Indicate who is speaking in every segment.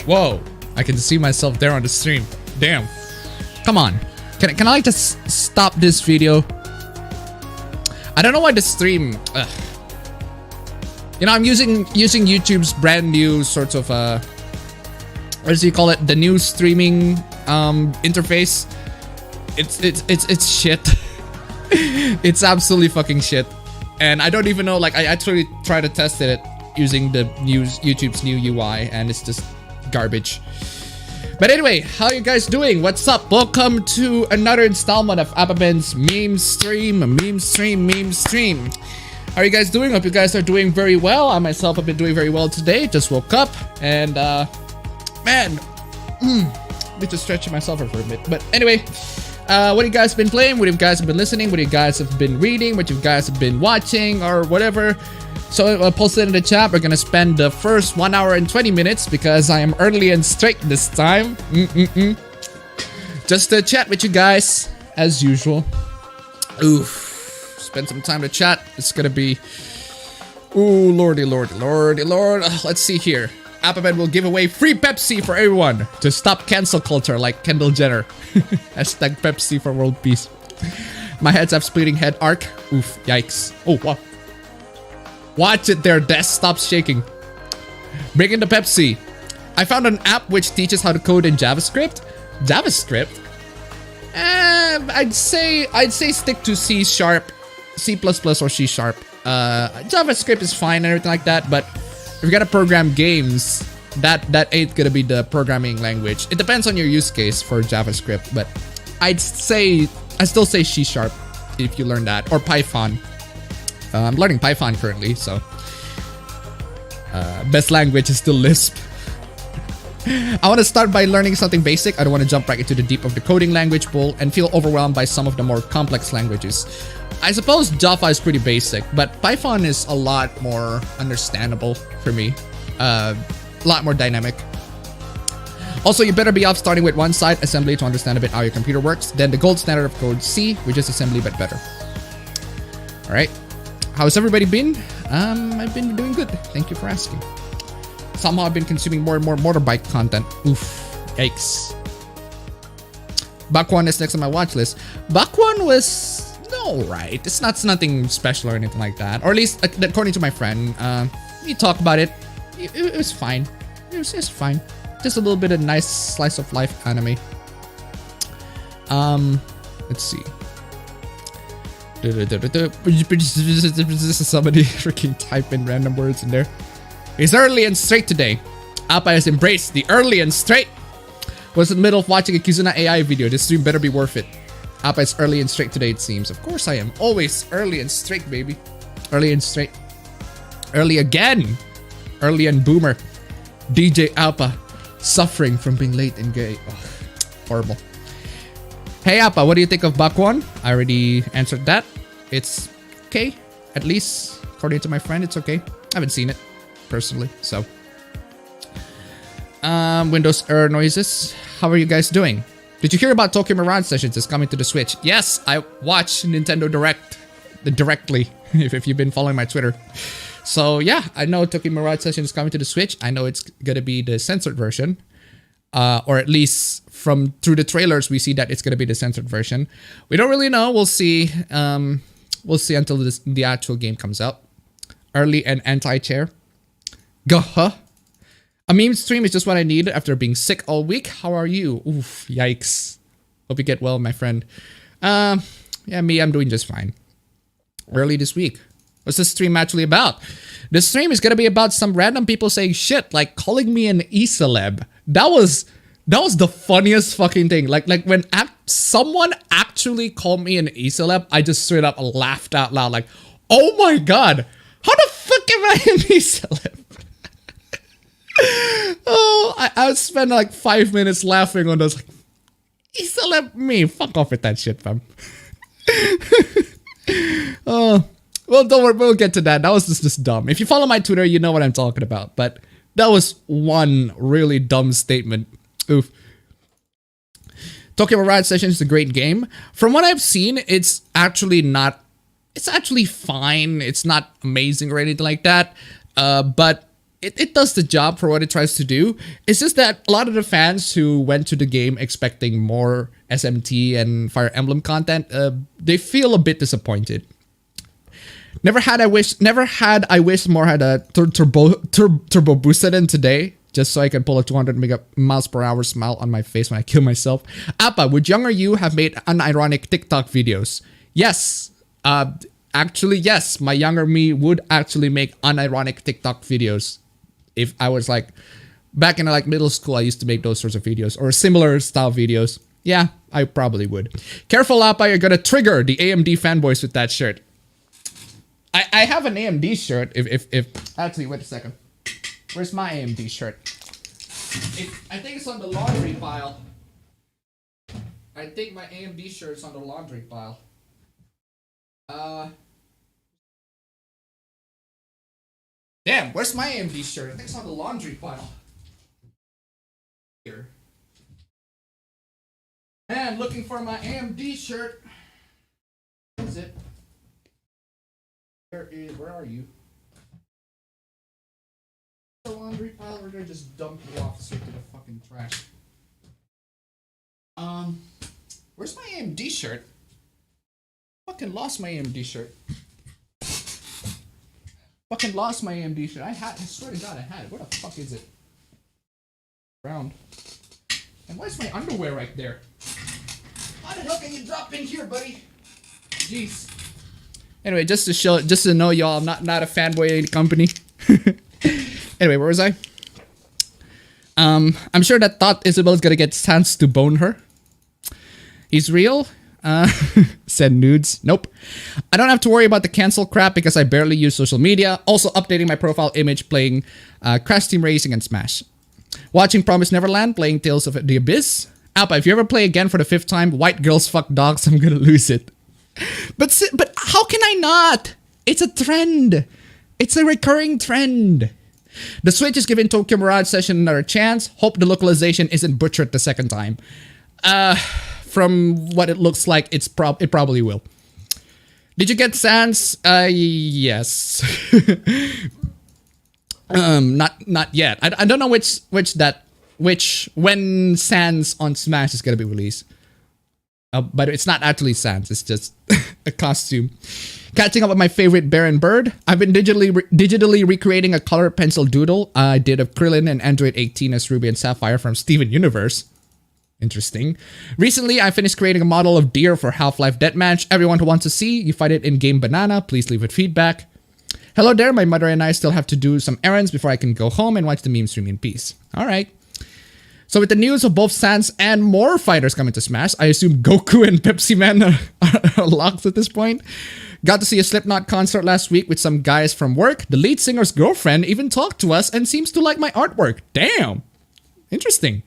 Speaker 1: Whoa, I can see myself there on the stream. Damn. Come on. Can I just stop this video? I don't know why the stream... You know, I'm using YouTube's brand new sort of what do you call it? The new streaming interface. It's shit. It's absolutely fucking shit. And I don't even know, like, I actually tried to test it using the YouTube's new UI, and it's just garbage. But anyway, how you guys doing? What's up? Welcome to another installment of appabend's meme stream. How are you guys doing? Hope you guys are doing very well. I myself have been doing very well today. Just woke up and man, bit just stretching myself for a bit. But anyway, what have you guys been playing? What have you guys been listening? What you guys have been reading? What you guys have been watching or whatever? So I'll post it in the chat. We're gonna spend the first 1 hour and 20 minutes because I am early and straight this time. Just to chat with you guys as usual. Oof. Spend some time to chat. It's gonna be... Ooh, lordy. Let's see here. Appabend will give away free Pepsi for everyone to stop cancel culture like Kendall Jenner. Hashtag Pepsi for world peace. My heads have splitting head arc. Oof, yikes. Oh, wow. Watch it there, Des. Stop shaking. Bring in the Pepsi. I found an app which teaches how to code in JavaScript. JavaScript? I'd say stick to C#, C++ or C#. JavaScript is fine and everything like that, but if you're gonna program games, that ain't gonna be the programming language. It depends on your use case for JavaScript, but I still say C# if you learn that, or Python. I'm learning Python currently, so best language is still Lisp. I want to start by learning something basic. I don't want to jump right into the deep of the coding language pool and feel overwhelmed by some of the more complex languages. I suppose Java is pretty basic, but Python is a lot more understandable for me. A lot more dynamic. Also, you better be off starting with one side, assembly, to understand a bit how your computer works. Then the gold standard of code, C, which is assembly but better. Alright. How's everybody been? I've been doing good. Thank you for asking. Somehow I've been consuming more and more motorbike content. Oof. Yikes. Bakwan is next on my watch list. Bakwan was alright. It's nothing special or anything like that. Or at least according to my friend. We talked about it. It was fine. It was just fine. Just a little bit of nice slice of life anime. Let's see. Somebody freaking type in random words in there. It's early and straight today. Appa has embraced the early and straight. Was in the middle of watching a Kizuna AI video. This stream better be worth it. Appa is early and straight today, it seems. Of course I am. Always early and straight, baby. Early and straight. Early again. Early and boomer. DJ Appa. Suffering from being late and gay. Oh, horrible. Hey Appa, what do you think of Bakuan? I already answered that. It's okay. At least, according to my friend, it's okay. I haven't seen it, personally, so. Windows error noises. How are you guys doing? Did you hear about Tokyo Mirage Sessions is coming to the Switch? Yes, I watched Nintendo Direct. Directly, if you've been following my Twitter. So yeah, I know Tokyo Mirage Sessions is coming to the Switch. I know it's gonna be the censored version. Or at least through the trailers, we see that it's gonna be the censored version. We don't really know. We'll see. We'll see until the actual game comes out. Early and anti-chair. Gah. A meme stream is just what I need after being sick all week. How are you? Oof, yikes. Hope you get well, my friend. Yeah, me, I'm doing just fine. Early this week. What's this stream actually about? This stream is gonna be about some random people saying shit, like calling me an E-Celeb. That was the funniest fucking thing. Like when someone actually called me an E-Celeb, I just straight up laughed out loud. Like, oh my god, how the fuck am I an E-Celeb? Oh, I spent like 5 minutes laughing on those. Like, E-Celeb me, fuck off with that shit, fam. Oh, well, don't worry, we'll get to that. That was just dumb. If you follow my Twitter, you know what I'm talking about. But that was one really dumb statement. Oof. Tokyo Mirage Sessions is a great game. From what I've seen, it's actually not. It's actually fine. It's not amazing or anything like that. But it does the job for what it tries to do. It's just that a lot of the fans who went to the game expecting more SMT and Fire Emblem content, they feel a bit disappointed. Never had I wish more had a turbo boosted in today, just so I can pull a 200 miles per hour smile on my face when I kill myself. Appa, would younger you have made unironic TikTok videos? Yes. Actually, yes. My younger me would actually make unironic TikTok videos. If I was like, back in like middle school, I used to make those sorts of videos or similar style videos. Yeah, I probably would. Careful, Appa, you're gonna trigger the AMD fanboys with that shirt. I have an AMD shirt. If actually, wait a second. Where's my AMD shirt? I think it's on the laundry pile. I think my AMD shirt's on the laundry pile. Damn, where's my AMD shirt? I think it's on the laundry pile. Here. And looking for my AMD shirt. Is it? Where are you? The laundry pile, or did I just dump you off straight to the fucking trash? Where's my AMD shirt? Fucking lost my AMD shirt. Fucking lost my AMD shirt. I swear to God I had it. Where the fuck is it? Around. And why is my underwear right there? How the hell can you drop in here, buddy? Jeez. Anyway, just to know y'all, I'm not a fanboy of any company. Anyway, where was I? I'm sure that thought Isabel's gonna get Sans to bone her. He's real? Send nudes. Nope. I don't have to worry about the cancel crap because I barely use social media. Also updating my profile image, playing Crash Team Racing and Smash. Watching Promise Neverland, playing Tales of the Abyss. Appa, if you ever play again for the 5th time, white girls fuck dogs, I'm gonna lose it. But how can I not? It's a trend. It's a recurring trend. The Switch is giving Tokyo Mirage Session another chance. Hope the localization isn't butchered the second time. From what it looks like, it probably will. Did you get Sans? Yes. Not yet. I don't know when Sans on Smash is gonna be released. But it's not actually Sans. It's just a costume. Catching up with my favorite bear and bird. I've been digitally recreating a color pencil doodle I did of Krillin and Android 18 as Ruby and Sapphire from Steven Universe. Interesting. Recently, I finished creating a model of deer for Half-Life Deathmatch. Everyone who wants to see, you find it in Game Banana. Please leave it feedback. Hello there, my mother and I still have to do some errands before I can go home and watch the meme stream in peace. Alright. So with the news of both Sans and more fighters coming to Smash, I assume Goku and Pepsi Man are locked at this point. Got to see a Slipknot concert last week with some guys from work. The lead singer's girlfriend even talked to us and seems to like my artwork. Damn. Interesting.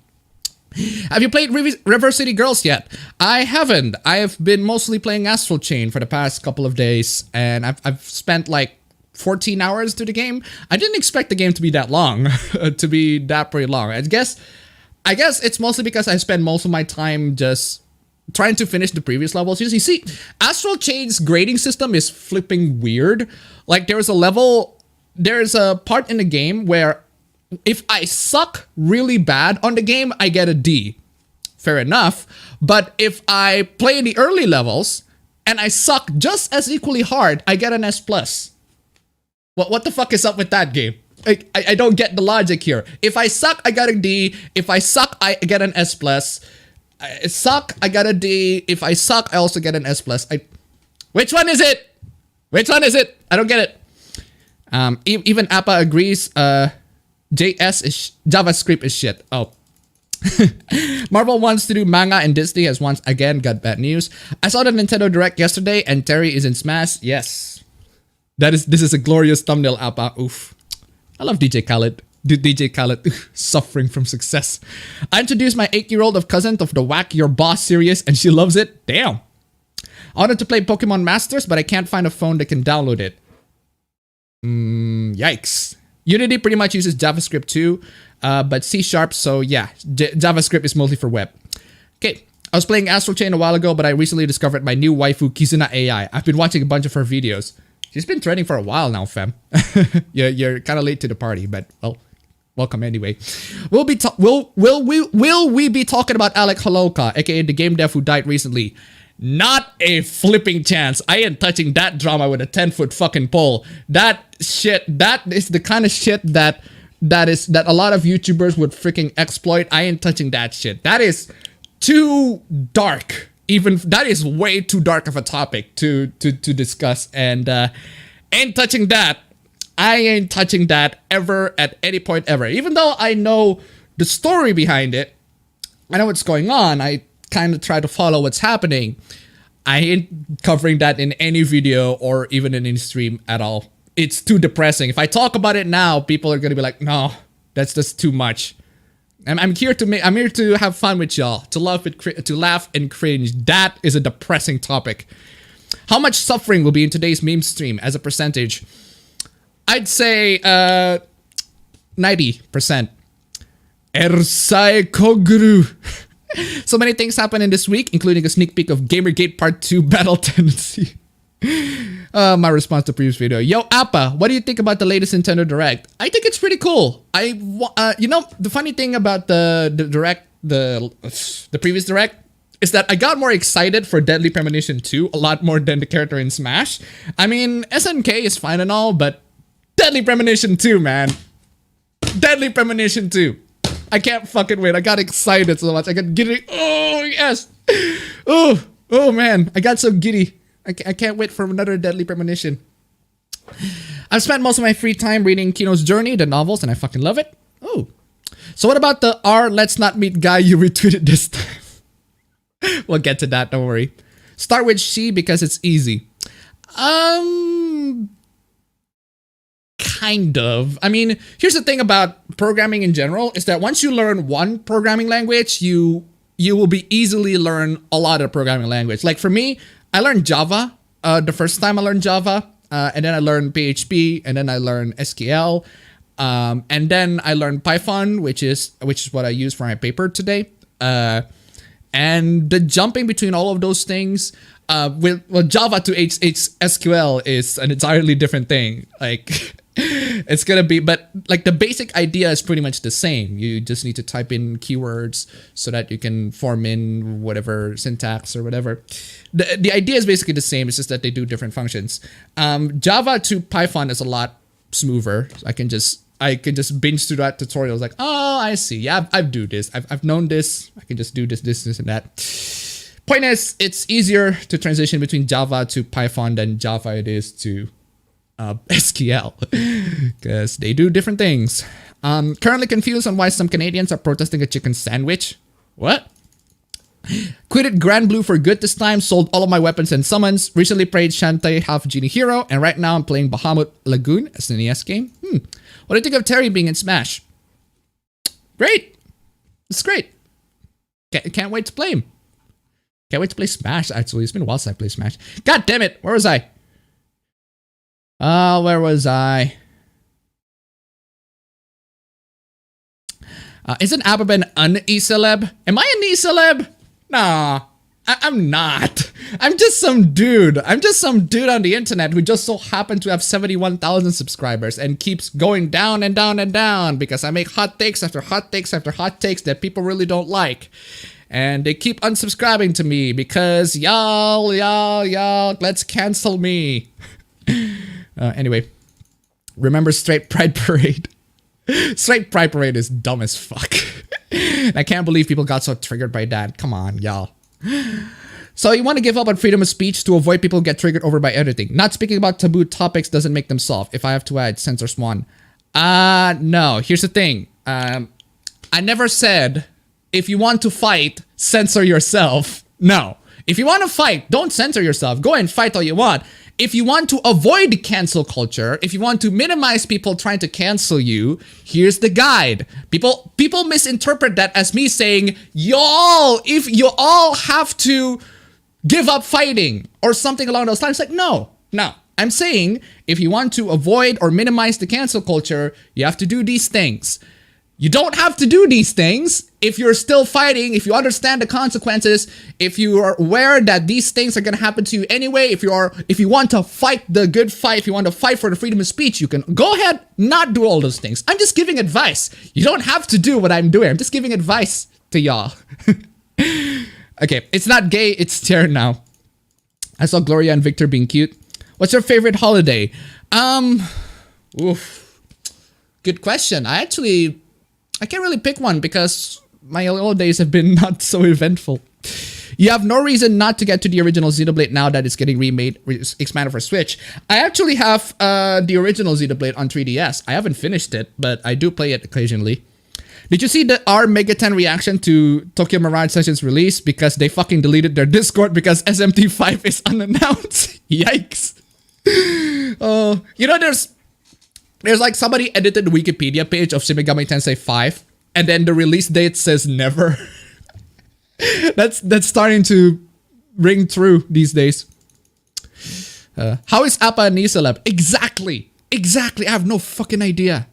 Speaker 1: Have you played River City Girls yet? I haven't. I have been mostly playing Astral Chain for the past couple of days, and I've spent like 14 hours to the game. I didn't expect the game to be that long, to be that pretty long. I guess it's mostly because I spend most of my time just trying to finish the previous levels. You see, Astral Chain's grading system is flipping weird. Like there's a part in the game where if I suck really bad on the game, I get a D. Fair enough. But if I play in the early levels and I suck just as equally hard, I get an S+. What the fuck is up with that game? I don't get the logic here. If I suck, I got a D. If I suck, I get an S+. I suck, I got a D. If I suck, I also get an S+. Which one is it? Which one is it? I don't get it. Even Appa agrees. JavaScript is shit. Oh. Marvel wants to do manga and Disney has once again got bad news. I saw the Nintendo Direct yesterday and Terry is in Smash. Yes. This is a glorious thumbnail, Appa. Oof. I love DJ Khaled. DJ Khaled, suffering from success. I introduced my 8-year-old of cousin of the Whack Your Boss series and she loves it. Damn. I wanted to play Pokemon Masters, but I can't find a phone that can download it. Yikes. Unity pretty much uses JavaScript too, but C#, so yeah, JavaScript is mostly for web. Okay, I was playing Astral Chain a while ago, but I recently discovered my new waifu, Kizuna AI. I've been watching a bunch of her videos. She's been trending for a while now, fam. You're kind of late to the party, but well, welcome anyway. Will we be talking about Alec Holowka, aka the game dev who died recently? Not a flipping chance. I ain't touching that drama with a 10-foot fucking pole. That shit, that is the kind of shit that a lot of YouTubers would freaking exploit. I ain't touching that shit. That is too dark. Even that is way too dark of a topic to discuss, and ain't touching that. I ain't touching that ever at any point ever. Even though I know the story behind it, I know what's going on. I kind of try to follow what's happening. I ain't covering that in any video or even in any stream at all. It's too depressing. If I talk about it now, people are gonna be like, "No, that's just too much." I'm here to have fun with y'all, to laugh and cringe. That is a depressing topic. How much suffering will be in today's meme stream as a percentage? I'd say 90%. Ersai Koguru. So many things happened in this week, including a sneak peek of Gamergate Part 2 Battle Tendency. My response to previous video. Yo, Appa, what do you think about the latest Nintendo Direct? I think it's pretty cool. You know, the funny thing about the Direct, the previous Direct, is that I got more excited for Deadly Premonition 2 a lot more than the character in Smash. I mean, SNK is fine and all, but Deadly Premonition 2, man. Deadly Premonition 2. I can't fucking wait. I got excited so much. I got giddy. Oh, yes. Oh, man. I got so giddy. I can't wait for another Deadly Premonition. I've spent most of my free time reading Kino's Journey, the novels, and I fucking love it. Oh. So what about the Let's Not Meet guy you retweeted this time? We'll get to that, don't worry. Start with she because it's easy. Kind of. I mean, here's the thing about programming in general, is that once you learn one programming language, you will be easily learn a lot of programming language. Like for me, I learned Java the first time I learned Java, and then I learned PHP, and then I learned SQL, and then I learned Python, which is what I use for my paper today. And the jumping between all of those things, with Java to SQL is an entirely different thing. Like it's gonna be, but like the basic idea is pretty much the same. You just need to type in keywords so that you can form in whatever syntax or whatever. The idea is basically the same. It's just that they do different functions. Java to Python is a lot smoother. I can just binge through that tutorial. It's like, oh, I see. Yeah, I do this. I've known this. I can just do this, and that. Point is, it's easier to transition between Java to Python than Java it is to SQL, because they do different things. Currently confused on why some Canadians are protesting a chicken sandwich. What? Quitted Grand Blue for good this time, sold all of my weapons and summons, recently played Shantae Half Genie Hero, and right now I'm playing Bahamut Lagoon as an NES game. What do you think of Terry being in Smash? Great! It's great. Can't wait to play him. Can't wait to play Smash, actually. It's been a while since I played Smash. God damn it! Where was I? Where was I? Isn't appabend an E-Celeb? Am I an E-Celeb? Nah, I'm not. I'm just some dude. I'm just some dude on the internet who just so happened to have 71,000 subscribers and keeps going down and down and down because I make hot takes after hot takes after hot takes that people really don't like. And they keep unsubscribing to me because y'all, let's cancel me. Anyway, remember Straight Pride Parade. Straight Pride Parade is dumb as fuck. I can't believe people got so triggered by that. Come on, y'all. So you want to give up on freedom of speech to avoid people who get triggered over by editing. Not speaking about taboo topics doesn't make them soft. If I have to add, censor Swan. No. Here's the thing. I never said, if you want to fight, censor yourself. No. If you want to fight, don't censor yourself. Go and fight all you want. If you want to avoid cancel culture, if you want to minimize people trying to cancel you, here's the guide. People misinterpret that as me saying, y'all, if you all have to give up fighting or something along those lines. Like, no. I'm saying if you want to avoid or minimize the cancel culture, you have to do these things. You don't have to do these things if you're still fighting, if you understand the consequences, if you are aware that these things are going to happen to you anyway, if you want to fight the good fight, if you want to fight for the freedom of speech, you can go ahead, not do all those things. I'm just giving advice. You don't have to do what I'm doing. I'm just giving advice to y'all. Okay, it's not gay, it's Tara now. I saw Gloria and Victor being cute. What's your favorite holiday? Good question. I can't really pick one because my holidays have been not so eventful. You have no reason not to get to the original Xenoblade now that it's getting remade, expanded for Switch. I actually have the original Xenoblade on 3DS. I haven't finished it, but I do play it occasionally. Did you see our Mega 10 reaction to Tokyo Mirage Sessions release? Because they fucking deleted their Discord because SMT5 is unannounced. Yikes. You know, there's like somebody edited the Wikipedia page of Shin Megami Tensei 5 and then the release date says never. That's starting to ring true these days. How is Appa an E-Celeb? Exactly. I have no fucking idea.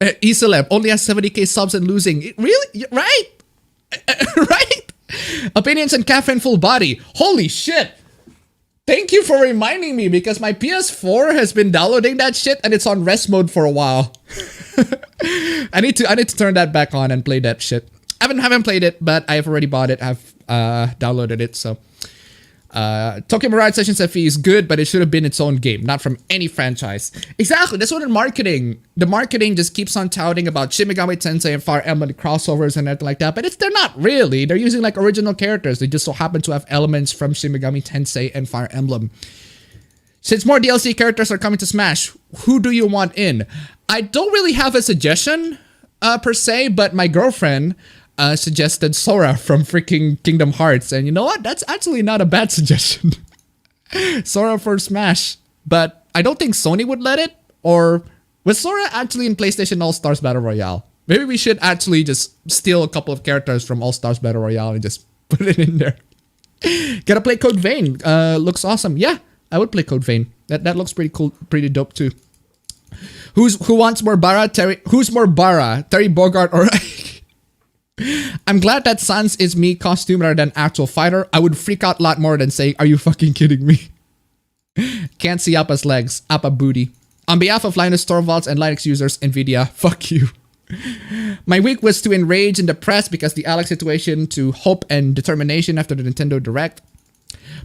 Speaker 1: E-Celeb only has 70k subs and losing. Really? Right? Right? Opinions on caffeine full body. Holy shit. Thank you for reminding me because my PS4 has been downloading that shit and it's on rest mode for a while. I need to turn that back on and play that shit. I haven't played it, but I've already bought it. I've downloaded it, so Tokyo Mirage Sessions FE is good, but it should have been its own game, not from any franchise. Exactly, that's what the marketing just keeps on touting about Shin Megami Tensei and Fire Emblem crossovers and everything like that, but they're not really. They're using like original characters. They just so happen to have elements from Shin Megami Tensei and Fire Emblem. Since more DLC characters are coming to Smash, who do you want in? I don't really have a suggestion per se, but my girlfriend suggested Sora from freaking Kingdom Hearts, and you know what? That's actually not a bad suggestion. Sora for Smash, but I don't think Sony would let it. Or was Sora actually in PlayStation All-Stars Battle Royale? Maybe we should actually just steal a couple of characters from All-Stars Battle Royale and just put it in there. Gotta play Code Vein. Looks awesome. Yeah, I would play Code Vein. That looks pretty cool, pretty dope too. Who wants more Bara? Who's more Bara? Terry Bogard or I'm glad that Sans is me costume rather than actual fighter. I would freak out a lot more than saying, are you fucking kidding me? Can't see Appa's legs. Appa booty. On behalf of Linus Torvalds and Linux users, Nvidia, fuck you. My week was to enrage and depress because the Alex situation, to hope and determination after the Nintendo Direct.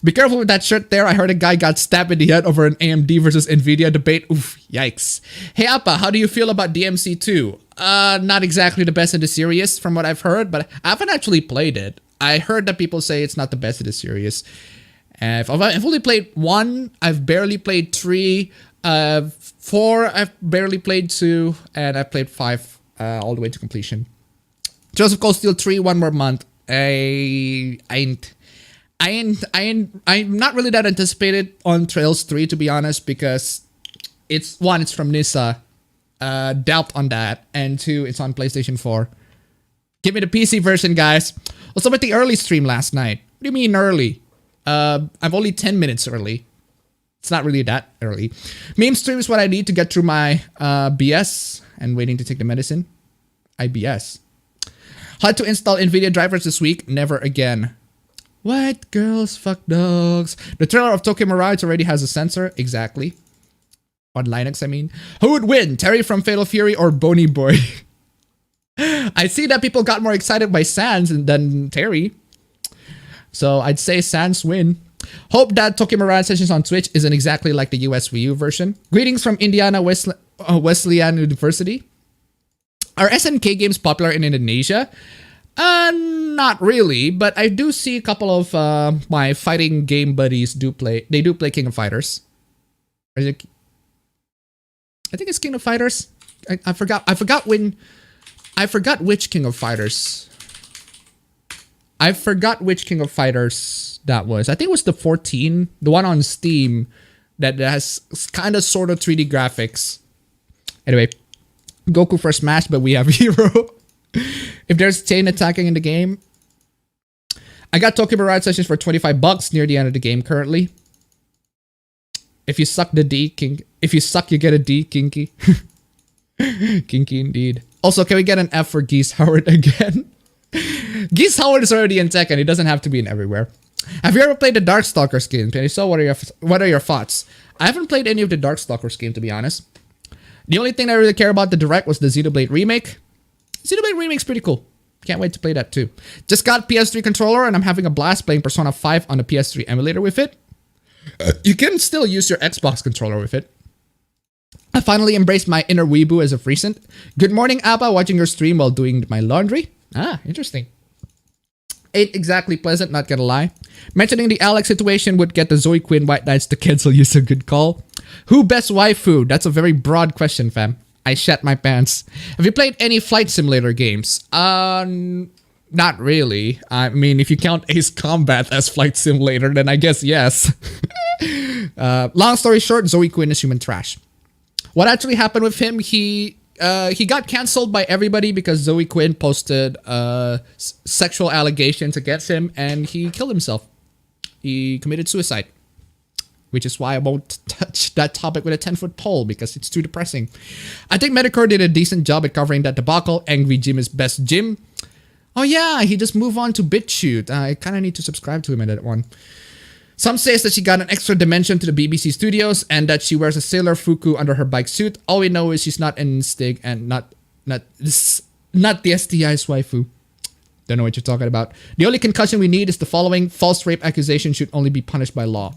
Speaker 1: Be careful with that shirt there. I heard a guy got stabbed in the head over an AMD versus Nvidia debate. Oof, yikes. Hey Appa, how do you feel about DMC2? Not exactly the best in the series from what I've heard, but I haven't actually played it. I heard that people say it's not the best in the series. I've only played 1. I've barely played 3. 4 I've barely played, 2, and I played 5 all the way to completion. Joseph Cole Steel 3, 1 more month. I'm not really that anticipated on Trails 3, to be honest, because it's from Nissa. Doubt on that, and 2, it's on PlayStation 4. Give me the PC version, guys. What's up with the early stream last night? What do you mean early? I'm only 10 minutes early. It's not really that early. Memestream is what I need to get through my BS and waiting to take the medicine. IBS. Had to install NVIDIA drivers this week. Never again. What? Girls, fuck dogs. The trailer of Tokyo Mirage already has a sensor. Exactly. On Linux, I mean. Who would win? Terry from Fatal Fury or Boney Boy? I see that people got more excited by Sans than Terry. So I'd say Sans win. Hope that Tokyo Mirage sessions on Twitch isn't exactly like the US Wii U version. Greetings from Indiana Wesleyan University. Are SNK games popular in Indonesia? Not really, but I do see a couple of my fighting game buddies do play. They do play King of Fighters. Is it? I think it's King of Fighters. I forgot which King of Fighters. I forgot which King of Fighters that was. I think it was the 14, the one on Steam that has kind of sort of 3D graphics. Anyway, Goku for Smash, but we have Hero. If there's chain attacking in the game. I got Tokyo Mirage sessions for $25 near the end of the game currently. If you suck the D, kinky. If you suck, you get a D, kinky. Kinky indeed. Also, can we get an F for Geese Howard again? Geese Howard is already in Tekken. It doesn't have to be in everywhere. Have you ever played the Darkstalker skin? And if so, what are your thoughts? I haven't played any of the Darkstalker skin, to be honest. The only thing I really care about the Direct was the Xenoblade remake. Xenoblade remake's pretty cool. Can't wait to play that too. Just got PS3 controller and I'm having a blast playing Persona 5 on the PS3 emulator with it. You can still use your Xbox controller with it. I finally embraced my inner weeboo as of recent. Good morning, Appa, watching your stream while doing my laundry. Ah, interesting. Ain't exactly pleasant, not gonna lie. Mentioning the Alex situation would get the Zoe Quinn White Knights to cancel you, so good call. Who best waifu? That's a very broad question, fam. I shat my pants. Have you played any flight simulator games? Not really. I mean, if you count Ace Combat as flight simulator, then I guess yes. Long story short, Zoe Quinn is human trash. What actually happened with him? He got canceled by everybody because Zoe Quinn posted sexual allegations against him, and he killed himself. He committed suicide. Which is why I won't touch that topic with a 10-foot pole, because it's too depressing. I think Medicore did a decent job at covering that debacle. Angry Jim is best Jim. Oh yeah, he just moved on to BitChute. I kind of need to subscribe to him in that one. Some says that she got an extra dimension to the BBC studios and that she wears a Sailor Fuku under her bike suit. All we know is she's not in Stig and not the STI's waifu. Don't know what you're talking about. The only concussion we need is the following. False rape accusation should only be punished by law.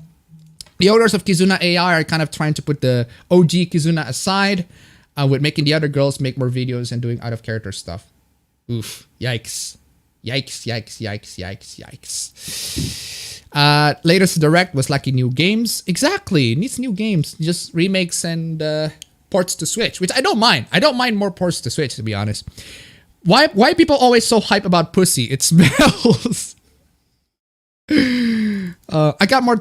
Speaker 1: The owners of Kizuna AI are kind of trying to put the OG Kizuna aside with making the other girls make more videos and doing out-of-character stuff. Oof. Yikes. Yikes, yikes, yikes, yikes, yikes. Latest Direct was lacking new games. Exactly. It needs new games. Just remakes and ports to Switch, which I don't mind. I don't mind more ports to Switch, to be honest. Why people always so hype about pussy? It smells. I got more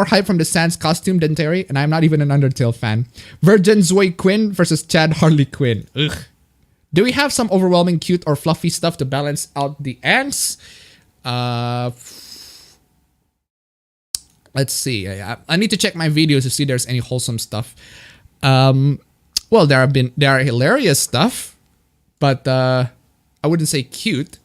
Speaker 1: hype from the Sans costume than Terry, and I'm not even an Undertale fan. Virgin Zoe Quinn versus Chad Harley Quinn. Ugh. Do we have some overwhelming cute or fluffy stuff to balance out the ants? Let's see. I need to check my videos to see if there's any wholesome stuff. Well, there are hilarious stuff, but I wouldn't say cute.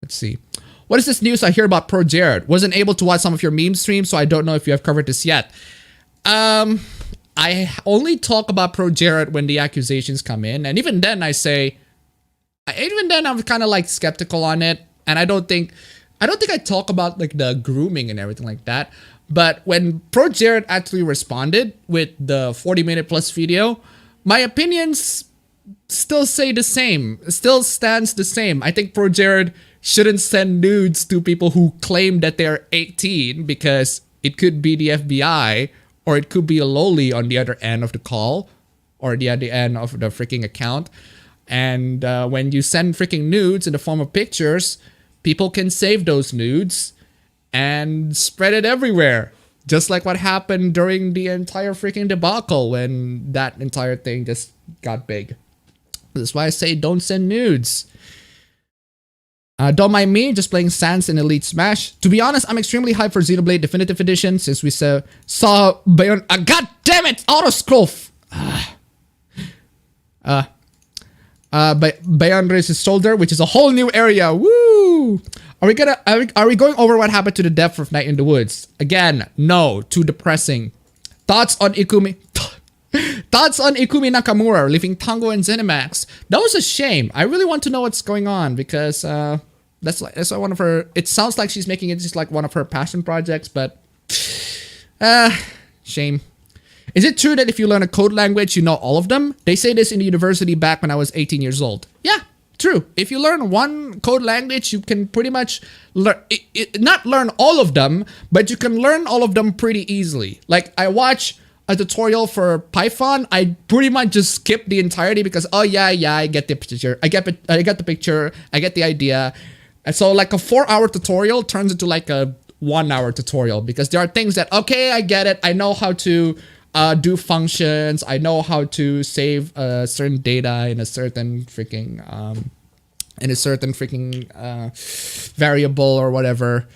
Speaker 1: Let's see. What is this news I hear about Pro Jared? Wasn't able to watch some of your meme streams, so I don't know if you have covered this yet. I only talk about Pro Jared when the accusations come in, and even then I'm kind of like skeptical on it, and I don't think I talk about like the grooming and everything like that. But when Pro Jared actually responded with the 40-minute plus video, my opinions still say the same. Still stands the same. I think Pro Jared shouldn't send nudes to people who claim that they're 18 because it could be the FBI or it could be a loli on the other end of the call, or the other end of the freaking account. And when you send freaking nudes in the form of pictures, people can save those nudes and spread it everywhere. Just like what happened during the entire freaking debacle when that entire thing just got big. That's why I say don't send nudes. Don't mind me, just playing Sans in Elite Smash. To be honest, I'm extremely hyped for Xenoblade Definitive Edition since we saw Bayon. God damn it! Auto scroll. Bayon raised his shoulder, which is a whole new area. Woo! Are we going over what happened to the death of Night in the Woods? Again, no. Too depressing. Thoughts on Ikumi? Thoughts on Ikumi Nakamura leaving Tango and Zenimax? That was a shame. I really want to know what's going on because that's one of her. It sounds like she's making it just like one of her passion projects, but shame. Is it true that if you learn a code language, you know all of them? They say this in the university back when I was 18 years old. Yeah, true. If you learn one code language, you can pretty much not learn all of them, but you can learn all of them pretty easily. Like I watch a tutorial for Python, I pretty much just skip the entirety because oh yeah, I get the picture. I get the picture. I get the idea. And so like a 4-hour tutorial turns into like a 1-hour tutorial because there are things that okay, I get it. I know how to do functions. I know how to save certain data in a certain freaking variable or whatever.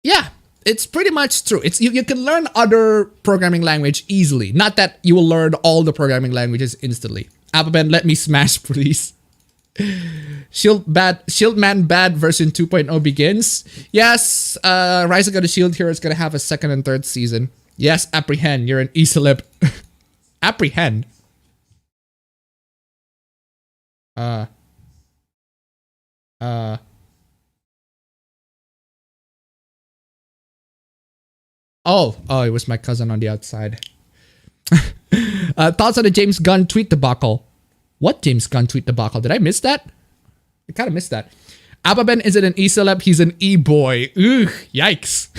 Speaker 1: Yeah, it's pretty much true. It's you can learn other programming language easily. Not that you will learn all the programming languages instantly. Appabend, let me smash, please. Shieldman bad version 2.0 begins. Yes, Rise of the Shield Hero is gonna have a 2nd and 3rd season. Yes, apprehend. You're an E-Celeb. Apprehend. Oh, it was my cousin on the outside. Thoughts on the James Gunn tweet debacle? What James Gunn tweet debacle? Did I miss that? I kind of missed that. Appabend isn't an E-Celeb, he's an E-boy. Ugh, yikes.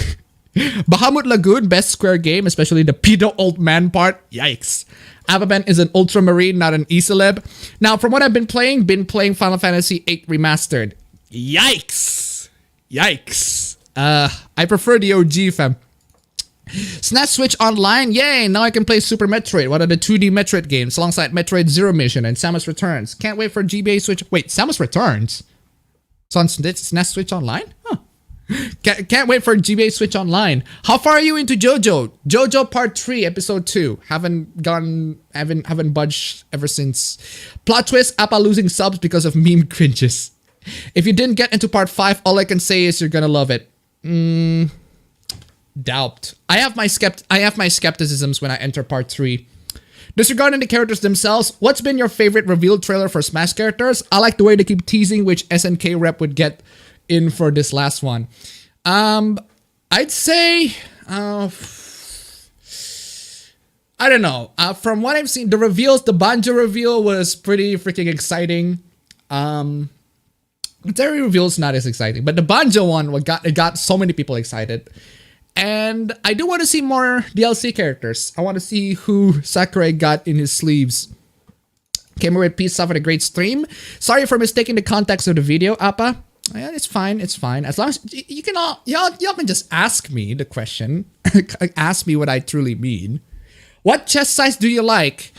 Speaker 1: Bahamut Lagoon, best Square game, especially the pedo old man part. Yikes. Appabend is an ultramarine, not an E-Celeb. Now, from what I've been playing Final Fantasy VIII Remastered. Yikes. Yikes. I prefer the OG, fam. SNES Switch Online, yay! Now I can play Super Metroid, one of the 2D Metroid games, alongside Metroid Zero Mission and Samus Returns. Can't wait for GBA Switch. Wait, Samus Returns? It's on SNES Switch Online? Huh. Can't wait for GBA Switch Online. How far are you into JoJo? JoJo Part 3, Episode 2. Haven't budged ever since. Plot twist, Appa losing subs because of meme cringes. If you didn't get into Part 5, all I can say is you're gonna love it. Doubt. I have my skepticisms when I enter Part 3. Disregarding the characters themselves, what's been your favorite reveal trailer for Smash characters? I like the way they keep teasing which SNK rep would get in for this last one. I'd say I don't know. From what I've seen, the Banjo reveal was pretty freaking exciting. The Terry reveal's not as exciting, but the Banjo one got so many people excited. And I do want to see more DLC characters. I want to see who Sakurai got in his sleeves. Gamer with peace suffered a great stream. Sorry for mistaking the context of the video, Appa. Yeah, it's fine. It's fine. As long as you can y'all can just ask me the question. Ask me what I truly mean. What chest size do you like?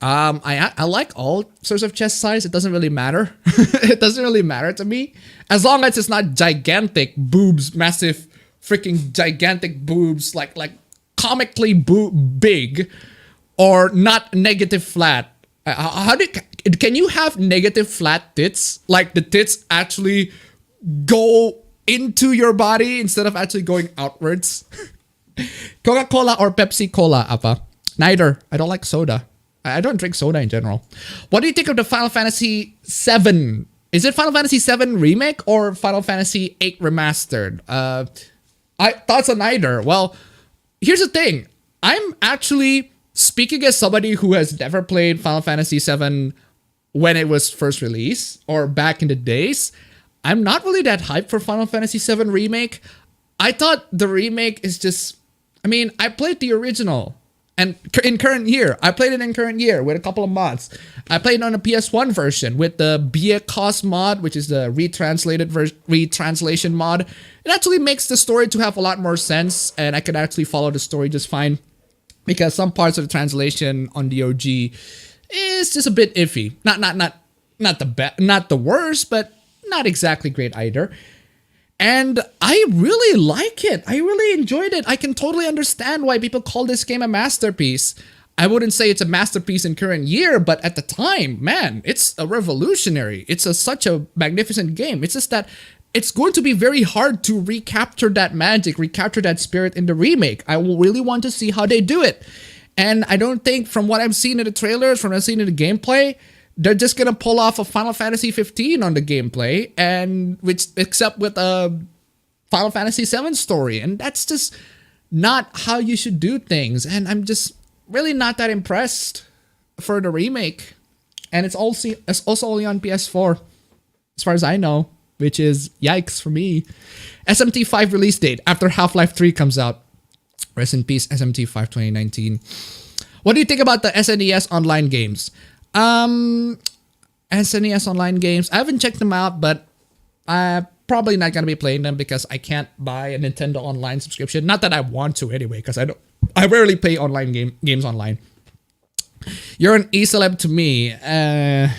Speaker 1: I like all sorts of chest size. It doesn't really matter. It doesn't really matter to me. As long as it's not gigantic boobs, massive freaking gigantic boobs, like comically big, or not negative flat. Can you have negative flat tits? Like the tits actually go into your body instead of actually going outwards? Coca-Cola or Pepsi-Cola, Appa? Neither. I don't like soda. I don't drink soda in general. What do you think of the Final Fantasy VII? Is it Final Fantasy VII Remake or Final Fantasy VIII Remastered? Thoughts on either? Well, here's the thing. I'm actually speaking as somebody who has never played Final Fantasy VII when it was first released or back in the days. I'm not really that hyped for Final Fantasy VII Remake. I thought the remake is just I mean, I played the original. And in current year, I played it in current year with a couple of mods. I played it on a PS1 version with the Biakos mod, which is the retranslation mod. It actually makes the story to have a lot more sense, and I could actually follow the story just fine. Because some parts of the translation on the OG is just a bit iffy. Not the worst, but not exactly great either. And I really like it. I really enjoyed it. I can totally understand why people call this game a masterpiece. I wouldn't say it's a masterpiece in current year, but at the time, man, it's a revolutionary. It's such a magnificent game. It's just that it's going to be very hard to recapture that magic, recapture that spirit in the remake. I really want to see how they do it. And I don't think, from what I've seen in the trailers, from what I've seen in the gameplay, they're just gonna pull off a Final Fantasy 15 on the gameplay, and except with a Final Fantasy 7 story, and that's just not how you should do things. And I'm just really not that impressed for the remake. And it's also only on PS4, as far as I know, which is yikes for me. SMT5 release date after Half-Life 3 comes out. Rest in peace, SMT5 2019. What do you think about the SNES online games? SNES online games, I haven't checked them out, but I'm probably not gonna be playing them because I can't buy a Nintendo Online subscription. Not that I want to anyway, because I rarely play online games online. You're an E-Celeb to me. I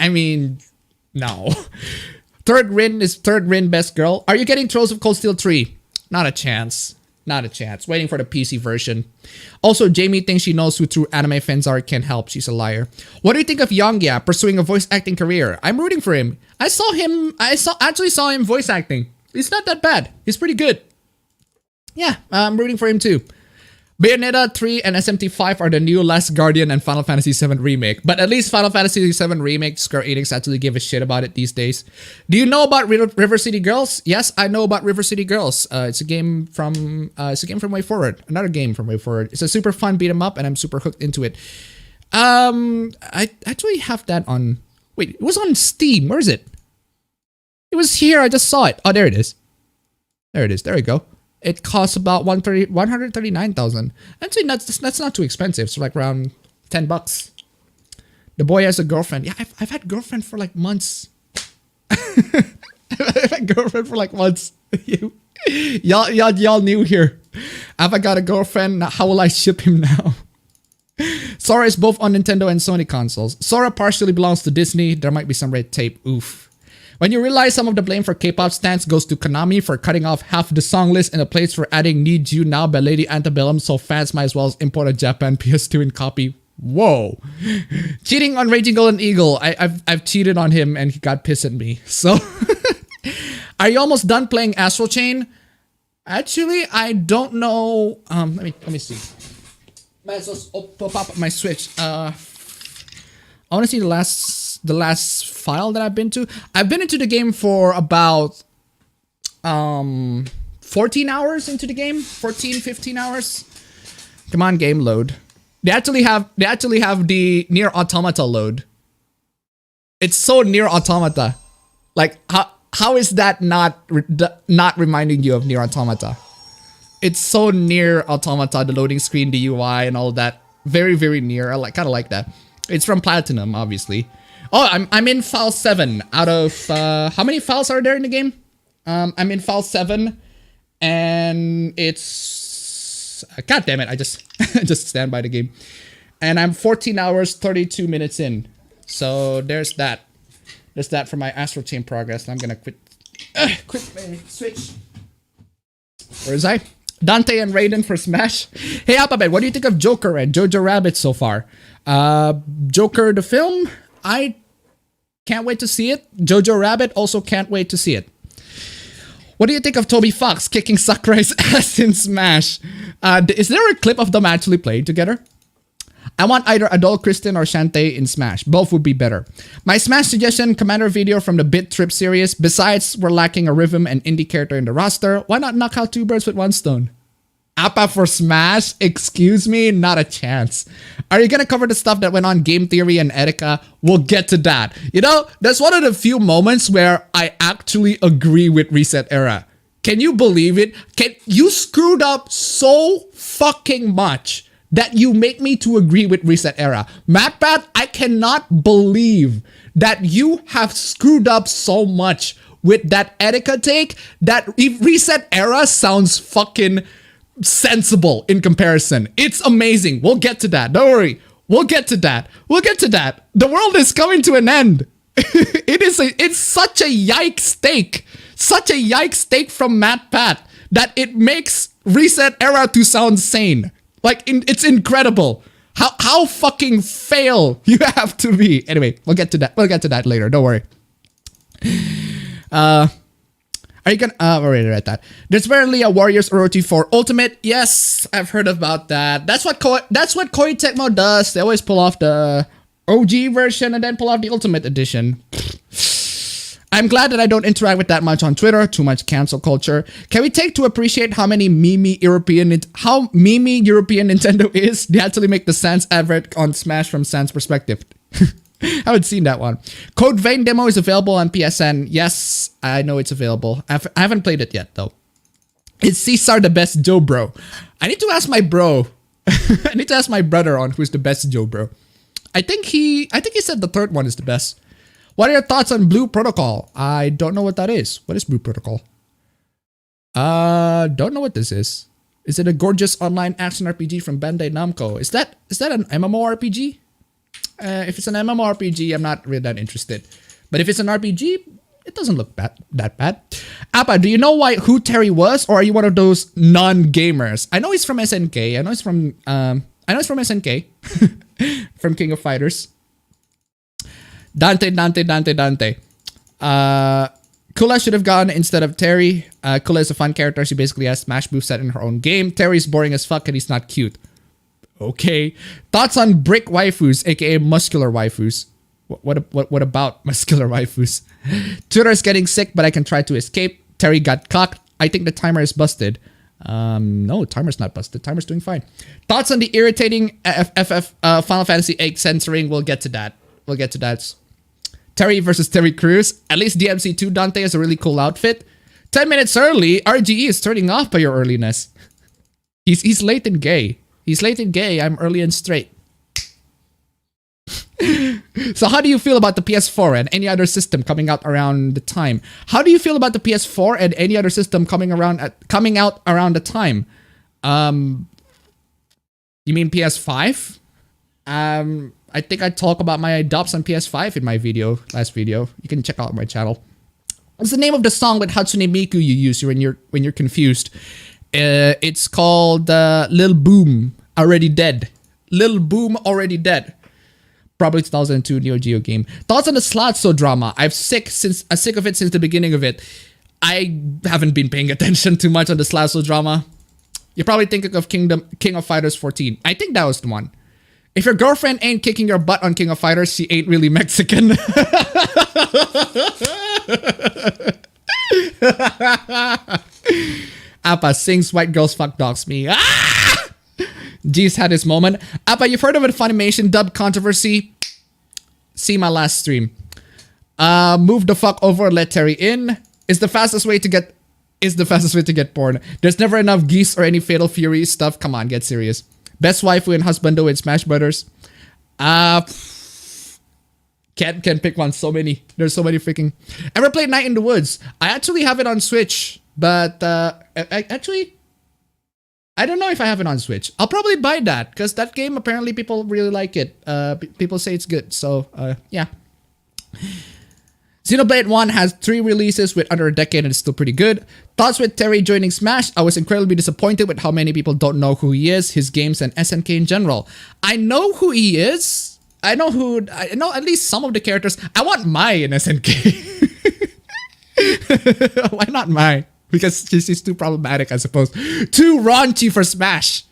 Speaker 1: mean, no. Third Rin best girl. Are you getting Trolls of Cold Steel 3? Not a chance. Not a chance. Waiting for the PC version. Also, Jamie thinks she knows who true anime fans are. Can't help. She's a liar. What do you think of Yongya pursuing a voice acting career? I'm rooting for him. I actually saw him voice acting. He's not that bad. He's pretty good. Yeah, I'm rooting for him too. Bayonetta 3 and SMT5 are the new Last Guardian and Final Fantasy 7 remake. But at least Final Fantasy 7 remake, Square Enix actually give a shit about it these days. Do you know about River City Girls? Yes, I know about River City Girls. It's a game from Way Forward. Another game from Way Forward. It's a super fun beat 'em up, and I'm super hooked into it. I actually have that on. Wait, it was on Steam. Where is it? It was here. I just saw it. Oh, there it is. There it is. There we go. It costs about 139,000. Actually, that's not too expensive. It's like around $10. The boy has a girlfriend. Yeah, I've had girlfriend for like months. I've had girlfriend for like months. Y'all new here. Have I got a girlfriend? How will I ship him now? Sora is both on Nintendo and Sony consoles. Sora partially belongs to Disney. There might be some red tape. Oof. When you realize some of the blame for K-pop stans goes to Konami for cutting off half the song list and a place for adding Need You Now by Lady Antebellum, so fans might as well import a Japan PS2 and copy. Whoa. Cheating on Raging Golden Eagle. I've cheated on him and he got pissed at me. So, are you almost done playing Astral Chain? Actually, I don't know. Let me see. Might as well pop up my Switch. I want to see the last file that I've been to. I've been into the game for about 14 hours into the game. 15 hours. Come on, game load. They actually have the Nier Automata load. It's so Nier Automata. Like how is that not reminding you of Nier Automata? It's so Nier Automata, the loading screen, the UI and all that. Very, very Nier. I kind of like that. It's from Platinum, obviously. Oh, I'm in file 7 out of how many files are there in the game? I'm in file 7, and it's God damn it! I just just stand by the game, and I'm 14 hours 32 minutes in. So there's that. There's that for my Astral Chain progress. And I'm gonna quit my Switch. Where is I? Dante and Raiden for Smash. Hey Appabend, what do you think of Joker and Jojo Rabbit so far? Joker the film, I can't wait to see it. Jojo Rabbit also can't wait to see it. What do you think of Toby Fox kicking Sakurai's ass in Smash? Is there a clip of them actually playing together? I want either Adol Kristen or Shantae in Smash. Both would be better. My Smash suggestion, Commander video from the Bit Trip series. Besides, we're lacking a rhythm and indie character in the roster. Why not knock out 2 birds with 1 stone? Appa for Smash? Excuse me? Not a chance. Are you gonna cover the stuff that went on Game Theory and Etika? We'll get to that. You know, that's one of the few moments where I actually agree with Reset Era. Can you believe it? You screwed up so fucking much that you make me to agree with Reset Era. MatPat, I cannot believe that you have screwed up so much with that etiquette take that Reset Era sounds fucking sensible in comparison. It's amazing. We'll get to that. Don't worry. We'll get to that. We'll get to that. The world is coming to an end. It's such a yikes take. Such a yikes take from MatPat that it makes Reset Era to sound sane. Like, it's incredible. How fucking fail you have to be. Anyway, we'll get to that. We'll get to that later. Don't worry. Are you gonna already read that? There's rarely a Warriors or OT4 Ultimate. Yes, I've heard about that. That's what Koei Tecmo does. They always pull off the OG version and then pull off the Ultimate Edition. I'm glad that I don't interact with that much on Twitter. Too much cancel culture. Can we take to appreciate how memey European Nintendo is? They actually make the Sans advert on Smash from Sans perspective. I haven't seen that one. Code Vein demo is available on PSN. Yes, I know it's available. I haven't played it yet though. Is Cesar the best Joe bro? I need to ask my bro. I need to ask my brother on who's the best Joe bro. I think he said the third one is the best. What are your thoughts on Blue Protocol? I don't know what that is. What is Blue Protocol? Don't know what this is. Is it a gorgeous online action RPG from Bandai Namco? Is that an MMORPG? If it's an MMORPG, I'm not really that interested. But if it's an RPG, it doesn't look that bad. Appa, do you know who Terry was, or are you one of those non-gamers? I know he's from SNK. I know he's from SNK, from King of Fighters. Dante. Kula should have gone instead of Terry. Kula is a fun character. She basically has Smash moveset in her own game. Terry's boring as fuck and he's not cute. Okay. Thoughts on brick waifus, aka muscular waifus? What about muscular waifus? Twitter's getting sick, but I can try to escape. Terry got cocked. I think the timer is busted. No, timer's not busted. Timer's doing fine. Thoughts on the irritating Final Fantasy VIII censoring? We'll get to that. Terry versus Terry Crews. At least DMC2 Dante has a really cool outfit. 10 minutes early. RGE is turning off by your earliness. He's late and gay. He's late and gay. I'm early and straight. So how do you feel about the PS4 and any other system coming out around the time? How do you feel about the PS4 and any other system coming out around the time? You mean PS5? I think I talk about my adopts on PS5 in my last video. You can check out my channel. What's the name of the song with Hatsune Miku you use when you're confused? It's called Lil Boom Already Dead. Lil Boom Already Dead. Probably 2002 Neo Geo game. Thoughts on the Slotso drama? I'm sick of it since the beginning of it. I haven't been paying attention too much on the Slotso drama. You're probably thinking of King of Fighters 14. I think that was the one. If your girlfriend ain't kicking your butt on King of Fighters, she ain't really Mexican. Appa sings white girls fuck dogs me. Ah! G's had his moment. Appa, you've heard of a Funimation dub controversy? See my last stream. Move the fuck over and let Terry in. Is the fastest way to get porn. There's never enough geese or any Fatal Fury stuff. Come on, get serious. Best waifu and husbando in Smash Brothers. Can't pick one. So many. There's so many freaking. Ever played Night in the Woods? I actually have it on Switch, but I don't know if I have it on Switch. I'll probably buy that because that game apparently people really like it. People say it's good. So yeah. Xenoblade 1 has 3 releases with under a decade and it's still pretty good. Thoughts with Terry joining Smash? I was incredibly disappointed with how many people don't know who he is, his games, and SNK in general. I know who he is. I know at least some of the characters. I want Mai in SNK. Why not Mai? Because she's too problematic, I suppose. Too raunchy for Smash.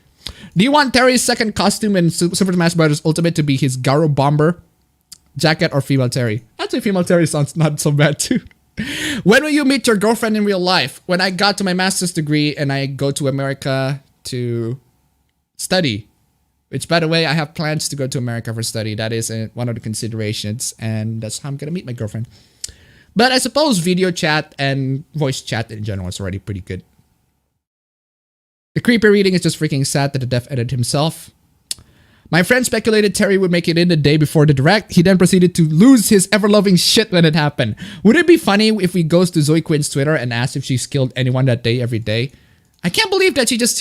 Speaker 1: Do you want Terry's second costume in Super Smash Bros. Ultimate to be his Garo Bomber jacket or female Terry? Actually, female Terry sounds not so bad too. When will you meet your girlfriend in real life? When I got to my master's degree and I go to America to study. Which, by the way, I have plans to go to America for study. That is one of the considerations. And that's how I'm going to meet my girlfriend. But I suppose video chat and voice chat in general is already pretty good. The creepy reading is just freaking sad that the dev edited himself. My friend speculated Terry would make it in the day before the direct. He then proceeded to lose his ever-loving shit when it happened. Would it be funny if we goes to Zoe Quinn's Twitter and asked if she's killed anyone that day every day? I can't believe that she just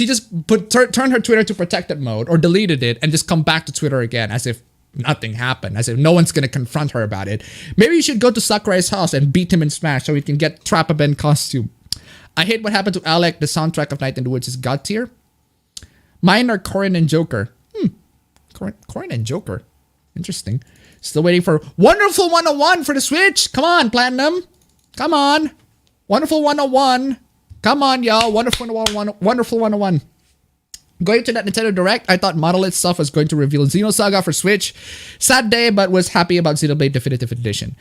Speaker 1: turned her Twitter to protected mode or deleted it and just come back to Twitter again as if nothing happened, as if no one's gonna confront her about it. Maybe you should go to Sakurai's house and beat him in Smash so we can get Appabend costume. I hate what happened to Alec. The soundtrack of Night in the Woods is god tier. Mine are Corin and Joker. Corin and Joker. Interesting. Still waiting for Wonderful 101 for the Switch. Come on, Platinum. Come on. Wonderful 101. Come on, y'all. Wonderful 101. Wonderful 101. Going to that Nintendo Direct, I thought Monolith stuff was going to reveal Xenosaga for Switch. Sad day, but was happy about Xenoblade Definitive Edition.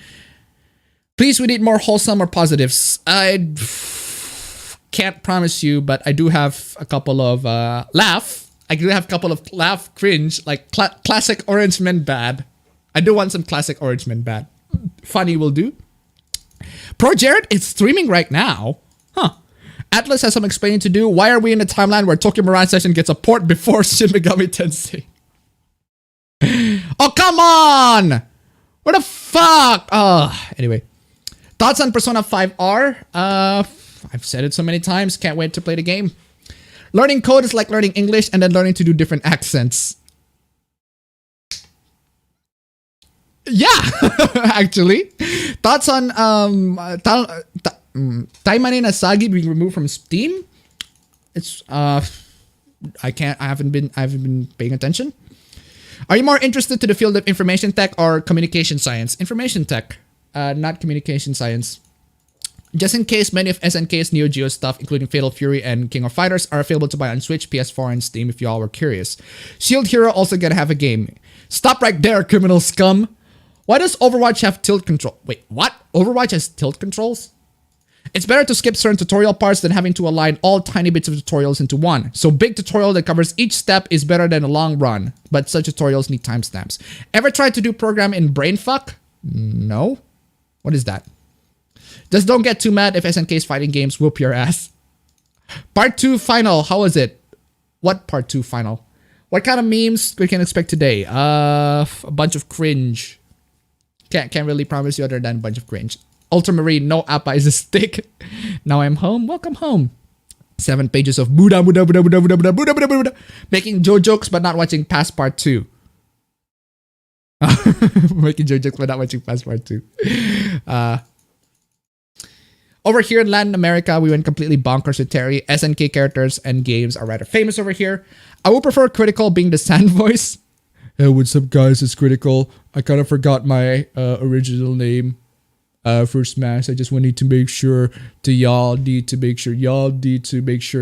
Speaker 1: Please, we need more wholesome or positives. I can't promise you, but I do have a couple of laugh, cringe, like classic Orange Men bad. I do want some classic Orange Men bad. Funny will do. Pro Jared, it's streaming right now. Huh. Atlas has some explaining to do. Why are we in a timeline where Tokyo Mirage Session gets a port before Shin Megami Tensei? Oh, come on! What the fuck? Anyway. Thoughts on Persona 5R? I've said it so many times. Can't wait to play the game. Learning code is like learning English and then learning to do different accents. Yeah, actually. Thoughts on Taimane Nasagi being removed from Steam? It's I haven't been paying attention. Are you more interested to the field of information tech or communication science? Information tech, not communication science. Just in case, many of SNK's Neo Geo stuff, including Fatal Fury and King of Fighters, are available to buy on Switch, PS4, and Steam if y'all were curious. Shield Hero also gonna have a game. Stop right there, criminal scum! Why does Overwatch have tilt control? Wait, what? Overwatch has tilt controls? It's better to skip certain tutorial parts than having to align all tiny bits of tutorials into one. So big tutorial that covers each step is better than a long run, but such tutorials need timestamps. Ever tried to do program in Brainfuck? No? What is that? Just don't get too mad if SNK's fighting games whoop your ass. Part 2 final, how was it? What part 2 final? What kind of memes we can expect today? A bunch of cringe. Can't really promise you other than a bunch of cringe. Ultramarine, no appa is a stick. Now I'm home, welcome home. 7 pages of Buddha, making Joe jokes but not watching past part 2. Making Joe jokes but not watching past part 2. Over here in Latin America, we went completely bonkers with Terry. SNK characters and games are rather famous over here. I would prefer Critical being the Sand voice. Hey, what's up guys, it's Critical. I kind of forgot my original name for Smash. I just wanted to make sure that y'all need to make sure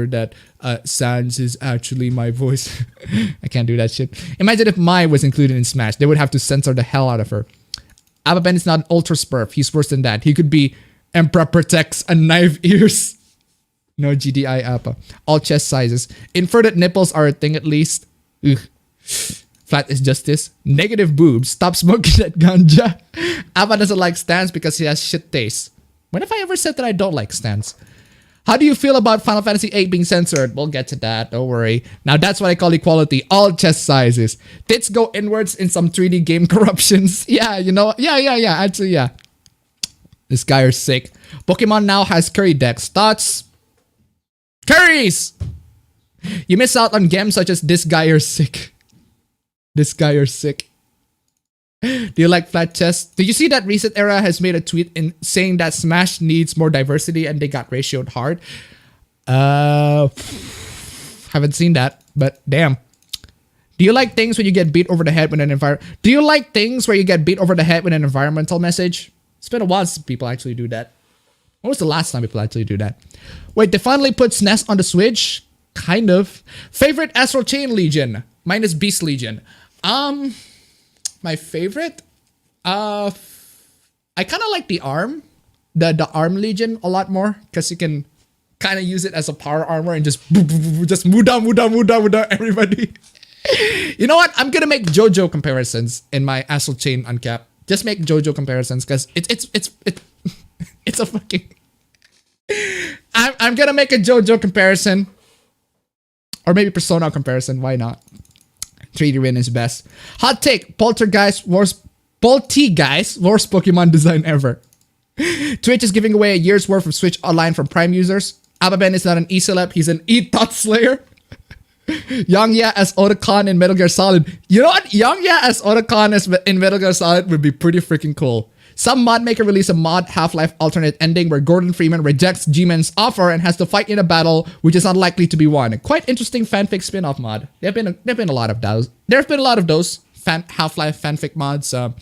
Speaker 1: that Sans is actually my voice. I can't do that shit. Imagine if Mai was included in Smash. They would have to censor the hell out of her. Appabend is not an ultra spurf. He's worse than that. He could be Emperor Protects and Knife Ears. No GDI Appa. All chest sizes. Inverted nipples are a thing at least. Ugh. Flat is justice. Negative boobs. Stop smoking that ganja. Appa doesn't like stands because he has shit taste. When have I ever said that I don't like stands? How do you feel about Final Fantasy VIII being censored? We'll get to that. Don't worry. Now that's what I call equality. All chest sizes. Tits go inwards in some 3D game corruptions. Yeah, you know. Yeah. Actually, yeah. This guy is sick. Pokemon now has curry decks. Thoughts? Curries! You miss out on games such as This Guy Are Sick. This guy are sick. Do you like flat chests? Did you see that Recent Era has made a tweet in saying that Smash needs more diversity and they got ratioed hard? Haven't seen that, but damn. Do you like things when you get beat over the head with an environmental message? It's been a while since people actually do that. When was the last time people actually do that? Wait, they finally put SNES on the Switch? Kind of. Favorite Astral Chain Legion? Mine is Beast Legion. My favorite? I kind of like the arm. The arm Legion a lot more. Because you can kind of use it as a power armor and just muda everybody. You know what? I'm going to make JoJo comparisons in my Astral Chain Uncap. Just make JoJo comparisons because it's It's a fucking... I'm gonna make a JoJo comparison. Or maybe Persona comparison. Why not? 3D win is best. Hot take. Poltergeist worst Pokemon design ever. Twitch is giving away a year's worth of Switch Online from Prime users. Appabend is not an E-Celeb. He's an E-Tot Slayer. Young-Ya as Otacon in Metal Gear Solid. You know what? Young-Ya as Otacon in Metal Gear Solid would be pretty freaking cool. Some mod maker released a mod Half-Life alternate ending where Gordon Freeman rejects G-Man's offer and has to fight in a battle which is unlikely to be won. Quite interesting fanfic spin-off mod. There've been a lot of those. There've been a lot of those Half-Life fanfic mods. What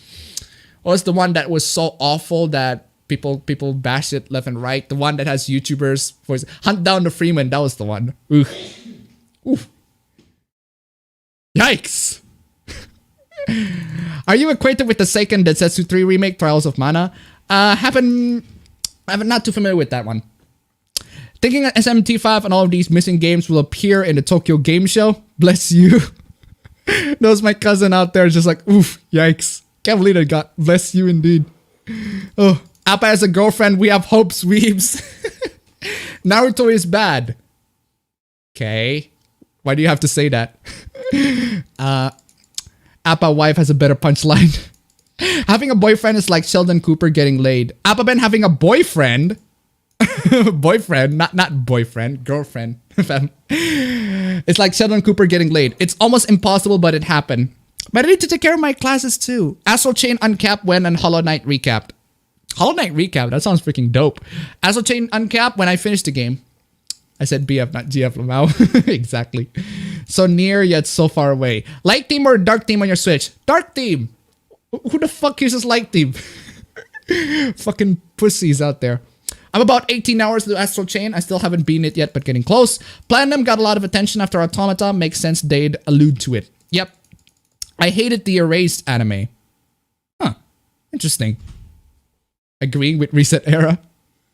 Speaker 1: was the one that was so awful that people bashed it left and right? The one that has YouTubers voice Hunt Down the Freeman. That was the one. Oof. Oof. Yikes. Are you acquainted with the Seiken Densetsu 3 remake, Trials of Mana? I'm not too familiar with that one. Thinking that SMT5 and all of these missing games will appear in the Tokyo Game Show? Bless you. Knows my cousin out there is just like, oof, yikes. Can't believe it got bless you indeed. Oh, Appa has a girlfriend. We have hopes, weebs. Naruto is bad. Okay. Why do you have to say that? Appa wife has a better punchline. Having a boyfriend is like Sheldon Cooper getting laid. Appabend having a boyfriend. Boyfriend, not boyfriend, girlfriend. It's like Sheldon Cooper getting laid. It's almost impossible, but it happened. But I need to take care of my classes too. Astral Chain uncapped when and Hollow Knight recapped. Hollow Knight recap, that sounds freaking dope. Astral Chain uncapped when I finished the game. I said BF, not GF, Lamau. Exactly. So near yet so far away. Light theme or dark theme on your Switch? Dark theme. Who the fuck uses light theme? Fucking pussies out there. I'm about 18 hours to Astral Chain. I still haven't beaten it yet, but getting close. Platinum got a lot of attention after Automata. Makes sense they'd allude to it. Yep. I hated the Erased anime. Huh. Interesting. Agreeing with Reset Era.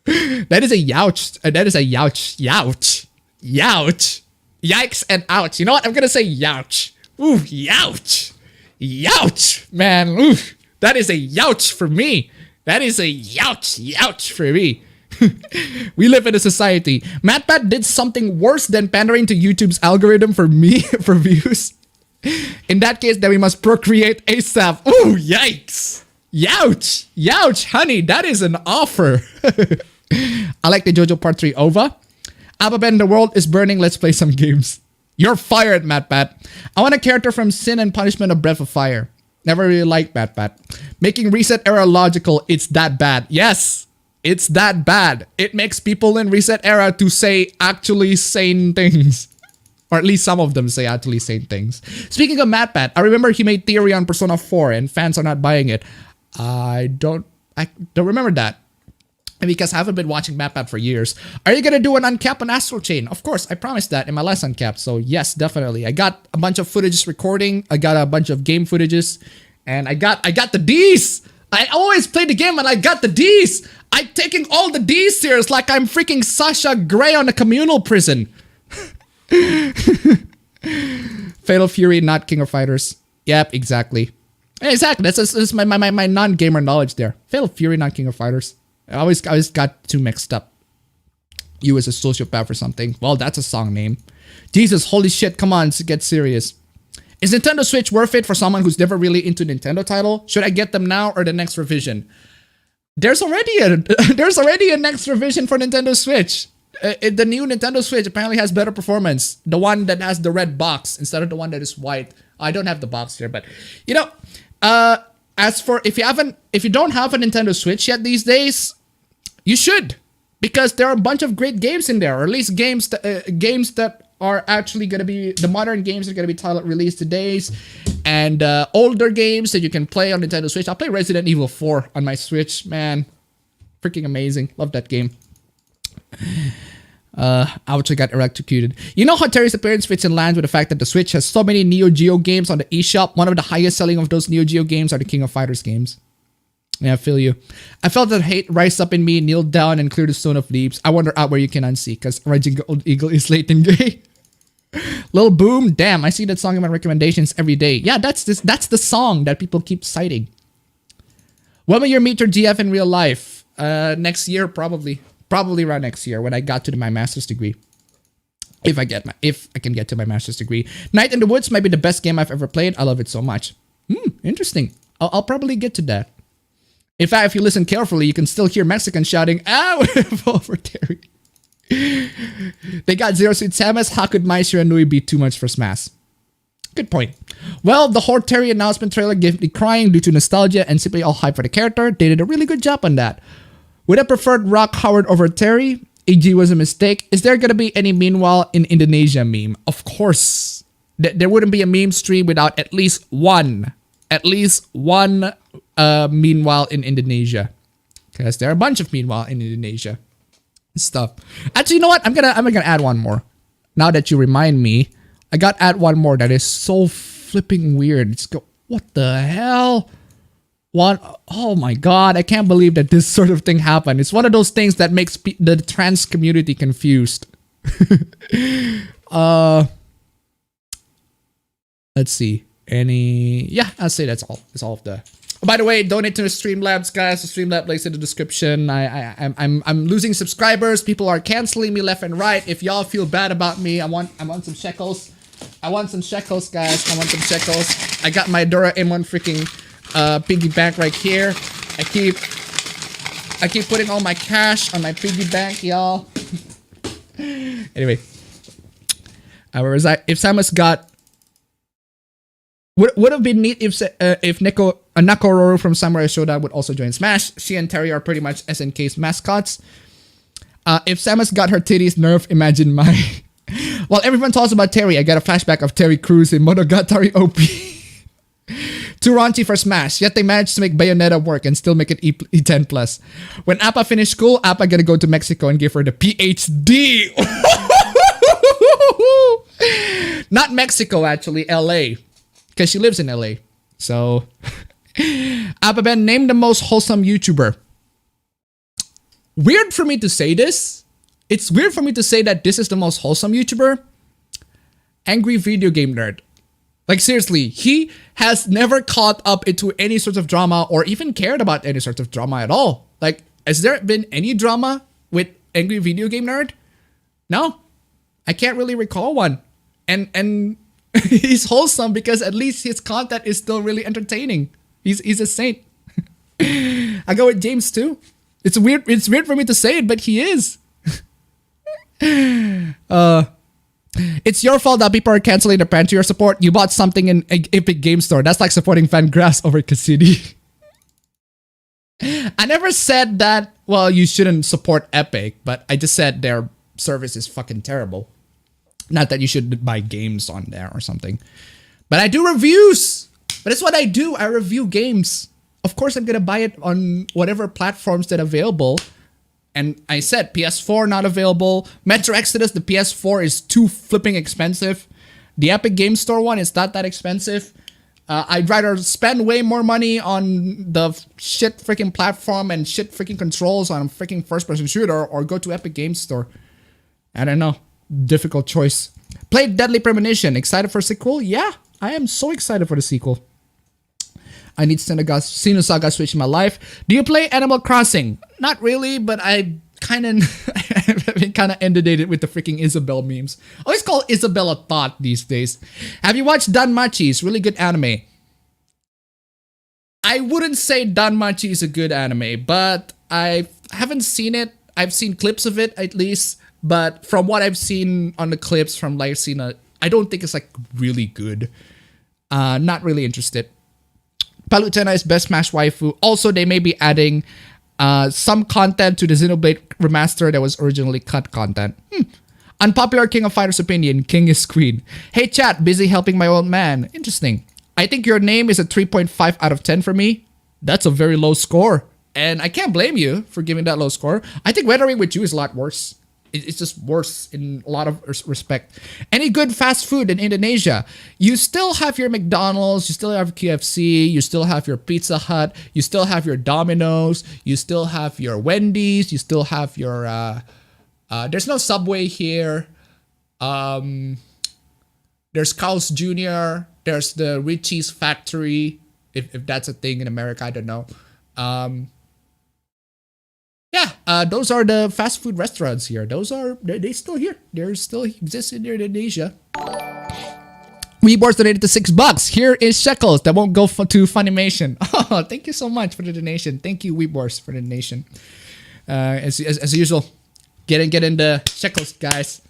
Speaker 1: That is a youch. That is a youch. Youch. Youch. Yikes and ouch. You know what? I'm gonna say youch. Ooh, youch. Youch. Man, ooh. That is a youch for me. That is a youch for me. We live in a society. MatPat did something worse than pandering to YouTube's algorithm for me for views. In that case, then we must procreate ASAP. Ooh, yikes. Youch. Youch, honey. That is an offer. I like the JoJo Part 3 OVA. Appabend, the world is burning. Let's play some games. You're fired, MatPat. I want a character from Sin and Punishment of Breath of Fire. Never really liked MatPat. Making Reset Era logical. It's that bad. Yes, it's that bad. It makes people in Reset Era to say actually sane things. Or at least some of them say actually sane things. Speaking of MatPat, I remember he made theory on Persona 4 and fans are not buying it. I don't remember that. Because I haven't been watching MatPat for years. Are you gonna do an uncap on Astral Chain? Of course, I promised that in my last uncap. So yes, definitely. I got a bunch of footages recording. I got a bunch of game footages. And I got the Ds! I always play the game and I got the Ds! I'm taking all the Ds here. It's like I'm freaking Sasha Grey on a communal prison. Fatal Fury, not King of Fighters. Yep, exactly. Exactly, that's my non-gamer knowledge there. Fatal Fury, not King of Fighters. I always got too mixed up. You as a sociopath or something. Well, that's a song name. Jesus, holy shit, come on, get serious. Is Nintendo Switch worth it for someone who's never really into Nintendo title? Should I get them now or the next revision? There's already a next revision for Nintendo Switch. The new Nintendo Switch apparently has better performance. The one that has the red box instead of the one that is white. I don't have the box here, but you know, as for if you don't have a Nintendo Switch yet these days, you should, because there are a bunch of great games in there, or at least games that are actually gonna be the modern games that are gonna be released today, and older games that you can play on Nintendo Switch. I'll play Resident Evil 4 on my Switch, man, freaking amazing. Love that game. Ouch, I got electrocuted. You know how Terry's appearance fits in line with the fact that the Switch has so many Neo Geo games on the eShop. One of the highest selling of those Neo Geo games are the King of Fighters games. Yeah, I feel you. I felt that hate rise up in me, kneeled down, and cleared the stone of leaves. I wonder out where you can unsee, because Raging Old Eagle is late and gay. Lil Boom, damn, I see that song in my recommendations every day. Yeah, that's the song that people keep citing. When will you meet your GF in real life? next year, probably around next year when I got to my master's degree. If I can get to my master's degree. Night in the Woods might be the best game I've ever played. I love it so much. Interesting. I'll probably get to that. In fact, if you listen carefully, you can still hear Mexicans shouting, "Ow!" over Terry. They got Zero Suit Samus. How could Mai Shiranui be too much for Smash? Good point. Well, the whole Terry announcement trailer gave me crying due to nostalgia and simply all hype for the character. They did a really good job on that. Would have preferred Rock Howard over Terry. AG was a mistake. Is there going to be any Meanwhile in Indonesia meme? Of course. There wouldn't be a meme stream without at least one Meanwhile in Indonesia. Because there are a bunch of Meanwhile in Indonesia stuff. Actually, you know what? I'm gonna add one more. Now that you remind me, I got to add one more that is so flipping weird. What the hell? Oh my god, I can't believe that this sort of thing happened. It's one of those things that makes the trans community confused. Let's see. Yeah, I'll say that's all. That's all of the. Oh, by the way, donate to the Streamlabs, guys. The Streamlab links in the description. I'm losing subscribers. People are canceling me left and right. If y'all feel bad about me, I want some shekels. I want some shekels, guys. I want some shekels. I got my Dora M1 freaking piggy bank right here. I keep putting all my cash on my piggy bank, y'all. Anyway, if Samus got would have been neat if Nakororo from Samurai Shodown would also join Smash. She and Terry are pretty much SNK's mascots. If Samus got her titties nerfed, imagine my. While everyone talks about Terry, I got a flashback of Terry Crews in Monogatari OP. Too raunchy for Smash, yet they managed to make Bayonetta work and still make it E10 plus. When Appa finished school, Appa gonna go to Mexico and give her the PhD. Not Mexico, actually, LA. Because she lives in LA. So, appabend, name the most wholesome YouTuber. Weird for me to say this. It's weird for me to say that this is the most wholesome YouTuber. Angry Video Game Nerd. Like, seriously, he has never caught up into any sort of drama or even cared about any sort of drama at all. Like, has there been any drama with Angry Video Game Nerd? No. I can't really recall one. And he's wholesome because at least his content is still really entertaining. He's a saint. I go with James too. It's weird for me to say it, but he is. It's your fault that people are canceling their plan to your support. You bought something in Epic Game Store. That's like supporting Fangraphs over Cassidy. I never said that, well, you shouldn't support Epic, but I just said their service is fucking terrible. Not that you should buy games on there or something. But I do reviews. But that's what I do. I review games. Of course, I'm going to buy it on whatever platforms that are available. And I said PS4 not available. Metro Exodus, the PS4 is too flipping expensive. The Epic Game Store one is not that expensive. I'd rather spend way more money on the shit freaking platform and shit freaking controls on a freaking first-person shooter or go to Epic Game Store. I don't know. Difficult choice. Played Deadly Premonition. Excited for a sequel? Yeah, I am so excited for the sequel. I need Xenosaga Switch in my life. Do you play Animal Crossing? Not really, but I kind of inundated with the freaking Isabelle memes. I always call Isabelle a thought these days. Have you watched Danmachi? It's really good anime. I wouldn't say Danmachi is a good anime, but I haven't seen it. I've seen clips of it at least. But from what I've seen on the clips from Live Cena, I don't think it's like really good. Not really interested. Palutena is best Smash waifu. Also, they may be adding some content to the Xenoblade remaster that was originally cut content. Unpopular King of Fighters opinion, King is Queen. Hey chat, busy helping my old man. Interesting. I think your name is a 3.5 out of 10 for me. That's a very low score. And I can't blame you for giving that low score. I think Weathering with You is a lot worse. It's just worse in a lot of respect. Any good fast food in Indonesia? You still have your McDonald's, you still have KFC, you still have your Pizza Hut, you still have your Domino's, you still have your Wendy's, you still have your... there's no Subway here. There's Carl's Jr., there's the Richie's Factory, if that's a thing in America, I don't know. those are the fast food restaurants here. They still here. They're still exist in Indonesia. Weebors donated to $6. Here is shekels that won't go to Funimation. Oh, thank you so much for the donation. Thank you, Weebors, for the donation. As usual, get in the shekels, guys.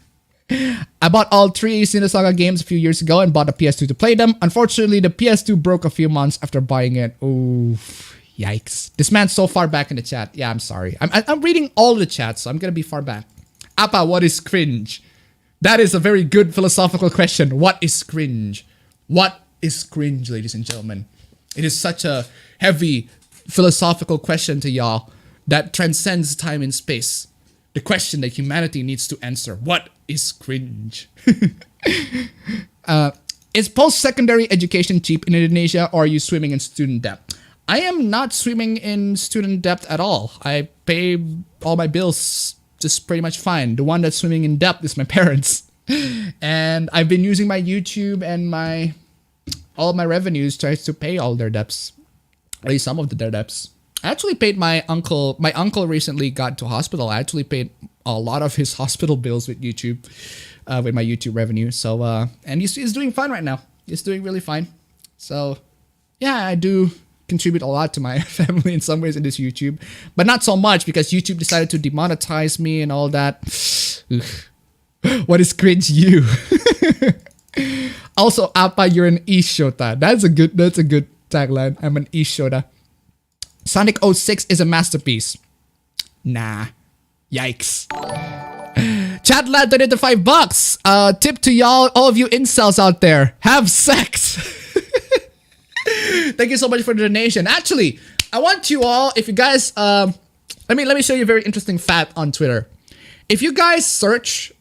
Speaker 1: I bought all 3 Xenosaga games a few years ago and bought a PS2 to play them. Unfortunately, the PS2 broke a few months after buying it. Oh, yikes. This man's so far back in the chat. Yeah, I'm sorry. I'm reading all the chats, so I'm gonna be far back. Appa, what is cringe? That is a very good philosophical question. What is cringe? What is cringe, ladies and gentlemen? It is such a heavy philosophical question to y'all that transcends time and space. The question that humanity needs to answer. What is cringe? Is post-secondary education cheap in Indonesia, or are you swimming in student debt? I am not swimming in student debt at all. I pay all my bills just pretty much fine. The one that's swimming in debt is my parents. And I've been using my YouTube and all my revenues tries to pay all their debts. At least some of their debts. I actually paid my uncle. My uncle recently got to hospital. I actually paid a lot of his hospital bills with YouTube, with my YouTube revenue. So, and he's doing fine right now. He's doing really fine. So, yeah, I do contribute a lot to my family in some ways in this YouTube, but not so much because YouTube decided to demonetize me and all that. What is cringe you? Also, Appa, you're an Ishota. That's a good tagline. I'm an Ishota. Sonic 06 is a masterpiece. Nah. Yikes. Chat lad donated $5. Tip to y'all, all of you incels out there. Have sex. Thank you so much for the donation. Actually, I want you all, if you guys, let me show you a very interesting fact on Twitter. If you guys search,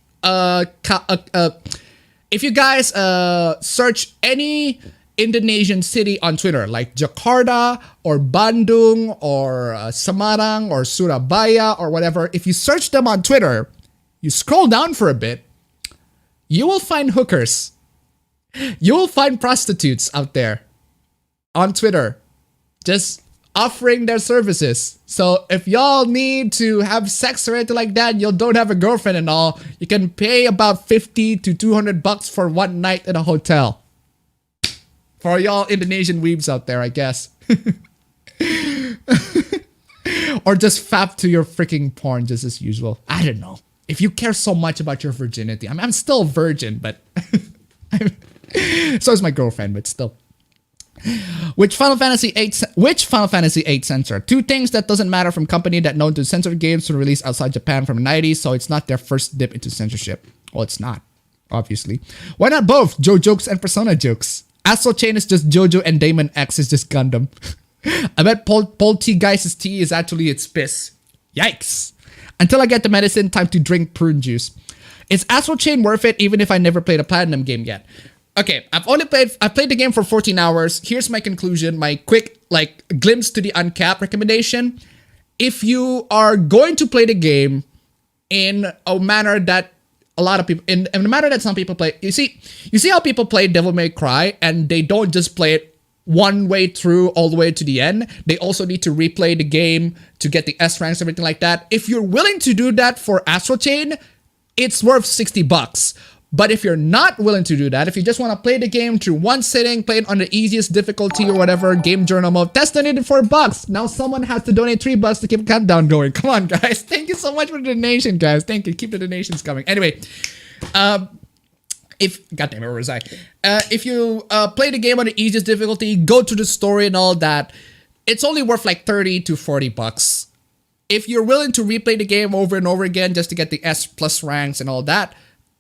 Speaker 1: search any Indonesian city on Twitter, like Jakarta or Bandung or Semarang or Surabaya or whatever, if you search them on Twitter, you scroll down for a bit, you will find hookers. You will find prostitutes out there on Twitter just offering their services. So if y'all need to have sex or anything like that, you don't have a girlfriend and all, you can pay about 50 to 200 bucks for one night in a hotel. For y'all Indonesian weebs out there, I guess. Or just fap to your freaking porn just as usual. I don't know. If you care so much about your virginity, I'm still a virgin, but so is my girlfriend, but still. Which Final Fantasy VIII censor? 2 things that doesn't matter from company that known to censor games to release outside Japan from the 90s, so it's not their first dip into censorship. Well, it's not, obviously. Why not both? Joe jokes and Persona jokes. Astral Chain is just JoJo and Damon X is just Gundam. I bet Poltergeist's tea is actually its piss. Yikes. Until I get the medicine, time to drink prune juice. Is Astral Chain worth it even if I never played a Platinum game yet? Okay, I played the game for 14 hours. Here's my conclusion, my quick glimpse to the uncapped recommendation. If you are going to play the game in a manner that a lot of people, in a manner that some people play, you see how people play Devil May Cry and they don't just play it one way through all the way to the end. They also need to replay the game to get the S ranks, everything like that. If you're willing to do that for Astral Chain, it's worth 60 bucks. But if you're not willing to do that, if you just want to play the game through one sitting, play it on the easiest difficulty or whatever, game journal mode, that's donated $4. Now someone has to donate $3 to keep a countdown going. Come on, guys. Thank you so much for the donation, guys. Thank you. Keep the donations coming. Anyway, goddamn, where was I? If you play the game on the easiest difficulty, go to the story and all that, it's only worth like 30 to 40 bucks. If you're willing to replay the game over and over again just to get the S plus ranks and all that,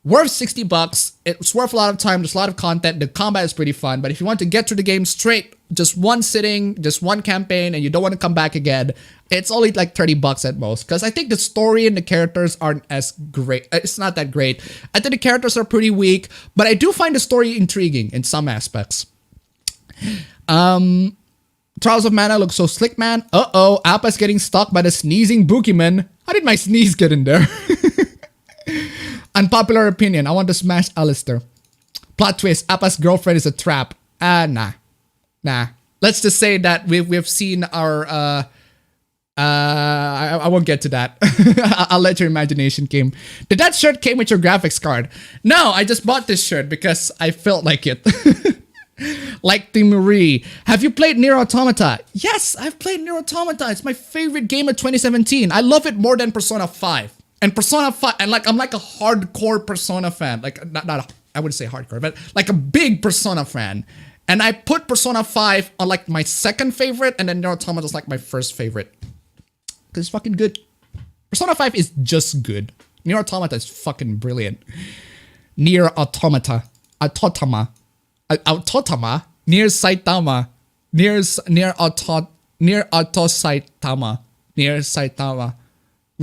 Speaker 1: worth 60 bucks. It's worth a lot of time. There's a lot of content. The combat is pretty fun. But if you want to get through the game straight, just one sitting, just one campaign, and you don't want to come back again, it's only like 30 bucks at most. Because I think the story and the characters aren't as great. It's not that great. I think the characters are pretty weak, but I do find the story intriguing in some aspects. Trials of Mana looks so slick, man. Uh-oh, Appa's getting stuck by the sneezing boogeyman. How did my sneeze get in there? Unpopular opinion. I want to smash Alistair. Plot twist. Appa's girlfriend is a trap. Nah. Let's just say that we've seen our I won't get to that. I'll let your imagination came. Did that shirt came with your graphics card? No, I just bought this shirt because I felt like it. Like the Marie. Have you played Nier Automata? Yes, I've played Nier Automata. It's my favorite game of 2017. I love it more than Persona 5. And Persona 5, and like I'm like a hardcore Persona fan. Like not I wouldn't say hardcore, but like a big Persona fan. And I put Persona 5 on like my second favorite, and then Nier Automata is like my first favorite. Cause it's fucking good. Persona 5 is just good. Nier Automata is fucking brilliant. Nier Automata. Autotama. Autotama? Nier Saitama. Nier Autosaitama. Nier Saitama.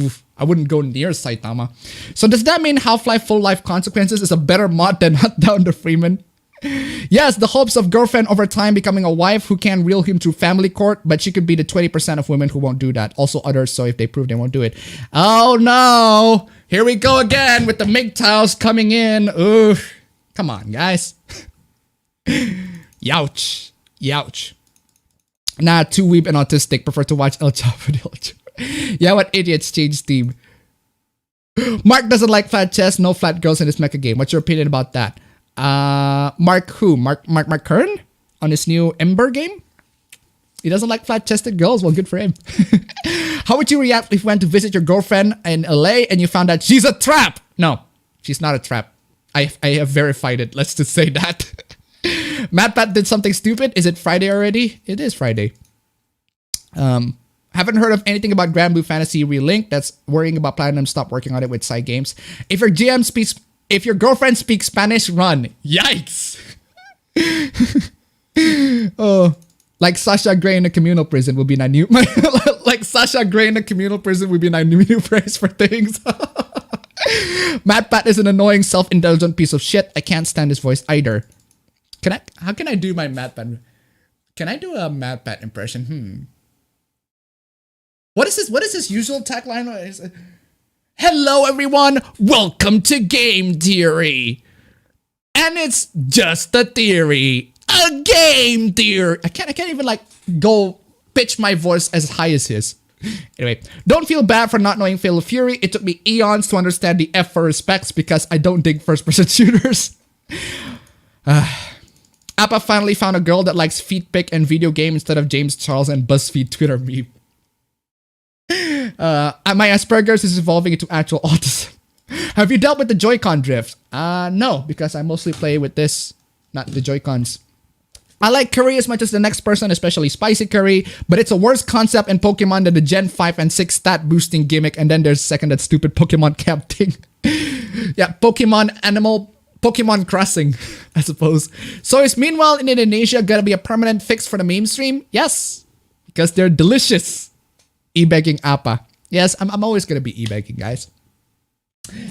Speaker 1: Oof, I wouldn't go near Saitama. So does that mean Half-Life Full Life Consequences is a better mod than Hunt Down the Freeman? Yes, the hopes of girlfriend over time becoming a wife who can reel him through family court, but she could be the 20% of women who won't do that. Also others, so if they prove they won't do it. Oh no! Here we go again with the MGTOWs coming in. Ooh, come on, guys. Youch. Youch. Nah, too weeb and autistic. Prefer to watch El Chavo. Yeah, what idiots change Steam. Mark doesn't like flat chests, no flat girls in this mecha game. What's your opinion about that? Mark who? Mark Kern? On his new Ember game? He doesn't like flat-chested girls? Well, good for him. How would you react if you went to visit your girlfriend in LA and you found out she's a trap? No, she's not a trap. I have verified it. Let's just say that. MatPat did something stupid. Is it Friday already? It is Friday. Haven't heard of anything about Grand Blue Fantasy Relink. That's worrying about Platinum. Stop working on it with side games. If your girlfriend speaks Spanish, run. Yikes. Oh, like Sasha Grey in a communal prison would be my new. Like Sasha Grey in a communal prison would be my new phrase for things. MatPat is an annoying, self-indulgent piece of shit. I can't stand his voice either. How can I do my MatPat? Can I do a MatPat impression? What is this usual tagline? Hello everyone, welcome to Game Theory. And it's just a theory. A game theory. I can't even like go pitch my voice as high as his. Anyway, don't feel bad for not knowing Fatal Fury. It took me eons to understand the F for respects because I don't dig first-person shooters. Appa finally found a girl that likes feet pic and video game instead of James Charles and BuzzFeed Twitter meme. My Asperger's is evolving into actual autism. Have you dealt with the Joy-Con drift? No, because I mostly play with this, not the Joy-Cons. I like curry as much as the next person, especially spicy curry, but it's a worse concept in Pokemon than the Gen 5 and 6 stat boosting gimmick, and then there's second that stupid Pokemon camp thing. Yeah, Pokemon Crossing, I suppose. So is Meanwhile in Indonesia gonna be a permanent fix for the meme stream? Yes, because they're delicious. E-begging Appa. Yes, I'm always gonna be e-begging, guys.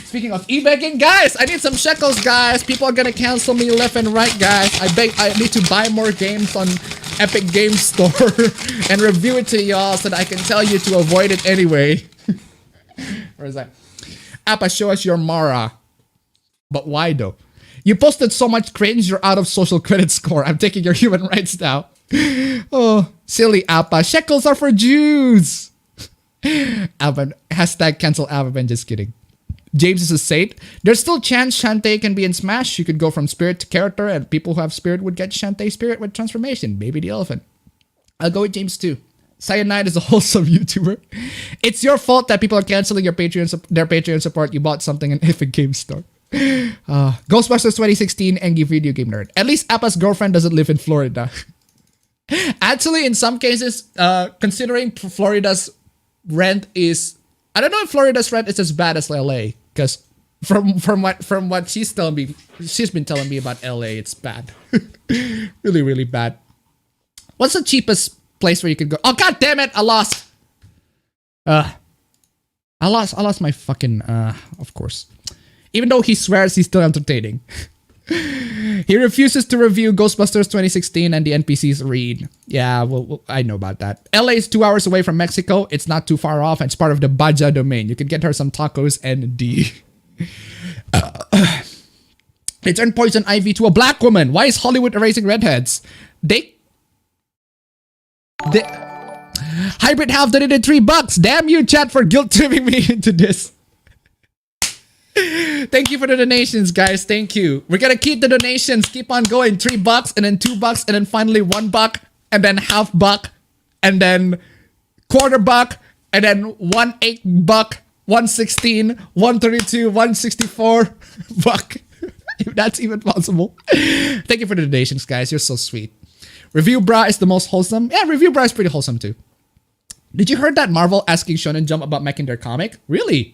Speaker 1: Speaking of e-begging, guys, I need some shekels, guys. People are gonna cancel me left and right, guys. I need to buy more games on Epic Games Store and review it to y'all so that I can tell you to avoid it anyway. Where is that? Appa, show us your Mara. But why though? You posted so much cringe, you're out of social credit score. I'm taking your human rights now. Oh, silly Appa. Shekels are for Jews. Alvin, hashtag cancel Alvin, just kidding. James is a saint. There's still chance Shantae can be in Smash. You could go from spirit to character, and people who have spirit would get Shantae spirit with transformation. Maybe the elephant. I'll go with James too. Cyanide is a wholesome YouTuber. It's your fault that people are canceling their Patreon support. You bought something in Epic Games Store. Ghostbusters 2016 Engie video game nerd. At least Appa's girlfriend doesn't live in Florida. Actually, in some cases, considering Florida's rent is, I don't know if Florida's rent is as bad as LA, because from what she's been telling me about LA, it's bad. Really, really bad. What's the cheapest place where you could go? Oh, god damn it, I lost. I lost my fucking of course. Even though he swears he's still entertaining. He refuses to review Ghostbusters 2016 and the NPCs read. Yeah, well, I know about that. LA is 2 hours away from Mexico. It's not too far off. And it's part of the Baja domain. You could get her some tacos and D. They turned Poison Ivy to a black woman. Why is Hollywood erasing redheads? Hybrid Half donated $3. Damn you, chat, for guilt tripping me into this. Thank you for the donations, guys. Thank you. We're gonna keep the donations. Keep on going. $3 and then $2 and then finally $1 and then $half and then $quarter and then $1.8, $1.16, $1.32, $1.64. If that's even possible. Thank you for the donations, guys. You're so sweet. Review Bra is the most wholesome. Yeah, Review Bra is pretty wholesome too. Did you heard that Marvel asking Shonen Jump about making their comic? Really?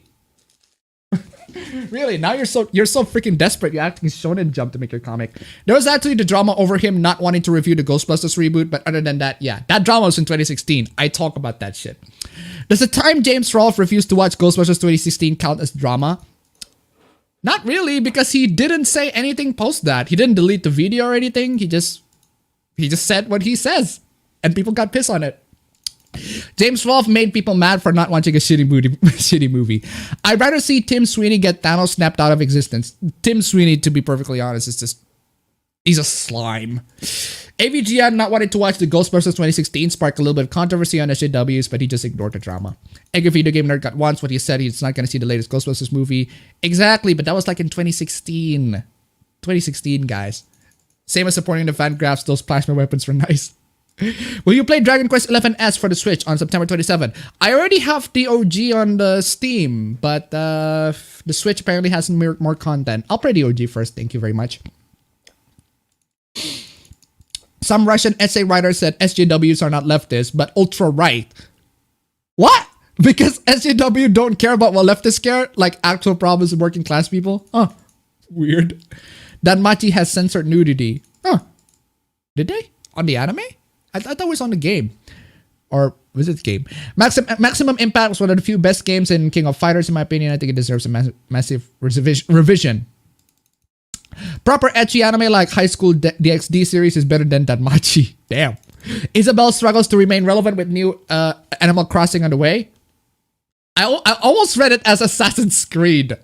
Speaker 1: Really? Now you're so freaking desperate. You're asking Shonen Jump to make your comic. There was actually the drama over him not wanting to review the Ghostbusters reboot, but other than that, yeah, that drama was in 2016. I talk about that shit. Does the time James Rolfe refused to watch Ghostbusters 2016 count as drama? Not really, because he didn't say anything post that. He didn't delete the video or anything. He just said what he says, and people got pissed on it. James Rolfe made people mad for not watching a shitty movie. I'd rather see Tim Sweeney get Thanos snapped out of existence. Tim Sweeney, to be perfectly honest, is just... he's a slime. AVGN not wanting to watch the Ghostbusters 2016 sparked a little bit of controversy on SJWs, but he just ignored the drama. Angry Video Game Nerd got once what he said he's not going to see the latest Ghostbusters movie. Exactly, but that was like in 2016. 2016, guys. Same as supporting the fan graphs, those plasma weapons were nice. Will you play Dragon Quest XI-S for the Switch on September 27? I already have the OG on the Steam, but the Switch apparently has more content. I'll play the OG first, thank you very much. Some Russian essay writer said SJWs are not leftists, but ultra-right. What? Because SJW don't care about what leftists care? Like actual problems with working class people? Huh. Weird. Danmachi has censored nudity. Huh. Did they? On the anime? I thought that was on the game. Or was it the game? Maximum Impact was one of the few best games in King of Fighters, in my opinion. I think it deserves a massive revision. Proper ecchi anime like High School DxD series is better than Danmachi. Damn. Isabelle struggles to remain relevant with new Animal Crossing on the way. I almost read it as Assassin's Creed.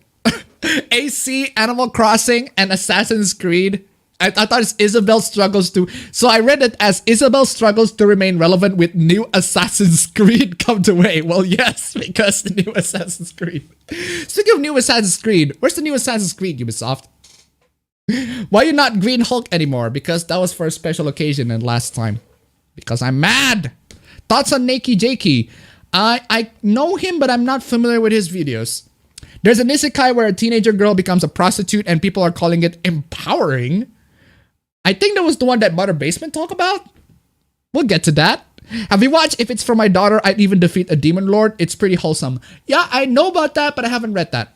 Speaker 1: AC, Animal Crossing, and Assassin's Creed. I thought it's Isabelle struggles to... So I read it as Isabelle struggles to remain relevant with new Assassin's Creed come to way. Well, yes, because the new Assassin's Creed. Speaking of new Assassin's Creed, where's the new Assassin's Creed, Ubisoft? Why are you not Green Hulk anymore? Because that was for a special occasion and last time. Because I'm mad. Thoughts on Nakey Jakey? I know him, but I'm not familiar with his videos. There's an isekai where a teenager girl becomes a prostitute and people are calling it empowering. I think that was the one that Mother Basement talked about. We'll get to that. Have you watched If It's For My Daughter, I'd Even Defeat a Demon Lord? It's pretty wholesome. Yeah, I know about that, but I haven't read that.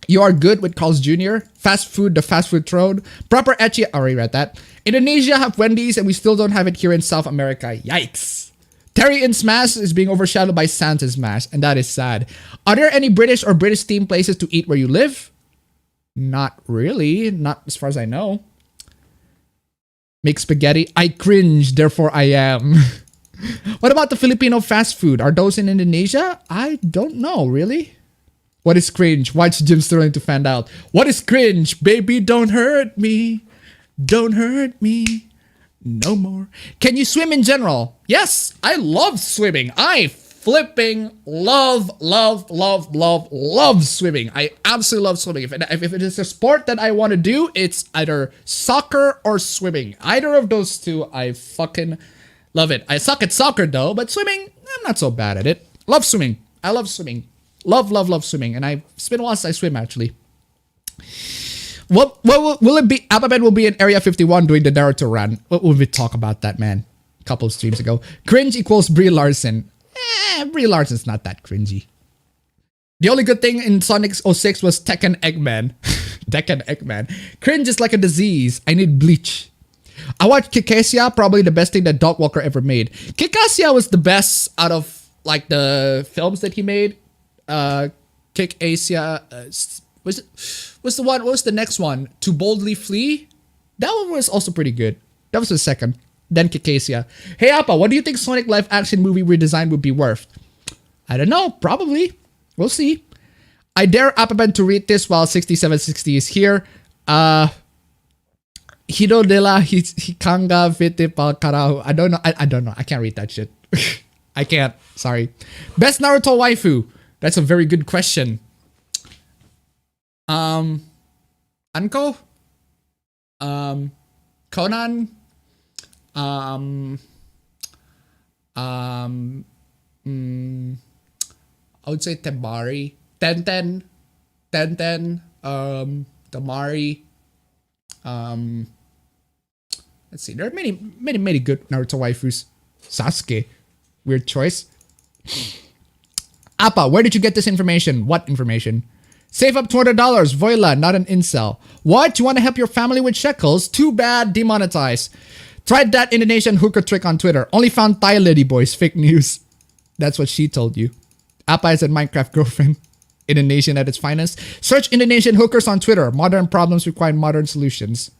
Speaker 1: You Are Good with Carl's Jr. Fast Food, The Fast Food Throne. Proper ecchi, I already read that. Indonesia have Wendy's and we still don't have it here in South America. Yikes. Terry in Smash is being overshadowed by Santa's Smash, and that is sad. Are there any British or British themed places to eat where you live? Not really. Not as far as I know. Make spaghetti. I cringe, therefore I am. What about the Filipino fast food? Are those in Indonesia? I don't know, really. What is cringe? Watch Jim Sterling to find out. What is cringe? Baby, don't hurt me. Don't hurt me. No more. Can you swim in general? Yes, I love swimming. I flipping love swimming. I absolutely love swimming. If it is a sport that I want to do, it's either soccer or swimming. Either of those two, I fucking love it. I suck at soccer though, but swimming, I'm not so bad at it. Love swimming. I love swimming. Love swimming. And it's been a while since I swim actually. What will it be? Appabend will be in Area 51 doing the Naruto run. What will we talk about that, man? A couple of streams ago. Cringe equals Brie Larson. Brie Larson's not that cringy. The only good thing in Sonic 06 was Tekken Eggman. Tekken Eggman. Cringe is like a disease. I need bleach. I watched Kikasia, probably the best thing that Dog Walker ever made. Kikasia was the best out of like the films that he made. Kikasia was the one. What was the next one? To Boldly Flee. That one was also pretty good. That was the second. Then Kikasia. Hey Appa, what do you think Sonic live action movie redesign would be worth? I don't know. Probably. We'll see. I dare Appabend to read this while 6760 is here. Hido de la Hikanga Vite Pal Karahu. I don't know. I don't know. I can't read that shit. I can't. Sorry. Best Naruto waifu. That's a very good question. Anko? Conan? I would say Temari. Tenten. Damari. Let's see. There are many good Naruto waifus. Sasuke. Weird choice. Appa, where did you get this information? What information? Save up $200. Voila, not an incel. What? You want to help your family with shekels? Too bad. Demonetize. Tried that Indonesian hooker trick on Twitter. Only found Thai lady boys. Fake news. That's what she told you. Appa is a Minecraft girlfriend. Indonesian at its finest. Search Indonesian hookers on Twitter. Modern problems require modern solutions.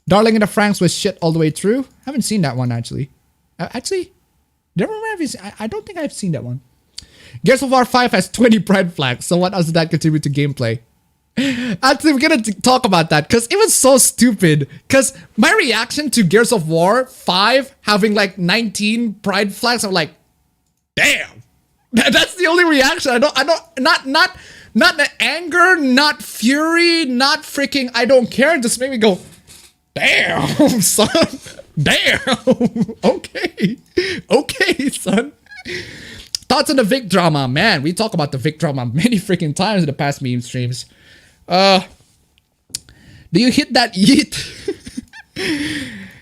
Speaker 1: Darling in the Franks was shit all the way through. Haven't seen that one actually. Actually, never mind. I don't think I've seen that one. Gears of War 5 has 20 pride flags. So what else did that contribute to gameplay? Actually, we're gonna talk about that because it was so stupid. Because my reaction to Gears of War 5 having like 19 pride flags, I'm like, damn. That's the only reaction. Not the anger, not fury, not freaking I don't care. Just made me go, damn, son. Damn. Okay, son. Thoughts on the Vic drama, man. We talk about the Vic drama many freaking times in the past meme streams. Do you hit that yeet?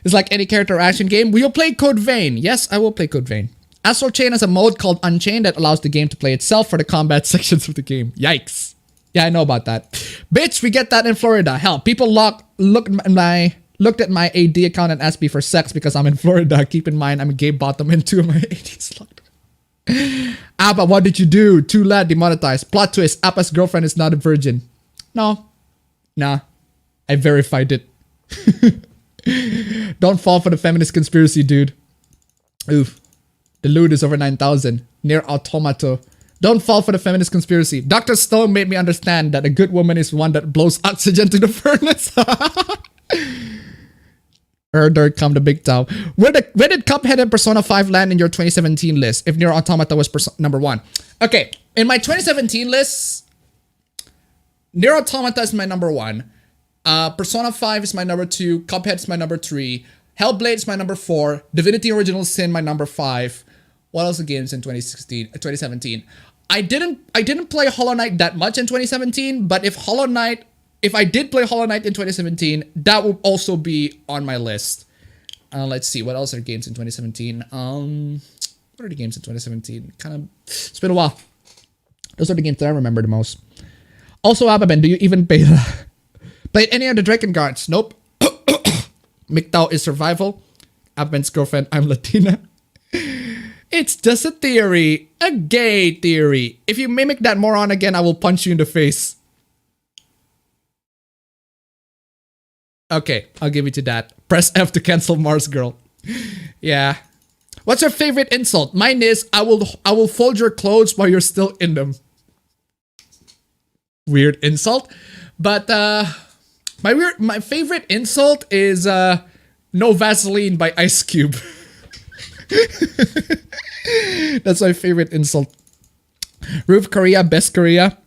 Speaker 1: It's like any character action game. Will you play Code Vein? Yes, I will play Code Vein. Astral Chain has a mode called Unchained that allows the game to play itself for the combat sections of the game. Yikes. Yeah, I know about that. Bitch, we get that in Florida. Hell, people looked at my AD account and asked me for sex because I'm in Florida. Keep in mind, I'm a gay bottom and 2 of my ADs locked. Appa, what did you do? Too late, demonetized. Plot twist, Appa's girlfriend is not a virgin. No. Nah. I verified it. Don't fall for the feminist conspiracy, dude. Oof. The loot is over 9,000. Near Automata. Don't fall for the feminist conspiracy. Dr. Stone made me understand that a good woman is one that blows oxygen to the furnace. Herder come to big town. Where did Cuphead and Persona 5 land in your 2017 list? If Nier Automata was number 1. Okay, in my 2017 list, Nier Automata is my number 1. Persona 5 is my number 2. Cuphead is my number 3. Hellblade is my number 4. Divinity Original Sin my number 5. What else are games in 2017? I didn't play Hollow Knight that much in 2017, but if I did play Hollow Knight in 2017, that would also be on my list. Let's see, what else are games in 2017? What are the games in 2017? It's been a while. Those are the games that I remember the most. Also, Appabend, do you even play any of the Dragon Guards? Nope. MGTOW is survival. Appabend's girlfriend, I'm Latina. It's just a theory. A gay theory. If you mimic that moron again, I will punch you in the face. Okay, I'll give you to that. Press F to cancel Mars Girl. Yeah. What's your favorite insult? Mine is, I will fold your clothes while you're still in them. Weird insult. But my favorite insult is No Vaseline by Ice Cube. That's my favorite insult. Roof Korea, best Korea.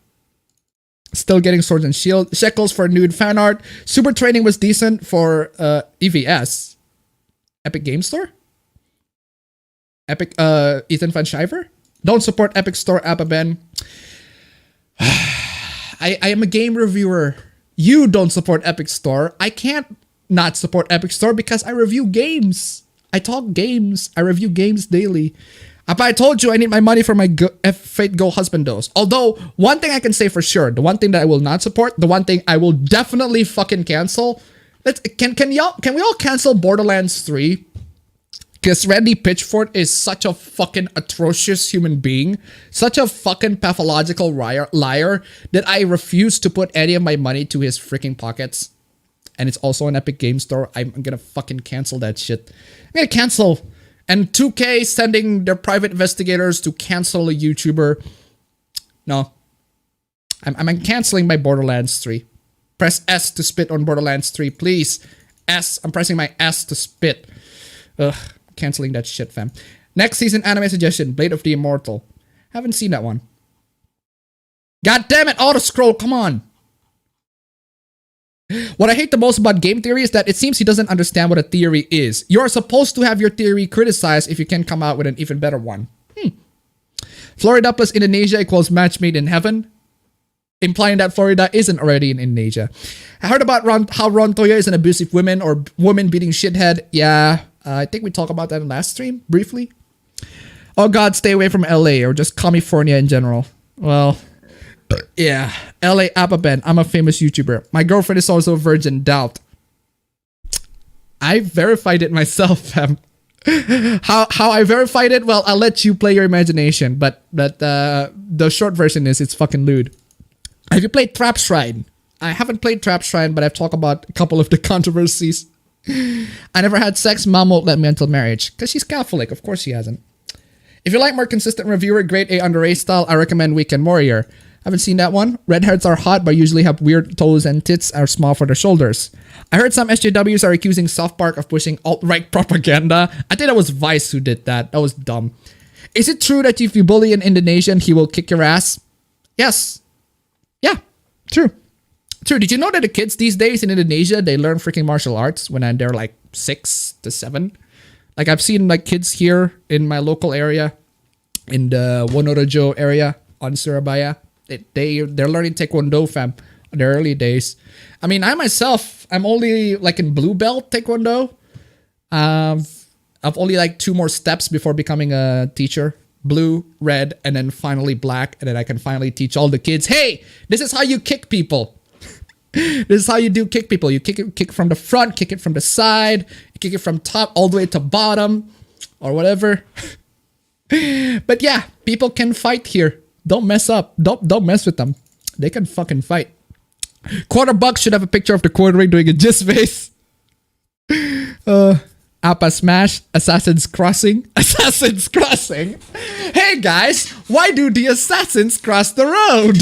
Speaker 1: Still getting Swords and Shield. Shekels for nude fan art. Super Training was decent for EVS. Epic Game Store? Epic Ethan Van Shiver? Don't support Epic Store, Appabend. I am a game reviewer. You don't support Epic Store. I can't not support Epic Store because I review games. I talk games. I review games daily. But I told you I need my money for my Fate Go husbandos. Although, one thing I can say for sure, the one thing that I will not support, the one thing I will definitely fucking cancel, can we all cancel Borderlands 3? Because Randy Pitchford is such a fucking atrocious human being, such a fucking pathological liar that I refuse to put any of my money to his freaking pockets. And it's also an Epic Game Store. I'm gonna fucking cancel that shit. I'm gonna cancel. And 2K sending their private investigators to cancel a YouTuber. No. I'm canceling my Borderlands 3. Press S to spit on Borderlands 3, please. S. I'm pressing my S to spit. Ugh. Canceling that shit, fam. Next season anime suggestion, Blade of the Immortal. Haven't seen that one. God damn it, auto scroll, come on. What I hate the most about game theory is that it seems he doesn't understand what a theory is. You are supposed to have your theory criticized if you can come out with an even better one. Florida plus Indonesia equals match made in heaven, implying that Florida isn't already in Indonesia. I heard about how Ron Toya is an abusive woman or woman beating shithead. Yeah, I think we talked about that in last stream, briefly. Oh god, stay away from LA or just California in general. Well, yeah, LA appabend. I'm a famous YouTuber. My girlfriend is also a virgin. Doubt. I verified it myself, fam. How I verified it? Well, I'll let you play your imagination. But the short version is it's fucking lewd. Have you played Trap Shrine? I haven't played Trap Shrine, but I've talked about a couple of the controversies. I never had sex. Mom won't let me until marriage because she's Catholic. Of course she hasn't. If you like more consistent reviewer, grade A under A style, I recommend Weekend Warrior. Haven't seen that one. Redheads are hot, but usually have weird toes and tits are small for their shoulders. I heard some SJWs are accusing South Park of pushing alt-right propaganda. I think that was Vice who did that. That was dumb. Is it true that if you bully an Indonesian, he will kick your ass? Yes. Yeah, true. True. Did you know that the kids these days in Indonesia, they learn freaking martial arts when they're like 6 to 7? Like I've seen like kids here in my local area, in the Wonorejo area on Surabaya. They're learning Taekwondo, fam, in their early days. I mean, I myself, I'm only like in blue belt Taekwondo. I've only like 2 more steps before becoming a teacher. Blue, red, and then finally black. And then I can finally teach all the kids, hey, this is how you kick people. This is how you do kick people. You kick from the front, kick it from the side, you kick it from top all the way to bottom or whatever. But yeah, people can fight here. Don't mess up. Don't mess with them. They can fucking fight. $2 should have a picture of the quartering doing a jizz face. Appa Smash, Assassin's Crossing. Assassin's Crossing? Hey guys, why do the assassins cross the road?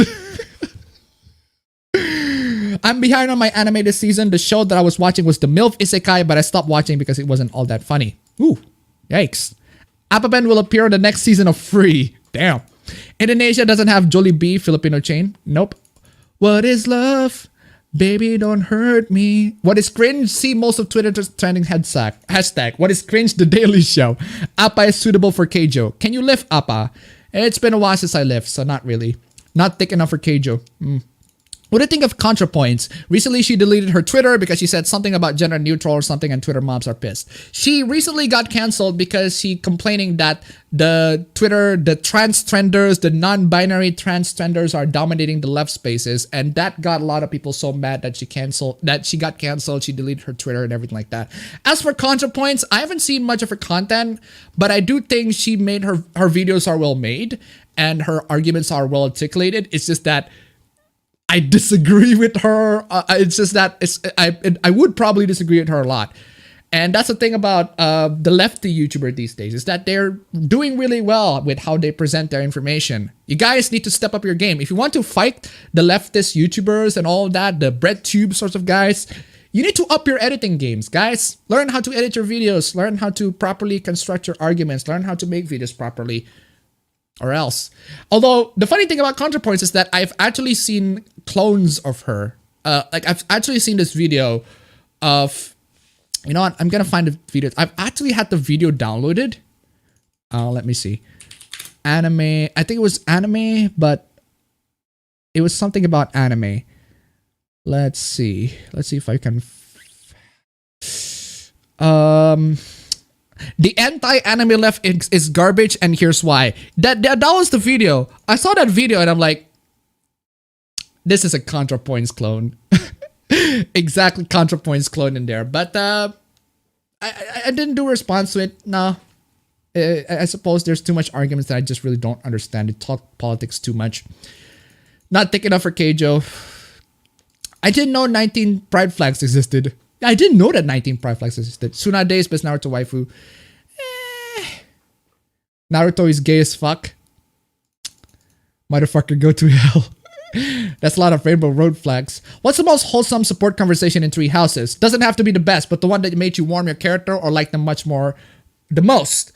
Speaker 1: I'm behind on my anime this season. The show that I was watching was the MILF Isekai, but I stopped watching because it wasn't all that funny. Ooh, yikes. Appabend will appear on the next season of Free. Damn. Indonesia doesn't have Jollibee Filipino chain. Nope. What is love? Baby, don't hurt me. What is cringe? See most of Twitter's trending hashtag. What is cringe? The Daily Show. Appa is suitable for Keijo. Can you lift Appa? It's been a while since I lift, so not really. Not thick enough for Keijo. What do you think of ContraPoints? Recently, she deleted her Twitter because she said something about gender neutral or something, and Twitter mobs are pissed. She recently got canceled because she complaining that the Twitter, the trans-trenders, the non-binary trans-trenders are dominating the left spaces, and that got a lot of people so mad that she got canceled, she deleted her Twitter and everything like that. As for ContraPoints, I haven't seen much of her content, but I do think she made her videos are well made and her arguments are well articulated. It's just that I disagree with her. It's just that I would probably disagree with her a lot. And that's the thing about the lefty YouTuber these days, is that they're doing really well with how they present their information. You guys need to step up your game. If you want to fight the leftist YouTubers and all that, the bread tube sorts of guys, you need to up your editing games, guys. Learn how to edit your videos. Learn how to properly construct your arguments. Learn how to make videos properly. Or else. Although, the funny thing about ContraPoints is that I've actually seen clones of her. Like, I've actually seen this video of... You know what? I'm gonna find the video. I've actually had the video downloaded. Let me see. Anime. I think it was anime, but... It was something about anime. Let's see. Let's see if I can... The anti-anime left is garbage, and here's why. That was the video. I saw that video and I'm like, this is a ContraPoints clone. Exactly, ContraPoints clone in there. But I didn't do a response to it. No. I suppose there's too much arguments that I just really don't understand. They talk politics too much. Not thick enough for Keijo. I didn't know 19 pride flags existed. I didn't know that 19 pride flags existed. Tsunade is best Naruto waifu. Naruto is gay as fuck. Motherfucker, go to hell. That's a lot of Rainbow Road flags. What's the most wholesome support conversation in Three Houses? Doesn't have to be the best, but the one that made you warm your character or like them much more the most.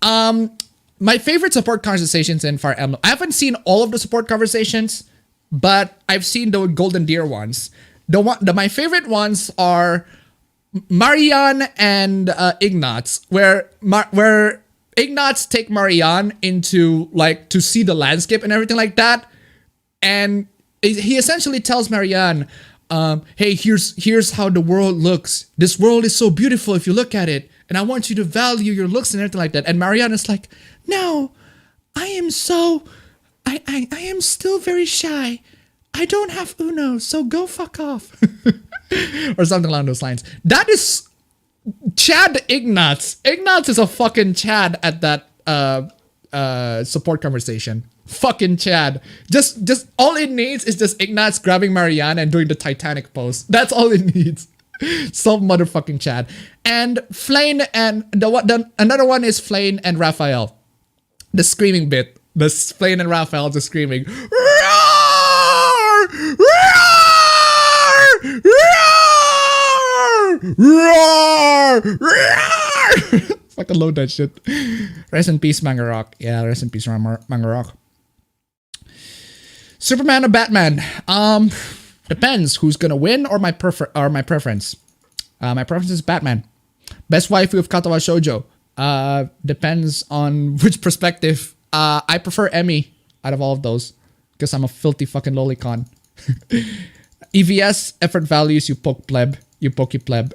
Speaker 1: My favorite support conversations in Fire Emblem. I haven't seen all of the support conversations, but I've seen the Golden Deer ones. My favorite ones are Marianne and Ignatz, where Ignatz take Marianne into like to see the landscape and everything like that, and he essentially tells Marianne, "Hey, here's how the world looks. This world is so beautiful if you look at it, and I want you to value your looks and everything like that." And Marianne is like, "No, I am still very shy. I don't have Uno, so go fuck off." Or something along those lines. That is Chad Ignatz. Ignatz is a fucking Chad at that support conversation. Fucking Chad. Just all it needs is just Ignatz grabbing Marianne and doing the Titanic pose. That's all it needs. So motherfucking Chad. And Flane and another one is Flane and Raphael. The screaming bit. The Flane and Raphael just screaming. Roar! Roar! Roar! Roar! Fucking load that shit. Rest in peace, Manga Rock. Yeah, rest in peace, Manga Rock. Superman or Batman? Depends who's gonna win or my preference. My preference is Batman. Best waifu of Katawa Shoujo. Depends on which perspective. I prefer Emmy out of all of those because I'm a filthy fucking lolicon. EVS, effort values, you poke pleb. You pokey pleb.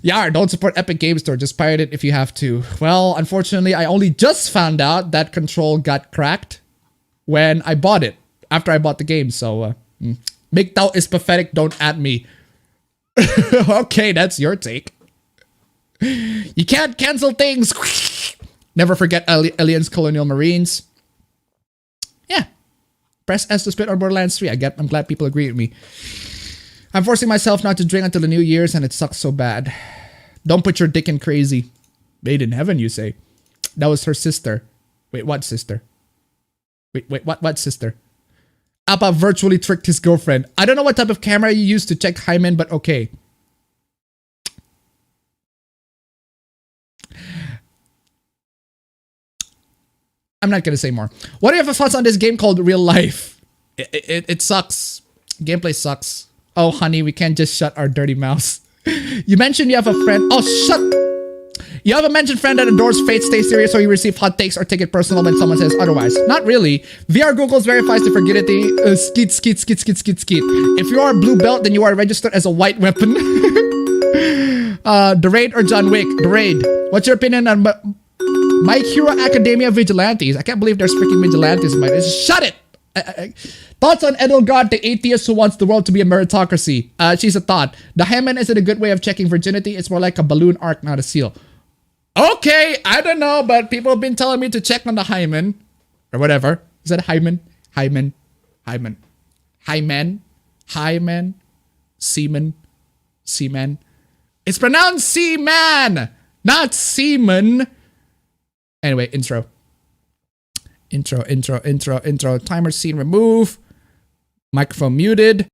Speaker 1: Yar, don't support Epic Game Store. Just pirate it if you have to. Well, unfortunately, I only just found out that control got cracked when I bought it. After I bought the game, so... MGTOW is pathetic, don't at me. Okay, that's your take. You can't cancel things. Never forget aliens, colonial marines. Yeah. Press S to spit on Borderlands 3. I'm glad people agree with me. I'm forcing myself not to drink until the New Year's and it sucks so bad. Don't put your dick in crazy. Made in heaven, you say. That was her sister. Wait, what sister? Wait, what sister? Appa virtually tricked his girlfriend. I don't know what type of camera you use to check hymen, but okay. I'm not gonna say more. What are your thoughts on this game called Real Life? It sucks. Gameplay sucks. Oh, honey, we can't just shut our dirty mouths. You mentioned you have a friend. Oh, shut. You have a mentioned friend that adores Fate. Stay serious or you receive hot takes or take it personal when someone says otherwise. Not really. VR Googles verifies the virginity. Skeet. If you are a blue belt, then you are registered as a white weapon. The Raid or John Wick? The Raid. What's your opinion on My Hero Academia Vigilantes? I can't believe there's freaking vigilantes in my... Shut it! Thoughts on Edelgard, the atheist who wants the world to be a meritocracy? She's a thought. The hymen isn't a good way of checking virginity. It's more like a balloon arc, not a seal. Okay, I don't know, but people have been telling me to check on the hymen. Or whatever. Is that hymen? Hymen. Semen. It's pronounced seaman, not seaman. Anyway, intro. Timer scene remove. Microphone muted.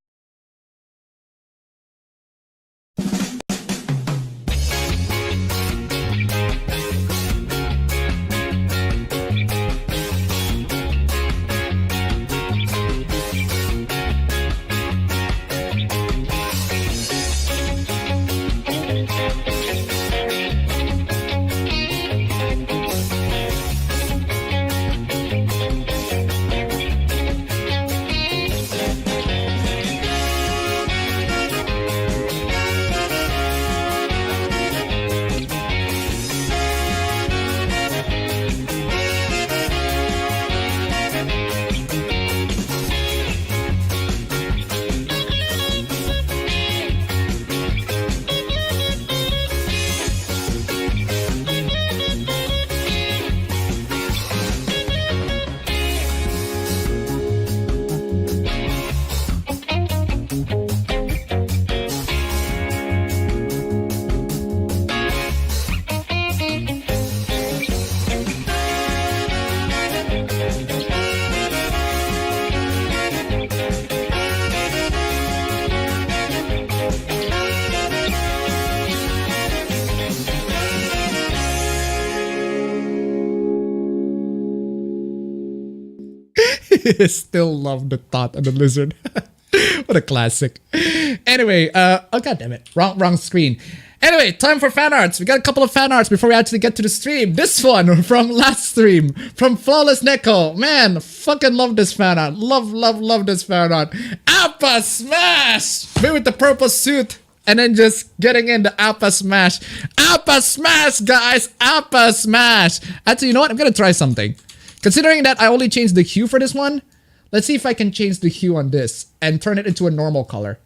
Speaker 1: Still love the thought of the lizard. What a classic. Anyway, oh god damn it. Wrong screen. Anyway, time for fan arts. We got a couple of fan arts before we actually get to the stream. This one from last stream, from Flawless Neko. Man, fucking love this fan art. Love this fan art. Appa Smash! Me with the purple suit. And then just getting into Appa Smash. Appa Smash, guys! Appa Smash! Actually, you know what? I'm gonna try something. Considering that I only changed the hue for this one, let's see if I can change the hue on this and turn it into a normal color.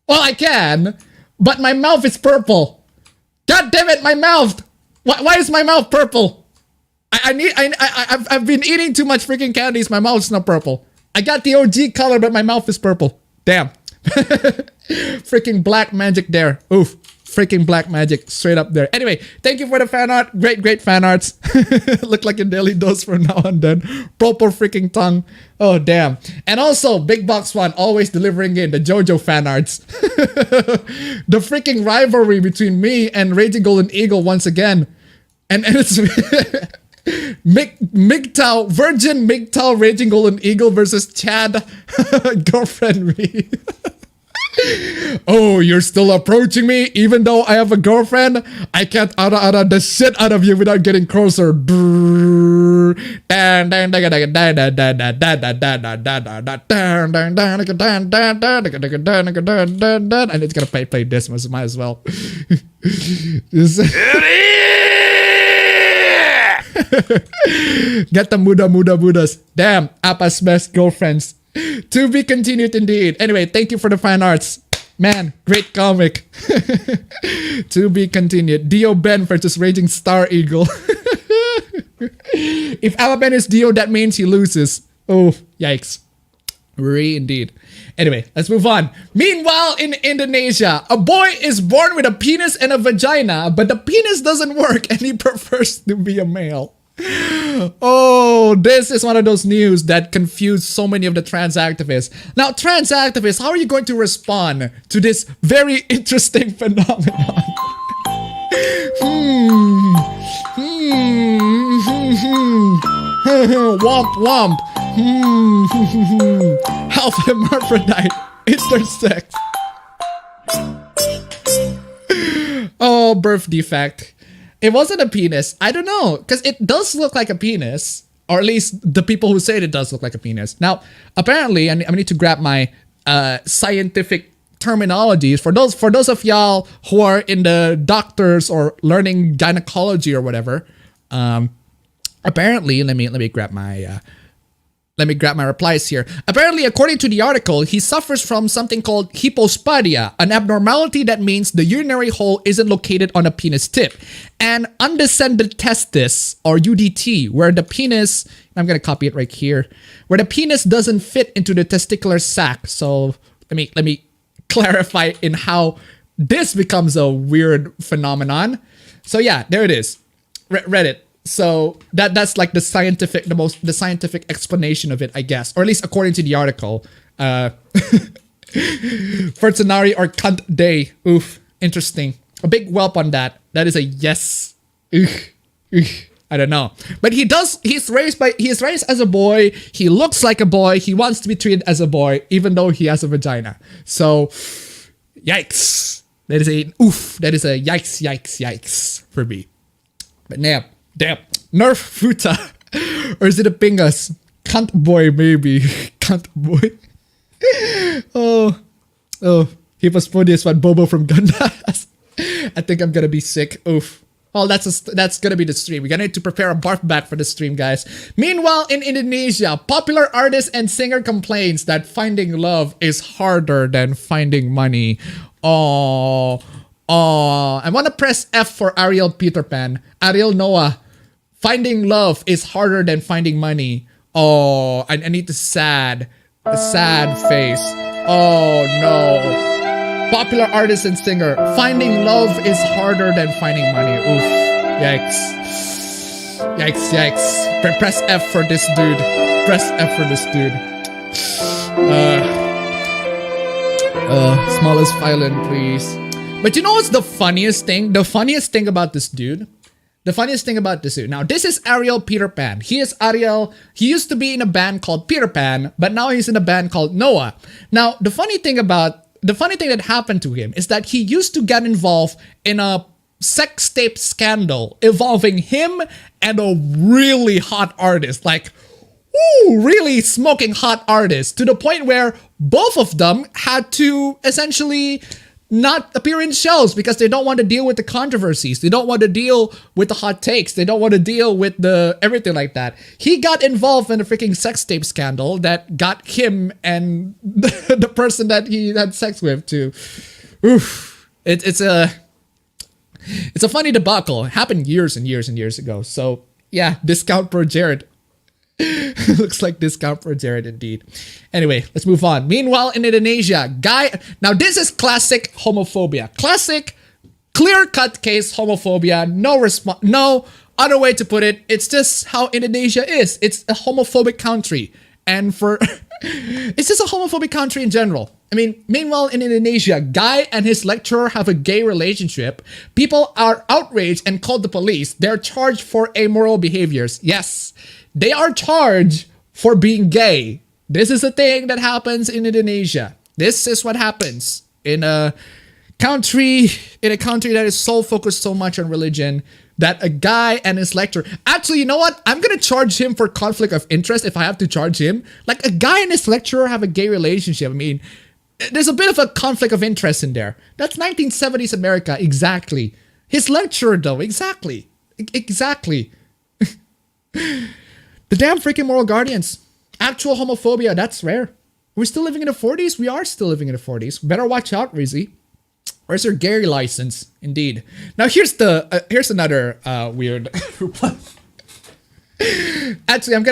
Speaker 1: Well, I can, but my mouth is purple. God damn it, my mouth! Why is my mouth purple? I've been eating too much freaking candies. My mouth's not purple. I got the OG color, but my mouth is purple. Damn. Freaking black magic there. Oof. Freaking black magic straight up there. Anyway, thank you for the fan art. Great fan arts. Look like a daily dose from now on then. Purple freaking tongue. Oh, damn. And also, Big Box One always delivering in the JoJo fan arts. The freaking rivalry between me and Raging Golden Eagle once again. And it's MGTOW, Virgin MGTOW Raging Golden Eagle versus Chad girlfriend me. Oh, you're still approaching me even though I have a girlfriend? I can't ara the shit out of you without getting closer. And it's gonna play this, might as well. Get the Buddhas. Damn, Appa's best girlfriends. To be continued indeed. Anyway, thank you for the fan arts. Man, great comic. To be continued. Dio Ben versus Raging Star Eagle. If appabend is Dio, that means he loses. Oh, yikes. Indeed. Anyway, let's move on. Meanwhile, in Indonesia, a boy is born with a penis and a vagina, but the penis doesn't work and he prefers to be a male. Oh, this is one of those news that confused so many of the trans activists. Now, trans activists, how are you going to respond to this very interesting phenomenon? Womp womp. Half hermaphrodite. It's their sex. Oh, birth defect. It wasn't a penis. I don't know, because it does look like a penis, or at least the people who say it does look like a penis. Now, apparently, I need to grab my scientific terminologies for those of y'all who are in the doctors or learning gynecology or whatever. Apparently, let me grab my. Let me grab my replies here. Apparently, according to the article, he suffers from something called hypospadia, an abnormality that means the urinary hole isn't located on a penis tip. And undescended testis, or UDT, where the penis, I'm gonna copy it right here, where the penis doesn't fit into the testicular sac. So let me clarify in how this becomes a weird phenomenon. So yeah, there it is. Reddit. So that's like the scientific explanation of it, I guess, or at least according to the article. Fertinari or cunt day. Oof, interesting. A big whelp on that. That is a yes. I don't know, but he's raised as a boy. He looks like a boy. He wants to be treated as a boy, even though he has a vagina. So, yikes. That is a oof. That is a yikes for me. But damn. Nerf Futa. Or is it a Pingas? Cunt boy, maybe. Cunt boy. Oh. He was for this one, Bobo from Gundas. I think I'm gonna be sick. Oof. Oh, that's gonna be the stream. We're gonna need to prepare a barf back for the stream, guys. Meanwhile, in Indonesia, popular artist and singer complains that finding love is harder than finding money. Oh, I wanna press F for Ariel Peter Pan. Ariel Noah. Finding love is harder than finding money. Oh, I need the sad face. Oh no. Popular artist and singer. Finding love is harder than finding money. Oof. Yikes. Press F for this dude. Smallest violin, please. But you know what's the funniest thing? The funniest thing about this dude? The funniest thing about this dude. Now, this is Ariel Peter Pan. He is Ariel. He used to be in a band called Peter Pan, but now he's in a band called Noah. Now, the funny thing that happened to him is that he used to get involved in a sex tape scandal involving him and a really hot artist. Like, really smoking hot artist, to the point where both of them had to essentially not appear in shows because they don't want to deal with the controversies. They don't want to deal with the hot takes. They don't want to deal with the everything like that. He got involved in a freaking sex tape scandal that got him and the person that he had sex with to, it's a funny debacle. It happened years and years and years ago. So yeah, discount for Jared. Looks like discount for Jared indeed. Anyway, let's move on. Meanwhile, in Indonesia, now this is classic homophobia. Classic, clear-cut case homophobia. No other way to put it. It's just how Indonesia is. It's a homophobic country. And it's just a homophobic country in general. I mean, meanwhile, in Indonesia, guy and his lecturer have a gay relationship. People are outraged and called the police. They're charged for amoral behaviors. Yes. They are charged for being gay. This is a thing that happens in Indonesia. This is what happens in a country that is so focused so much on religion that a guy and his lecturer. Actually, you know what? I'm gonna charge him for conflict of interest if I have to charge him. Like, a guy and his lecturer have a gay relationship. I mean, there's a bit of a conflict of interest in there. That's 1970s America, exactly. His lecturer, though, exactly. Exactly. The damn freaking moral guardians. Actual homophobia, that's rare. We're still living in the 40s? We are still living in the 40s. Better watch out, Rizzy. Where's your Gary license? Indeed. Now here's another weird. Actually, I'm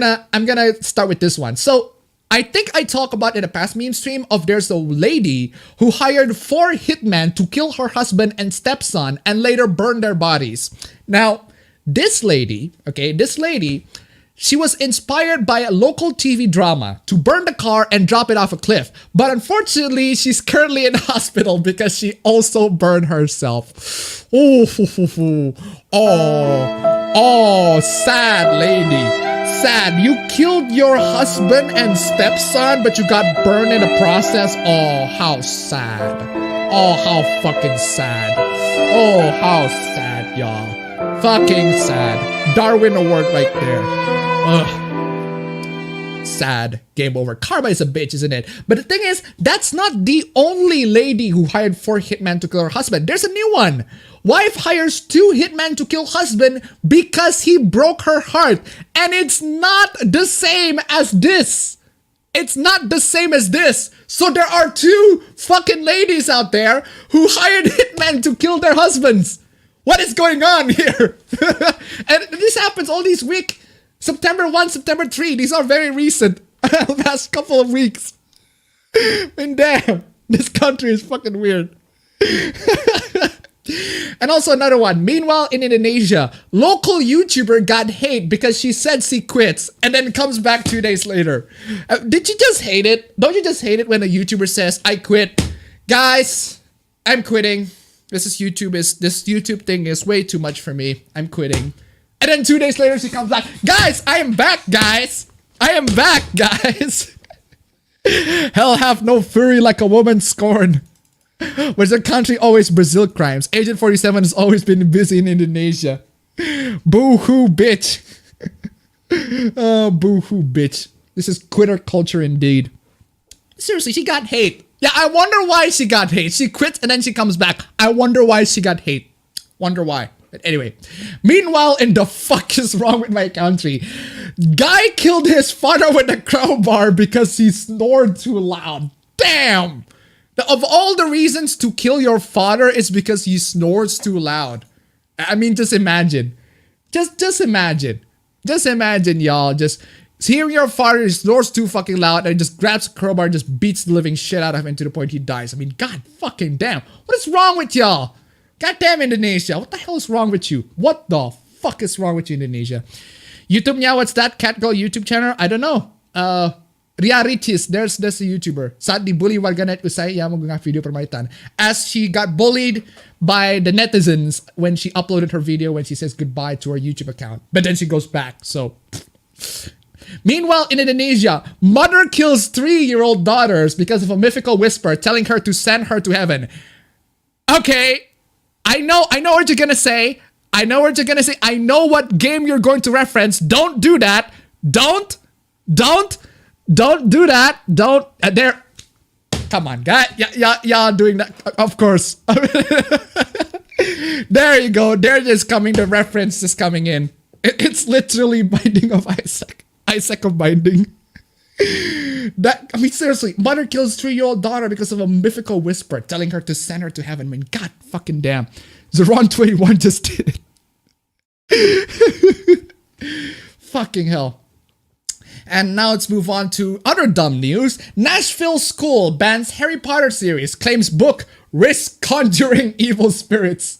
Speaker 1: gonna start with this one. So I think I talked about in a past meme stream of there's a lady who hired 4 hitmen to kill her husband and stepson and later burn their bodies. Now, this lady, she was inspired by a local TV drama to burn the car and drop it off a cliff. But unfortunately, she's currently in the hospital because she also burned herself. Oh, sad lady. Sad. You killed your husband and stepson, but you got burned in the process. Oh, how sad. Oh, how fucking sad. Oh, how sad, y'all. Fucking sad. Darwin Award right there. Ugh. Sad. Game over. Karma is a bitch, isn't it? But the thing is, that's not the only lady who hired 4 hitmen to kill her husband. There's a new one. Wife hires 2 hitmen to kill husband because he broke her heart. And it's not the same as this. It's not the same as this. So there are 2 fucking ladies out there who hired hitmen to kill their husbands. What is going on here? And this happens all this week. September 1, September 3. These are very recent. Last couple of weeks. And damn, this country is fucking weird. And also another one. Meanwhile, in Indonesia, local YouTuber got hate because she said she quits and then comes back 2 days later. Did you just hate it? Don't you just hate it when a YouTuber says, I quit? Guys, I'm quitting. This YouTube thing is way too much for me. I'm quitting. And then 2 days later, she comes back. Guys, I am back, guys. I am back, guys. Hell hath no fury like a woman scorned. Was the country always Brazil crimes? Agent 47 has always been busy in Indonesia. Boo-hoo, bitch. Oh, boo-hoo, bitch. This is quitter culture indeed. Seriously, she got hate. Yeah, I wonder why she got hate. She quits and then she comes back. I wonder why she got hate. Wonder why. But anyway, meanwhile, in the fuck is wrong with my country? Guy killed his father with a crowbar because he snored too loud. Damn! Of all the reasons to kill your father is because he snores too loud. I mean, just imagine. Just imagine. Just imagine, y'all. Just hearing your father snores too fucking loud and just grabs a crowbar and just beats the living shit out of him to the point he dies. I mean, god fucking damn. What is wrong with y'all? Goddamn Indonesia. What the hell is wrong with you? What the fuck is wrong with you, Indonesia? YouTube, yeah, what's that? Catgirl YouTube channel? I don't know. Riaritis, there's a YouTuber. Saat dibully warganet usai ia mengunggah video permainan. As she got bullied by the netizens when she uploaded her video when she says goodbye to her YouTube account. But then she goes back, so... Meanwhile, in Indonesia, mother kills 3-year-old daughters because of a mythical whisper telling her to send her to heaven. Okay, I know what you're gonna say. I know what you're gonna say. I know what game you're going to reference. Don't do that. Don't do that. Don't. There. Come on, guy. Yeah, doing that. Of course. There you go. There it is coming. The reference is coming in. It's literally Binding of Isaac. Isaac of Binding. That, I mean, seriously, mother kills 3-year-old daughter because of a mythical whisper telling her to send her to heaven. I mean, god fucking damn. Zeron21 just did it. Fucking hell. And now let's move on to other dumb news. Nashville school bans Harry Potter series, claims book risks conjuring evil spirits.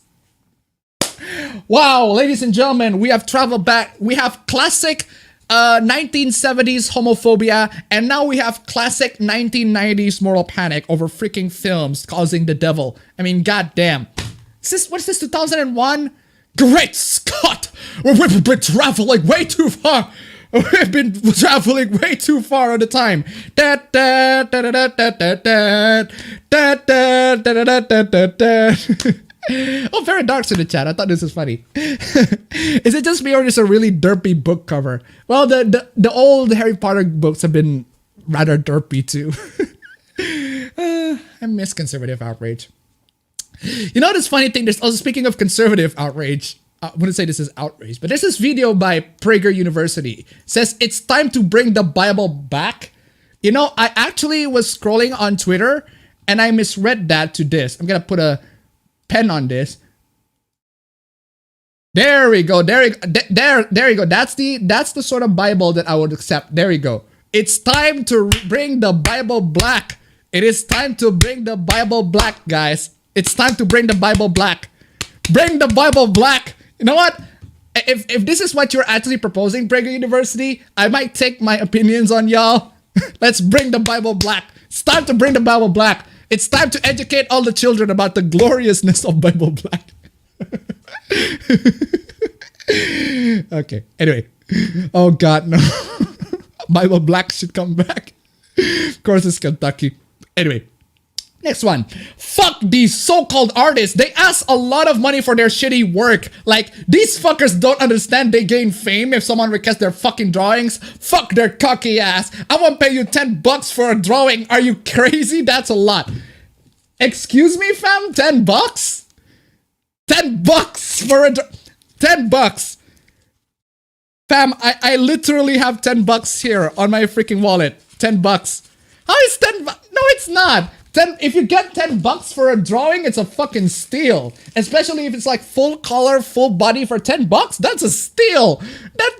Speaker 1: Wow, ladies and gentlemen, we have traveled back. We have classic 1970s homophobia, and now we have classic 1990s moral panic over freaking films causing the devil. I mean, goddamn. What is this, 2001? Great Scott! We've been traveling way too far. We've been traveling way too far on the time. Oh, very dark's in the chat. I thought this was funny. Is it just me or is it a really derpy book cover? Well, the old Harry Potter books have been rather derpy too. I miss conservative outrage. You know this funny thing? There's also, speaking of conservative outrage, I wouldn't say this is outrage, but there's this video by Prager University. It says it's time to bring the Bible back. You know, I actually was scrolling on Twitter and I misread that to this. I'm gonna put a pen on this. There we go. There you go. That's the sort of Bible that I would accept. There we go. It's time to bring the Bible black. It is time to bring the Bible black, guys. It's time to bring the Bible black. Bring the Bible black. You know what? If this is what you're actually proposing, Prager University, I might take my opinions on y'all. Let's bring the Bible black. It's time to bring the Bible black. It's time to educate all the children about the gloriousness of Bible black. Okay, anyway. Oh god, no. Bible black should come back. Of course it's Kentucky. Anyway. Next one. Fuck these so-called artists. They ask a lot of money for their shitty work. Like, these fuckers don't understand they gain fame if someone requests their fucking drawings. Fuck their cocky ass. I won't pay you $10 for a drawing. Are you crazy? That's a lot. Excuse me, fam? $10? $10 for a $10. Fam, I literally have $10 here on my freaking wallet. $10. How is $10? No, it's not. If you get $10 for a drawing, it's a fucking steal. Especially if it's like full color, full body for $10. That's a steal.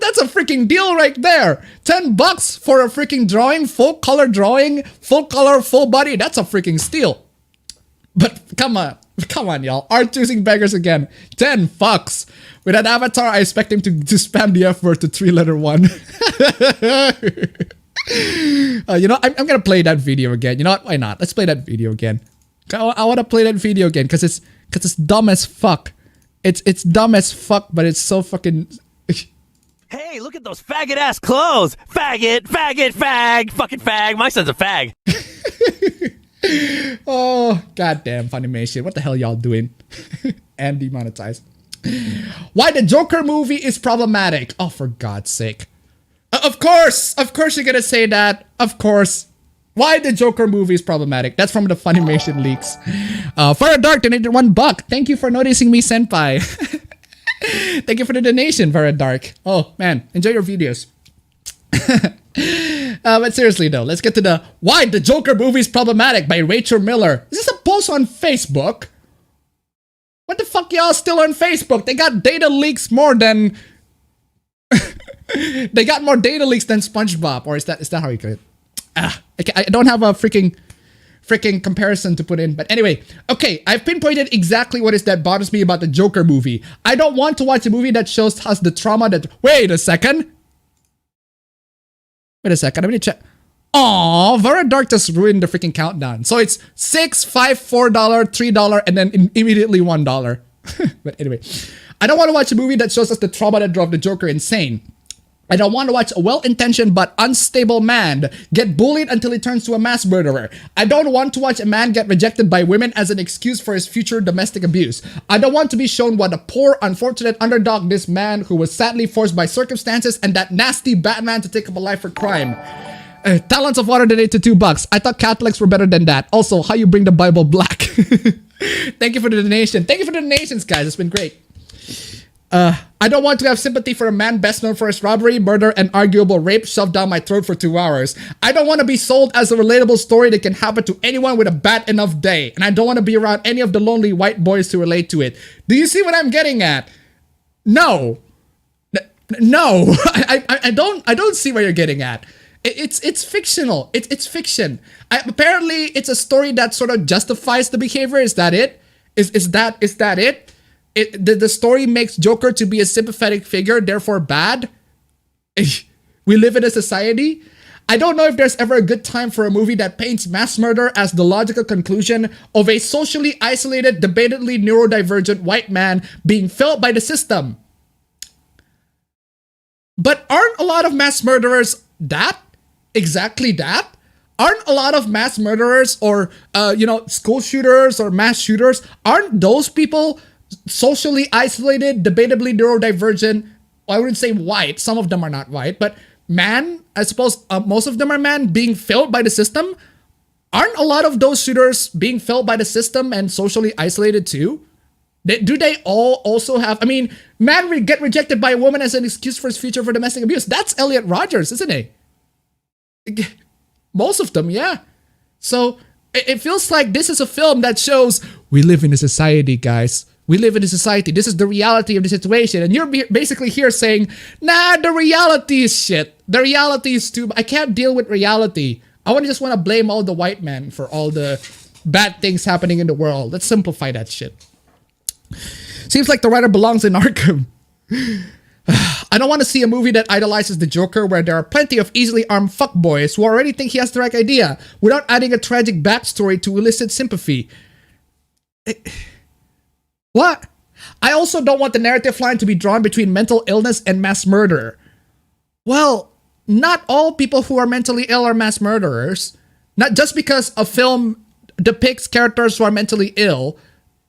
Speaker 1: That's a freaking deal right there. $10 for a freaking drawing, full color drawing, full color, full body. That's a freaking steal. But come on, y'all. Art choosing beggars again. $10. With an avatar, I expect him to spam the F word to 3-letter one. You know, I'm gonna play that video again. You know what? Why not? Let's play that video again. I want to play that video again because it's dumb as fuck. It's dumb as fuck, but it's so fucking.
Speaker 2: Hey, look at those faggot ass clothes. Faggot, faggot, fag, fucking fag. My son's a fag.
Speaker 1: Oh, goddamn Funimation. What the hell y'all doing? And demonetized. Why the Joker movie is problematic. Oh, for God's sake. Of course you're gonna say that. Of course. Why the Joker movie is problematic. That's from the Funimation leaks. Fire Dark donated $1. Thank you for noticing me, senpai. Thank you for the donation, Fire Dark. Oh, man. Enjoy your videos. But seriously though, let's get to the Why the Joker movie is problematic by Rachel Miller. Is this a post on Facebook? What the fuck y'all still on Facebook? They got data leaks more than... They got more data leaks than SpongeBob, or is that how you put it? I don't have a freaking comparison to put in, but anyway, okay, I've pinpointed exactly what is that bothers me about the Joker movie. I don't want to watch a movie that shows us the trauma that. Wait a second, let me check. Aw, Very Dark just ruined the freaking countdown. So it's $6, $5, $4, $3, and then immediately $1. But anyway, I don't want to watch a movie that shows us the trauma that drove the Joker insane. I don't want to watch a well-intentioned but unstable man get bullied until he turns to a mass murderer. I don't want to watch a man get rejected by women as an excuse for his future domestic abuse. I don't want to be shown what a poor, unfortunate underdog this man who was sadly forced by circumstances and that nasty Batman to take up a life for crime. Talents of Water donated to $2. I thought Catholics were better than that. Also, how you bring the Bible black. Thank you for the donation. Thank you for the donations, guys. It's been great. I don't want to have sympathy for a man best known for his robbery, murder, and arguable rape shoved down my throat for 2 hours. I don't want to be sold as a relatable story that can happen to anyone with a bad enough day. And I don't want to be around any of the lonely white boys to relate to it. Do you see what I'm getting at? No. No. I don't see where you're getting at. It's fictional. It's fiction. Apparently, it's a story that sort of justifies the behavior. Is that it? Is that it? The story makes Joker to be a sympathetic figure, therefore bad. We live in a society. I don't know if there's ever a good time for a movie that paints mass murder as the logical conclusion of a socially isolated, debatedly neurodivergent white man being felt by the system. But aren't a lot of mass murderers that? Exactly that? Aren't a lot of mass murderers or, school shooters or mass shooters, aren't those people socially isolated, debatably neurodivergent? Well, I wouldn't say white. Some of them are not white, but man, I suppose most of them are man being felt by the system. Aren't a lot of those shooters being felt by the system and socially isolated too? Do they all also have, man get rejected by a woman as an excuse for his future for domestic abuse. That's Elliot Rodgers, isn't he? Most of them, yeah. So it feels like this is a film that shows we live in a society, guys. We live in a society. This is the reality of the situation. And you're basically here saying, nah, the reality is shit. The reality is too... I can't deal with reality. I just want to blame all the white men for all the bad things happening in the world. Let's simplify that shit. Seems like the writer belongs in Arkham. I don't want to see a movie that idolizes the Joker where there are plenty of easily armed fuckboys who already think he has the right idea without adding a tragic backstory to elicit sympathy. What? I also don't want the narrative line to be drawn between mental illness and mass murder. Well, not all people who are mentally ill are mass murderers. Not just because a film depicts characters who are mentally ill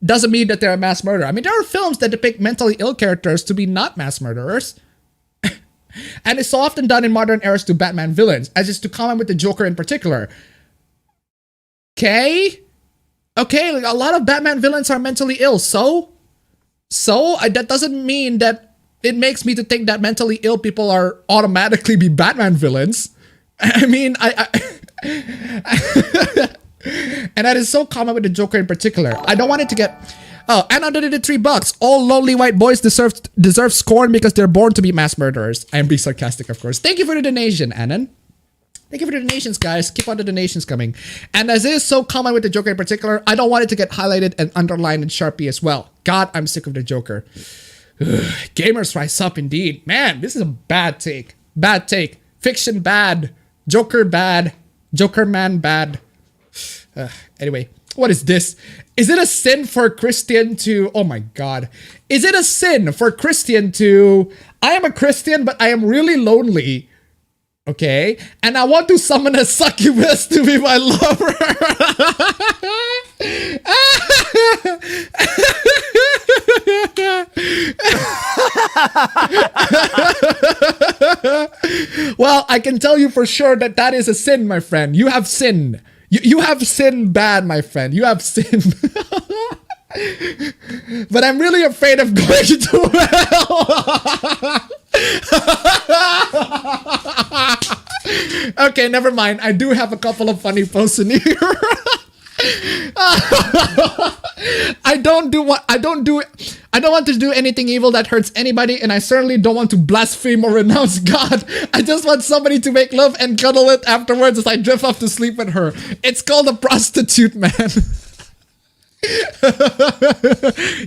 Speaker 1: doesn't mean that they're a mass murderer. There are films that depict mentally ill characters to be not mass murderers. And it's so often done in modern eras to Batman villains, as is to common with the Joker in particular. Okay, like a lot of Batman villains are mentally ill, so that doesn't mean that it makes me to think that mentally ill people are automatically be Batman villains. And that is so common with the Joker in particular. I don't want it to get... Oh, Anna donated $3. All lonely white boys deserve scorn because they're born to be mass murderers. I am being sarcastic, of course. Thank you for the donation, Annan. Thank you for the donations, guys. Keep on the donations coming. And as it is so common with the Joker in particular, I don't want it to get highlighted and underlined in Sharpie as well. God, I'm sick of the Joker. Gamers rise up indeed. Man, this is a bad take. Bad take. Fiction bad. Joker bad. Joker man bad. Anyway, what is this? Is it a sin for Christian to... Oh my God. Is it a sin for Christian to... I am a Christian, but I am really lonely. Okay? And I want to summon a succubus to be my lover. Well, I can tell you for sure that that is a sin, my friend. You have sinned. You have sinned bad, my friend. You have sinned. But I'm really afraid of going to hell. Okay, never mind. I do have a couple of funny posts in here. I don't want to do anything evil that hurts anybody, and I certainly don't want to blaspheme or renounce God. I just want somebody to make love and cuddle it afterwards as I drift off to sleep with her. It's called a prostitute, man.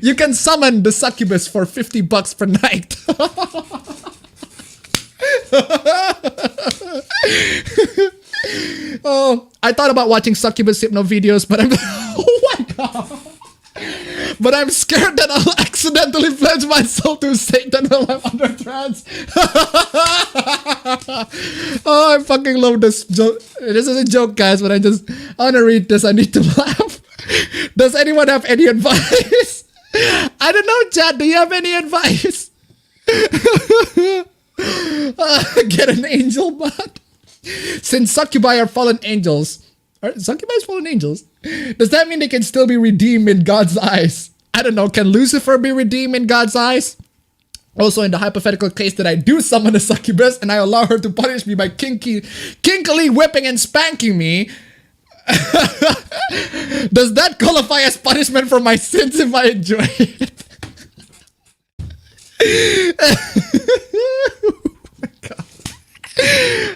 Speaker 1: You can summon the succubus for $50 per night. Oh, I thought about watching succubus hypno videos, but I'm oh my god. But I'm scared that I'll accidentally pledge myself to Satan while I'm under trance. Oh, I fucking love this joke. This is a joke, guys, but I want to read this. I need to laugh. Does anyone have any advice? I don't know, chat. Do you have any advice? Get an angel bot. Since succubi are fallen angels, are succubi fallen angels? Does that mean they can still be redeemed in God's eyes? I don't know. Can Lucifer be redeemed in God's eyes? Also, in the hypothetical case that I do summon a succubus and I allow her to punish me by kinkily whipping and spanking me, does that qualify as punishment for my sins if I enjoy it?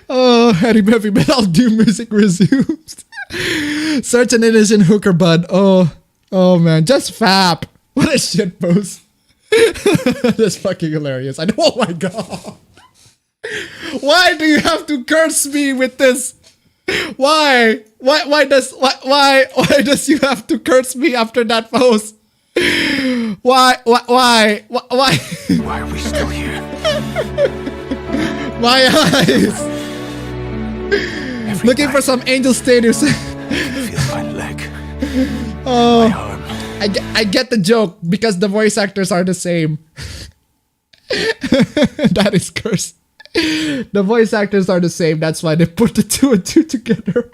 Speaker 1: Oh, heavy metal doom music resumes. Search an innocent hooker bud. Oh man, just fap. What a shit post. That's fucking hilarious. I know. Oh my god. Why do you have to curse me with this? Why does you have to curse me after that post? Why? Why
Speaker 2: are we still here?
Speaker 1: My eyes. Looking for some angel status.
Speaker 2: Feel my leg.
Speaker 1: Oh,
Speaker 2: my arm.
Speaker 1: I get the joke because the voice actors are the same. That is cursed. The voice actors are the same. That's why they put the 2 and 2 together.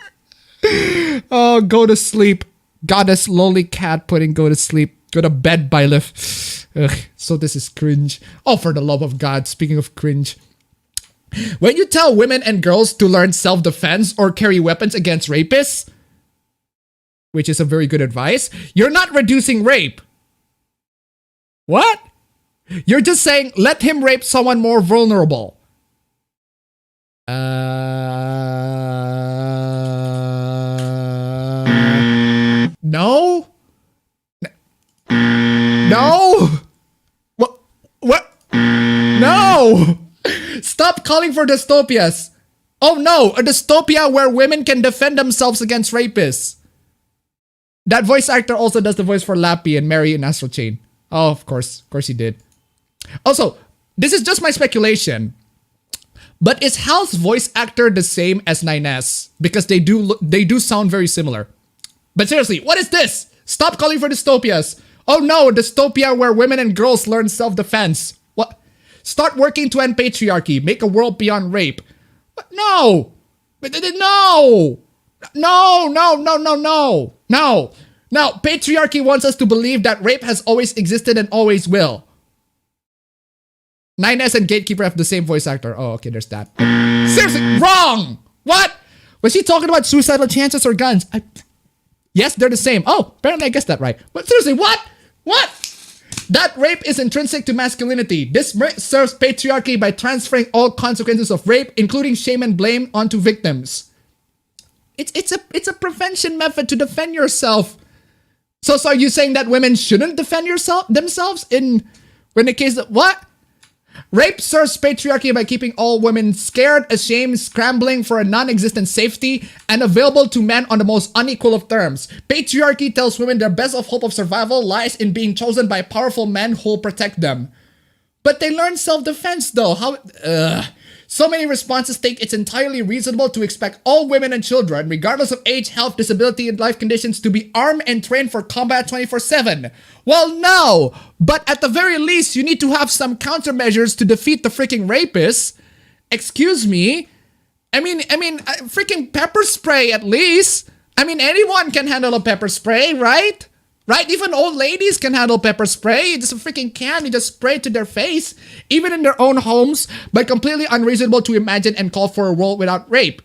Speaker 1: Oh, go to sleep. Goddess lowly cat putting go to sleep. Go to bed by Liv. Ugh, so this is cringe. Oh, for the love of God. Speaking of cringe. When you tell women and girls to learn self-defense or carry weapons against rapists, which is a very good advice, you're not reducing rape. What? You're just saying, let him rape someone more vulnerable. No? No? What? No! Stop calling for dystopias. Oh no, a dystopia where women can defend themselves against rapists. That voice actor also does the voice for Lappy and Mary in Astral Chain. Oh, of course he did. Also, this is just my speculation, but is Hal's voice actor the same as 9S? Because they do sound very similar. But seriously, what is this? Stop calling for dystopias. Oh no, a dystopia where women and girls learn self-defense. What? Start working to end patriarchy. Make a world beyond rape. What? No. No. No. Now, patriarchy wants us to believe that rape has always existed and always will. 9S and Gatekeeper have the same voice actor. Oh, okay, there's that. Seriously, wrong! What? Was he talking about suicidal chances or guns? Yes, they're the same. Oh, apparently I guessed that right. But seriously, what? What? That rape is intrinsic to masculinity. This serves patriarchy by transferring all consequences of rape, including shame and blame, onto victims. It's a prevention method to defend yourself. So are you saying that women shouldn't defend themselves when the case of what? Rape serves patriarchy by keeping all women scared, ashamed, scrambling for a non-existent safety, and available to men on the most unequal of terms. Patriarchy tells women their best of hope of survival lies in being chosen by powerful men who will protect them. But they learn self-defense though. How? So many responses think it's entirely reasonable to expect all women and children, regardless of age, health, disability, and life conditions, to be armed and trained for combat 24/7. Well, no, but at the very least, you need to have some countermeasures to defeat the freaking rapists. Excuse me. I mean, freaking pepper spray at least. I mean, anyone can handle a pepper spray, right? Right? Even old ladies can handle pepper spray. It's a freaking can. You just spray it to their face, even in their own homes, but completely unreasonable to imagine and call for a world without rape.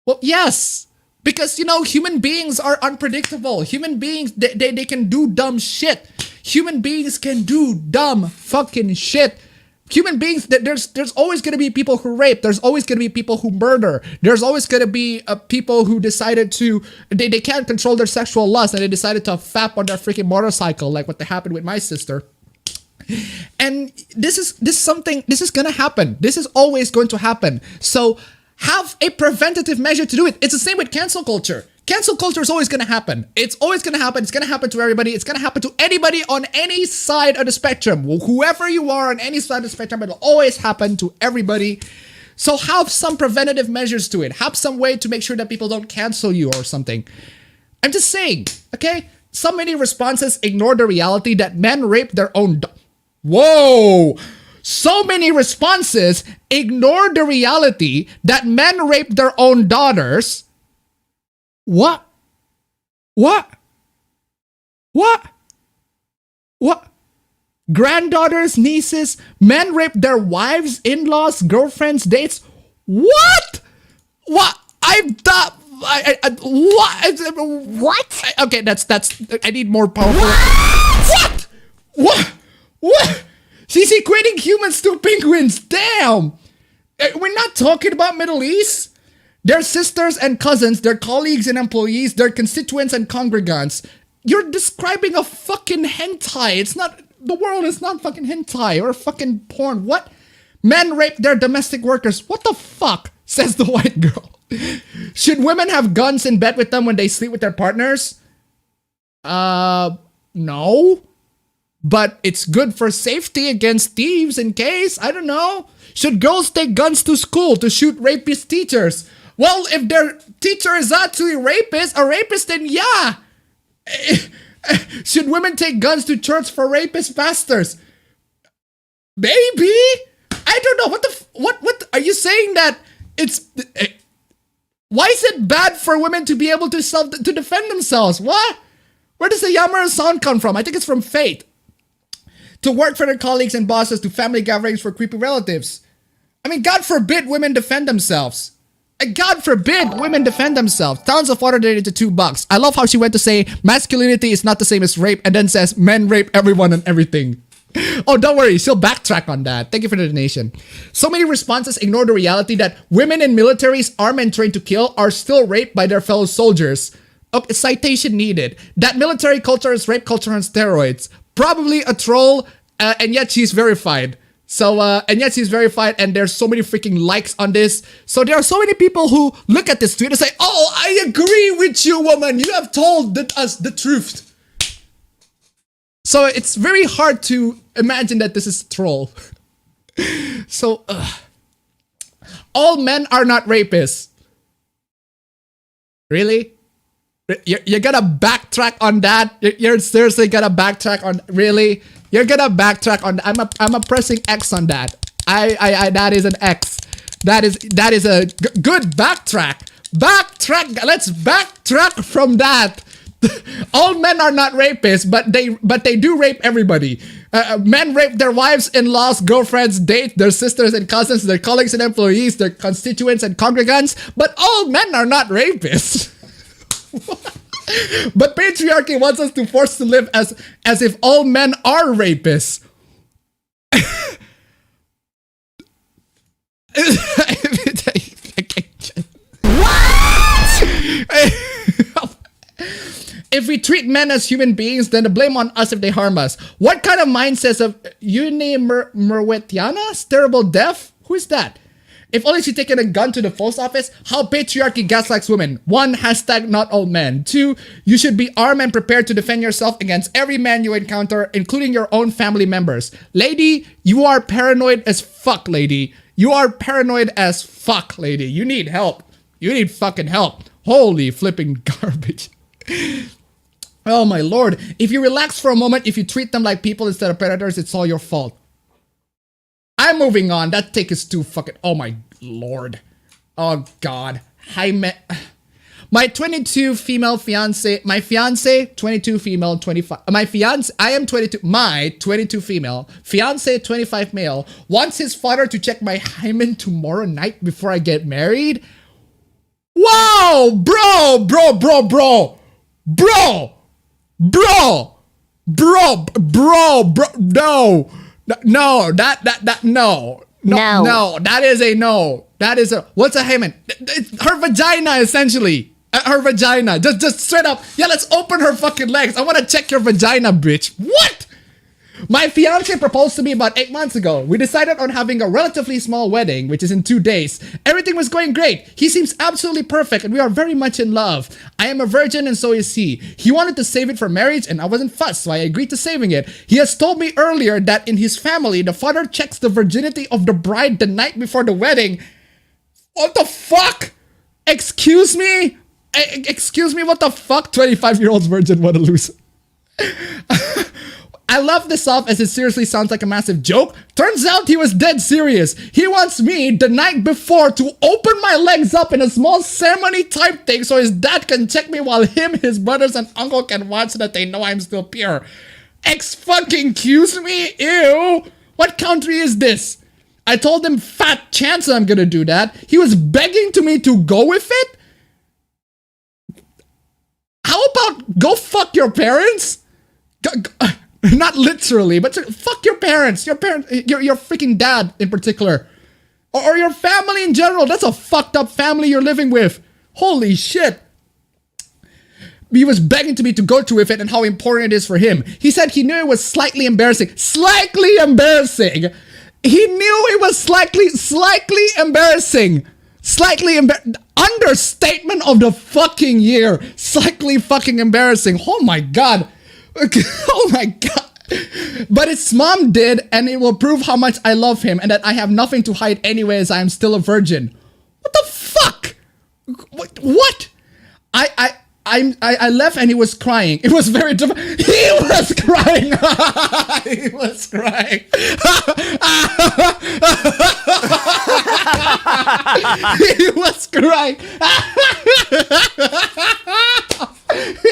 Speaker 1: Well, yes, because, human beings are unpredictable. Human beings, they can do dumb shit. Human beings can do dumb fucking shit. Human beings, there's always going to be people who rape. There's always going to be people who murder. There's always going to be people who decided to, they can't control their sexual lust and they decided to fap on their freaking motorcycle, like what happened with my sister. And this is going to happen. This is always going to happen. So Have a preventative measure to do it. It's the same with cancel culture. Cancel culture is always going to happen. It's always going to happen. It's going to happen to everybody. It's going to happen to anybody on any side of the spectrum. Whoever you are on any side of the spectrum, it'll always happen to everybody. So have some preventative measures to it. Have some way to make sure that people don't cancel you or something. I'm just saying, okay? So many responses ignore the reality that men rape their own Whoa! So many responses ignore the reality that men rape their own daughters. What? What? What? What? Granddaughters, nieces, men rape their wives, in-laws, girlfriends, dates. What? What?
Speaker 3: What?
Speaker 1: Okay, that's. I need more powerful. What? What? She's equating humans to penguins. Damn. We're not talking about Middle East. They're sisters and cousins, they're colleagues and employees, they're constituents and congregants. You're describing a fucking hentai. It's not, the world is not fucking hentai or fucking porn. What? Men rape their domestic workers. What the fuck? Says the white girl. Should women have guns in bed with them when they sleep with their partners? No. But it's good for safety against thieves in case, I don't know. Should girls take guns to school to shoot rapist teachers? Well, if their teacher is actually a rapist, then yeah. Should women take guns to church for rapist pastors? Maybe. I don't know. What are you saying that it's... Why is it bad for women to be able to defend themselves? What? Where does the Yammer sound come from? I think it's from Fate. To work for their colleagues and bosses, to family gatherings for creepy relatives. I mean, God forbid women defend themselves. God forbid women defend themselves. Tons of water donated to $2. I love how she went to say masculinity is not the same as rape and then says men rape everyone and everything. Oh, don't worry. She'll backtrack on that. Thank you for the donation. So many responses ignore the reality that women in militaries armed and trained to kill are still raped by their fellow soldiers. Okay, citation needed. That military culture is rape culture on steroids. Probably a troll, and yet she's verified. So, and yet she's verified, and there's so many freaking likes on this. So there are so many people who look at this tweet and say, oh, I agree with you, woman. You have told us the truth. So it's very hard to imagine that this is a troll. So, all men are not rapists. Really? You're gonna backtrack on that? You're seriously gonna backtrack on, really? You're gonna backtrack on, I'm pressing X on that. That is an X. That is a good backtrack. Let's backtrack from that. All men are not rapists, but they do rape everybody. Men rape their wives, in-laws, girlfriends, date, their sisters and cousins, their colleagues and employees, their constituents and congregants, but all men are not rapists. But patriarchy wants us to force to live as if all men are rapists. If we treat men as human beings, then the blame on us if they harm us. What kind of mind says of Merwetiana? Terrible deaf? Who is that? If only she'd taken a gun to the post office. How patriarchy gaslights women. 1, hashtag not all men. 2, you should be armed and prepared to defend yourself against every man you encounter, including your own family members. Lady, you are paranoid as fuck, lady. You are paranoid as fuck, lady. You need help. You need fucking help. Holy flipping garbage. Oh my lord. If you relax for a moment, if you treat them like people instead of predators, it's all your fault. I'm moving on. That take is too fucking... Oh my lord. Oh god. My 22 female fiance... My fiance, 22 female, 25... My fiance... I am 22... My 22 female. Fiance, 25 male. Wants his father to check my hymen tomorrow night before I get married? Wow! Bro! No! No, no, that is a no. That is a, what's a hymen? It's her vagina, essentially. Her vagina. Just straight up. Yeah, let's open her fucking legs. I want to check your vagina, bitch. What? My fiance proposed to me about 8 months ago. We decided on having a relatively small wedding, which is in 2 days. Everything was going great. He seems absolutely perfect and we are very much in love. I am a virgin and so is he. He wanted to save it for marriage and I wasn't fussed, so I agreed to saving it. He has told me earlier that in his family, the father checks the virginity of the bride the night before the wedding. What the fuck? Excuse me? Excuse me, what the fuck? 25-year-old virgin wanna lose. I left this off as it seriously sounds like a massive joke. Turns out he was dead serious. He wants me the night before to open my legs up in a small ceremony type thing so his dad can check me while him, his brothers, and uncle can watch so that they know I'm still pure. Excuse me? Ew. What country is this? I told him fat chance I'm gonna do that. He was begging to me to go with it? How about go fuck your parents? Not literally, but fuck your parents. Your freaking dad in particular. Or your family in general. That's a fucked up family you're living with. Holy shit. He was begging to me to go through with it and how important it is for him. He said he knew it was slightly embarrassing. Slightly embarrassing. He knew it was slightly embarrassing. Understatement of the fucking year. Slightly fucking embarrassing. Oh my god. Oh my god. But his mom did, and it will prove how much I love him and that I have nothing to hide anyway as I am still a virgin. What the fuck? What? I left and he was crying. It was very different. He was crying. He was crying. He was crying.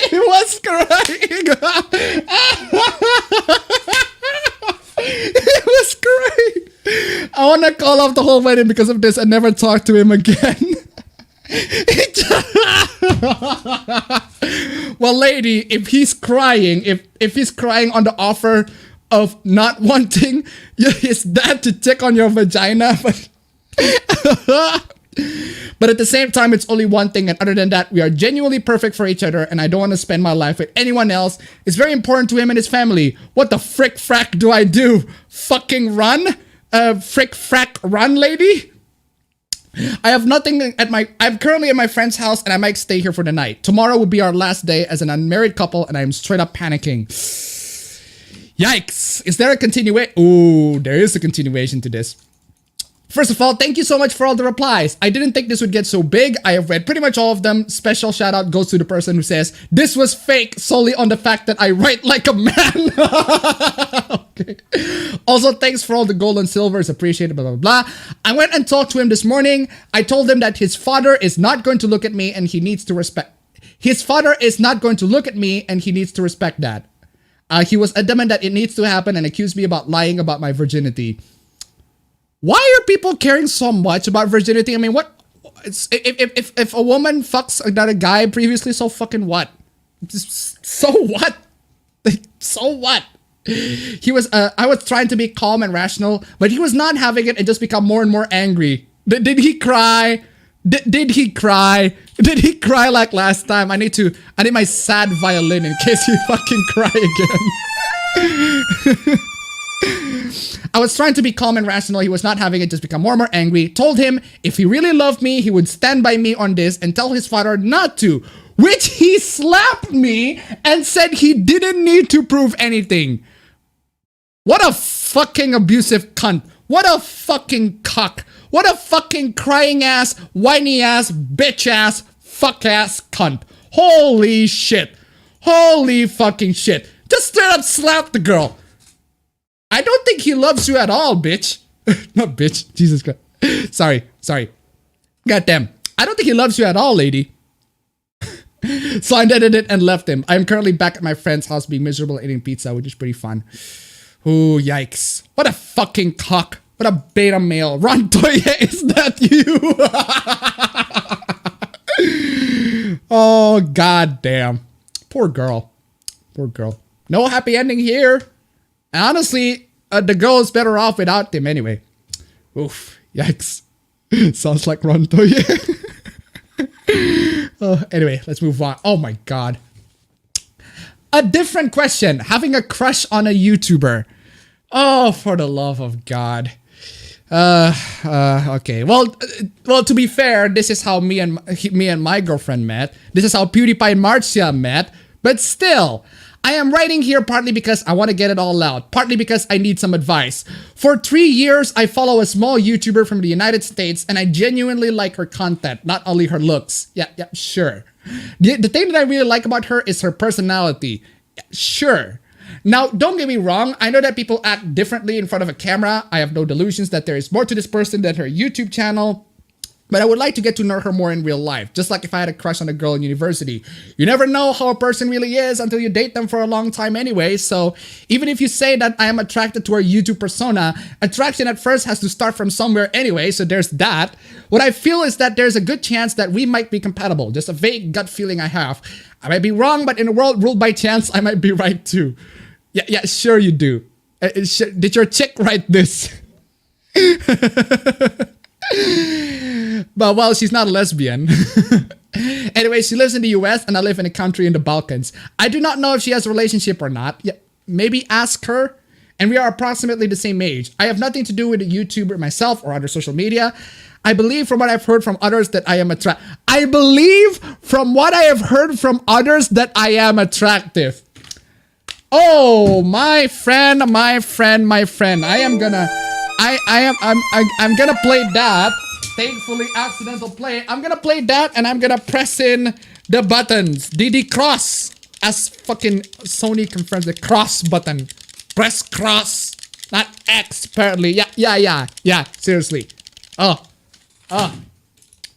Speaker 1: He was crying. He was crying. I want to call off the whole wedding because of this and never talk to him again. Well, lady, if he's crying, if he's crying on the offer of not wanting his dad to check on your vagina, but at the same time, it's only one thing, and other than that, we are genuinely perfect for each other, and I don't want to spend my life with anyone else. It's very important to him and his family. What the frick frack do I do? Fucking run? Frick frack run, lady? I have nothing I'm currently at my friend's house and I might stay here for the night. Tomorrow will be our last day as an unmarried couple and I'm straight up panicking. Yikes. Is there a continuation? Ooh, there is a continuation to this. First of all, thank you so much for all the replies. I didn't think this would get so big. I have read pretty much all of them. Special shout out goes to the person who says, this was fake solely on the fact that I write like a man. Okay. Also, thanks for all the gold and silvers. Appreciated, blah, blah, blah. I went and talked to him this morning. I told him that his father is not going to look at me and he needs to respect. His father is not going to look at me and he needs to respect that. He was adamant that it needs to happen and accused me about lying about my virginity. Why are people caring so much about virginity? I mean, what? If a woman fucks another guy previously, so fucking what? So what? So what? He was. I was trying to be calm and rational, but he was not having it and just become more and more angry. Did he cry? Did he cry? Did he cry like last time? I need my sad violin in case he fucking cry again. I was trying to be calm and rational. He was not having it, just become more and more angry. Told him if he really loved me, he would stand by me on this and tell his father not to, which he slapped me and said he didn't need to prove anything. What a fucking abusive cunt. What a fucking cock. What a fucking crying ass, whiny ass, bitch ass, fuck ass cunt. Holy shit. Holy fucking shit. Just straight up slap the girl. I don't think he loves you at all, bitch. Not bitch. Jesus Christ. Sorry. Goddamn. I don't think he loves you at all, lady. So I ended it and left him. I'm currently back at my friend's house being miserable eating pizza, which is pretty fun. Ooh, yikes. What a fucking cock. What a beta male. Ron Toye, is that you? Oh, goddamn. Poor girl. Poor girl. No happy ending here. Honestly, the girl is better off without him anyway. Oof, yikes. Sounds like Ron Toye. Anyway, let's move on. Oh my god. A different question. Having a crush on a YouTuber. Oh, for the love of God. Okay. Well, to be fair, this is how me and my girlfriend met. This is how PewDiePie and Marcia met. But still, I am writing here partly because I want to get it all out, partly because I need some advice. For 3 years, I follow a small YouTuber from the United States, and I genuinely like her content, not only her looks. Yeah, sure. The thing that I really like about her is her personality. Yeah, sure. Now, don't get me wrong, I know that people act differently in front of a camera. I have no delusions that there is more to this person than her YouTube channel. But I would like to get to know her more in real life, just like if I had a crush on a girl in university. You never know how a person really is until you date them for a long time anyway, so even if you say that I am attracted to her YouTube persona, attraction at first has to start from somewhere anyway, so there's that. What I feel is that there's a good chance that we might be compatible, just a vague gut feeling I have. I might be wrong, but in a world ruled by chance, I might be right too. Yeah, sure you do. Did your chick write this? But well, she's not a lesbian. Anyway, she lives in the US and I live in a country in the Balkans. I do not know if she has a relationship or not. Yeah, maybe ask her. And we are approximately the same age. I have nothing to do with a YouTuber myself or other social media. I believe from what I've heard from others that I am attractive. I believe from what I have heard from others that I am attractive. Oh, my friend. I'm gonna play that. Thankfully, accidental play. I'm gonna play that and I'm gonna press in the buttons. DD cross. As fucking Sony confirms the cross button. Press cross. Not X, apparently. Yeah. Seriously. Oh.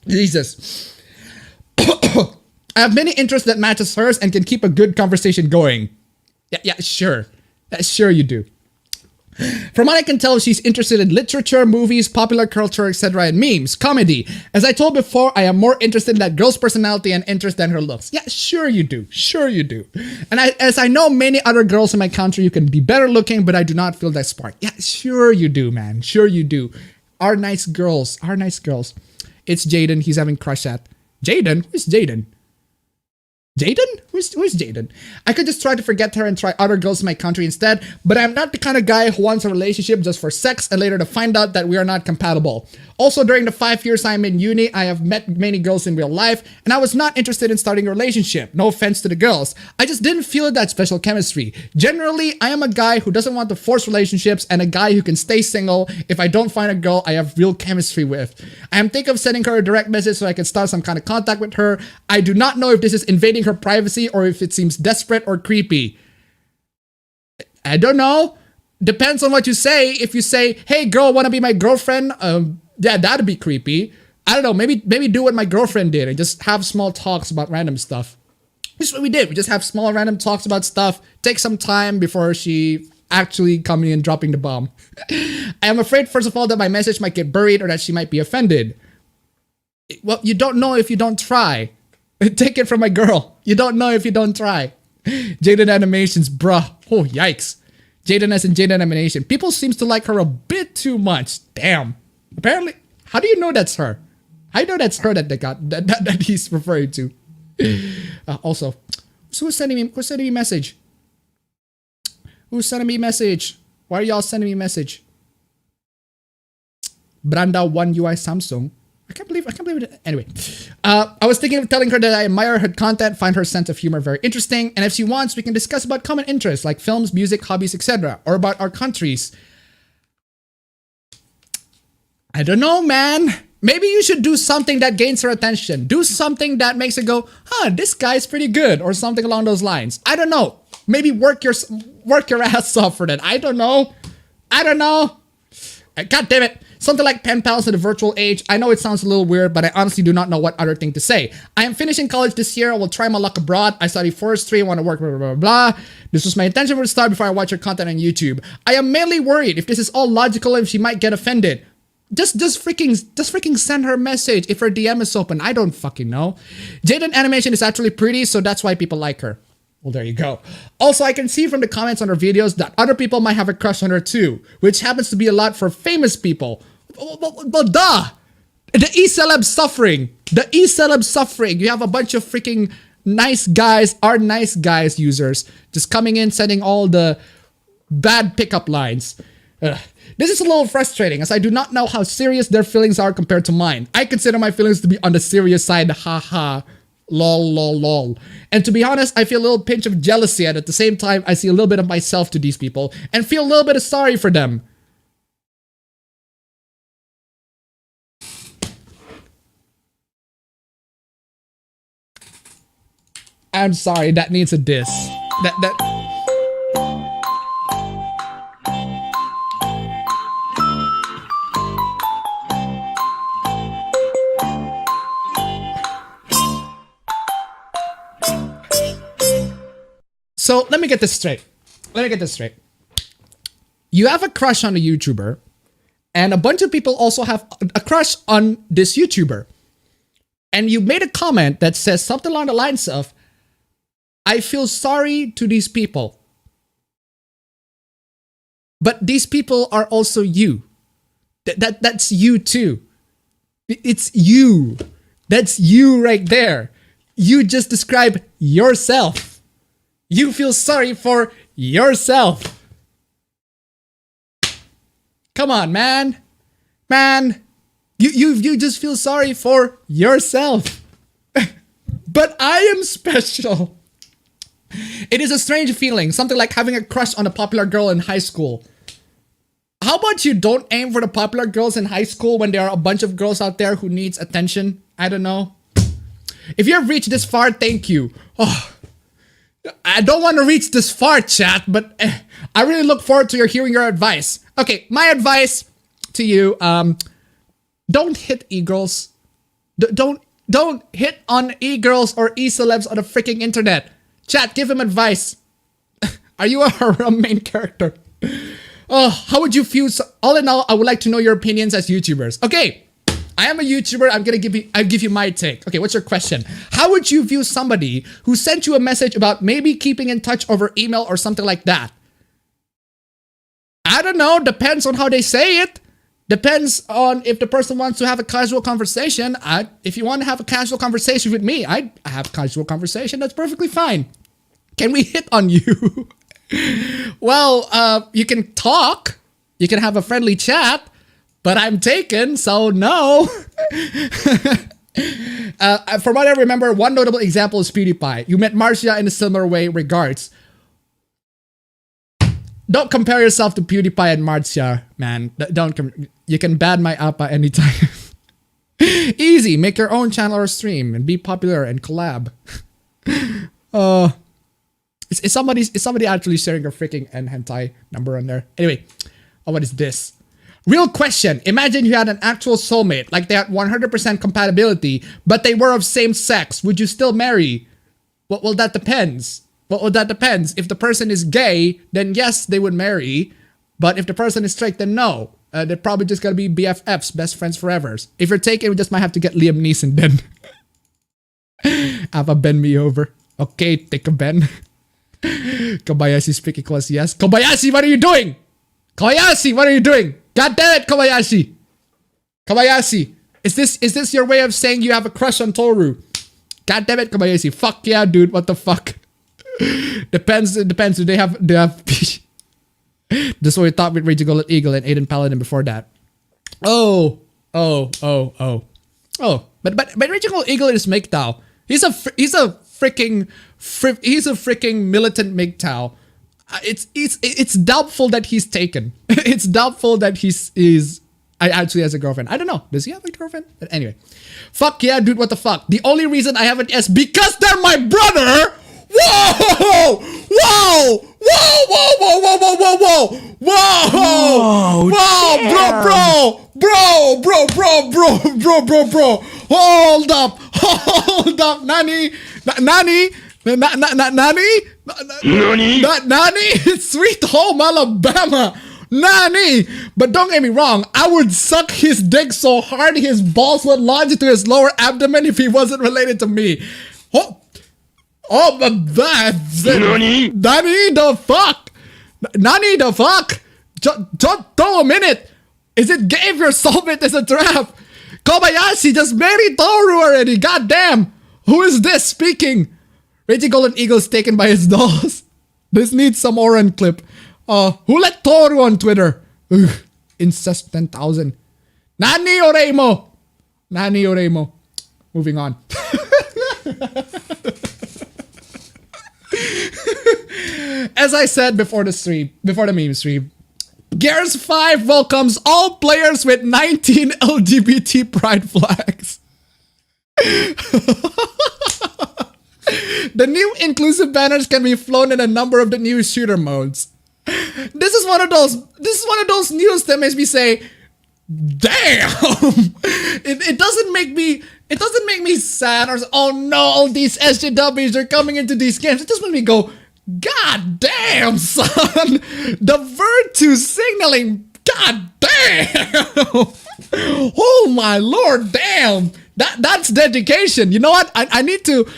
Speaker 1: Jesus. I have many interests that matches hers and can keep a good conversation going. Yeah, sure. Sure you do. From what I can tell, she's interested in literature, movies, popular culture, etc. and memes, comedy. As I told before, I am more interested in that girl's personality and interest than her looks. Yeah, sure you do. And as I know many other girls in my country, you can be better looking, but I do not feel that spark. Yeah, sure you do, man. Sure you do. Are nice girls. It's Jaden he's having crush at. Jaden? Who's Jaden? Jaden? Who's Jaden? I could just try to forget her and try other girls in my country instead, but I'm not the kind of guy who wants a relationship just for sex and later to find out that we are not compatible. Also, during the 5 years I'm in uni, I have met many girls in real life, and I was not interested in starting a relationship. No offense to the girls. I just didn't feel that special chemistry. Generally, I am a guy who doesn't want to force relationships and a guy who can stay single if I don't find a girl I have real chemistry with. I am thinking of sending her a direct message so I can start some kind of contact with her. I do not know if this is invading her privacy or if it seems desperate or creepy. I don't know. Depends on what you say. If you say, hey girl, wanna be my girlfriend? Yeah, that'd be creepy. I don't know, maybe do what my girlfriend did and just have small talks about random stuff. This is what we did. We just have small random talks about stuff. Take some time before she actually coming and dropping the bomb. I am afraid, first of all, that my message might get buried or that she might be offended. Well, you don't know if you don't try. Take it from my girl. You don't know if you don't try. Jaden Animations, bruh. Oh, yikes. Jaden as in Jaden Animation. People seems to like her a bit too much. Damn. Apparently, how do you know that's her? I know that's her that they got that he's referring to. Also, who's sending me message? Who's sending me message? Why are y'all sending me message? Branda 1UI Samsung. I can't believe it. Anyway, I was thinking of telling her that I admire her content, find her sense of humor very interesting, and if she wants, we can discuss about common interests like films, music, hobbies, etc., or about our countries. I don't know, man. Maybe you should do something that gains her attention. Do something that makes her go, huh, this guy's pretty good, or something along those lines. I don't know. Maybe work your ass off for that. I don't know. God damn it. Something like pen pals in the virtual age. I know it sounds a little weird, but I honestly do not know what other thing to say. I am finishing college this year. I will try my luck abroad. I study forestry. I want to work, blah, blah, blah, blah. This was my intention from the start before I watch her content on YouTube. I am mainly worried if this is all logical and she might get offended. Just freaking send her a message if her DM is open. I don't fucking know. Jaden Animation is actually pretty, so that's why people like her. Well, there you go. Also, I can see from the comments on her videos that other people might have a crush on her too, which happens to be a lot for famous people. Well, duh! The E-Celeb suffering. You have a bunch of freaking nice guys, nice guys users just coming in, sending all the bad pickup lines. Ugh. This is a little frustrating as I do not know how serious their feelings are compared to mine. I consider my feelings to be on the serious side, haha, lol, lol, lol. And to be honest, I feel a little pinch of jealousy, and at the same time, I see a little bit of myself to these people and feel a little bit of sorry for them. I'm sorry, that needs a diss. So let me get this straight. You have a crush on a YouTuber, and a bunch of people also have a crush on this YouTuber. And you made a comment that says something along the lines of, I feel sorry to these people. But these people are also you. That's you too. It's you. That's you right there. You just describe yourself. You feel sorry for yourself. Come on, man. You just feel sorry for yourself. But I am special. It is a strange feeling, something like having a crush on a popular girl in high school. How about you don't aim for the popular girls in high school when there are a bunch of girls out there who needs attention? I don't know. If you have reached this far, thank you. Oh, I don't want to reach this far, chat, but I really look forward to hearing your advice. Okay, my advice to you, don't hit e-girls. Don't hit on e-girls or e-celebs on the freaking internet. Chat, give him advice. Are you a main character? Oh, how would you feel? All in all, I would like to know your opinions as YouTubers. Okay, I am a YouTuber. I'll give you my take. Okay, what's your question? How would you view somebody who sent you a message about maybe keeping in touch over email or something like that? I don't know. Depends on how they say it. Depends on if the person wants to have a casual conversation. If you want to have a casual conversation with me, I have a casual conversation. That's perfectly fine. Can we hit on you? Well, you can talk. You can have a friendly chat. But I'm taken, so no. From what I remember, one notable example is PewDiePie. You met Marcia in a similar way, regards. Don't compare yourself to PewDiePie and Marcia, man. You can ban my appa anytime. Easy, make your own channel or stream and be popular and collab. Is somebody actually sharing a freaking hentai number on there? Anyway, what is this? Real question. Imagine you had an actual soulmate, like they had 100% compatibility, but they were of same sex. Would you still marry? Well, that depends. If the person is gay, then yes, they would marry. But if the person is straight, then no. They're probably just gonna be BFFs, best friends forever. If you're taken, we just might have to get Liam Neeson then. Appabend me over. Okay, take a bend. Kobayashi speaking close, yes. Kobayashi, what are you doing? God damn it, Kobayashi! Kobayashi, is this your way of saying you have a crush on Toru? God damn it, Kobayashi! Fuck yeah, dude! What the fuck? Depends. Do they have? This is what we thought with Raging Golden Eagle and Aiden Paladin before that. Oh. But Raging Golden Eagle is MGTOW. He's a freaking militant MGTOW. It's doubtful that he's taken. It's doubtful that I actually has a girlfriend. I don't know. Does he have a girlfriend? But anyway. Fuck yeah, dude, what the fuck? The only reason I haven't is because they're my brother! Whoa! Bro! Hold up! Nani? It's Sweet Home Alabama. Nani? But don't get me wrong, I would suck his dick so hard his balls would lodge into his lower abdomen if he wasn't related to me. But that's Nani the fuck? Just throw a minute. Is it gay if your soulmate is a trap? Kobayashi just married Toru already. Goddamn. Who is this speaking? Raging Golden Eagle's taken by his dolls. This needs some Oran clip. Who let Toru on Twitter? Incest 10,000. Nani Oremo. Nani Oremo. Moving on. As I said before the meme stream, Gears 5 welcomes all players with 19 LGBT pride flags. The new inclusive banners can be flown in a number of the new shooter modes. This is one of those news that makes me say, damn. It doesn't make me sad or oh no, all these SJWs are coming into these games. It just makes me go, God damn, son. The virtue signaling, God damn. Oh my lord, damn. That's dedication. You know what? I need to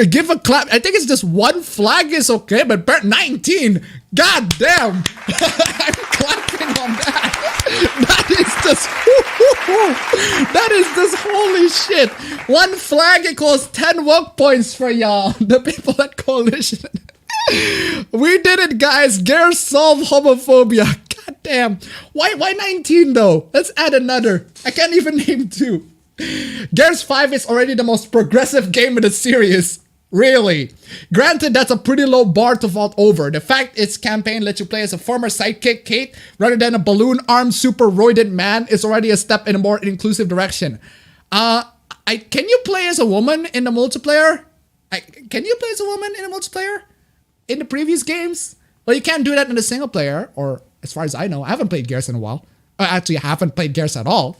Speaker 1: give a clap. I think it's just one flag is okay, but 19. God damn. I'm clapping on that. That is just holy shit. One flag equals 10 work points for y'all, the people at Coalition. We did it, guys. Gears solve homophobia. God damn. Why 19 though? Let's add another. I can't even name 2. Gears 5 is already the most progressive game in the series. Really. Granted, that's a pretty low bar to vault over. The fact its campaign lets you play as a former sidekick, Kate, rather than a balloon-armed, super roided man is already a step in a more inclusive direction. Can you play as a woman in the multiplayer? Can you play as a woman in the multiplayer? In the previous games? Well, you can't do that in the single player, or as far as I know. I haven't played Gears in a while. Actually, I haven't played Gears at all.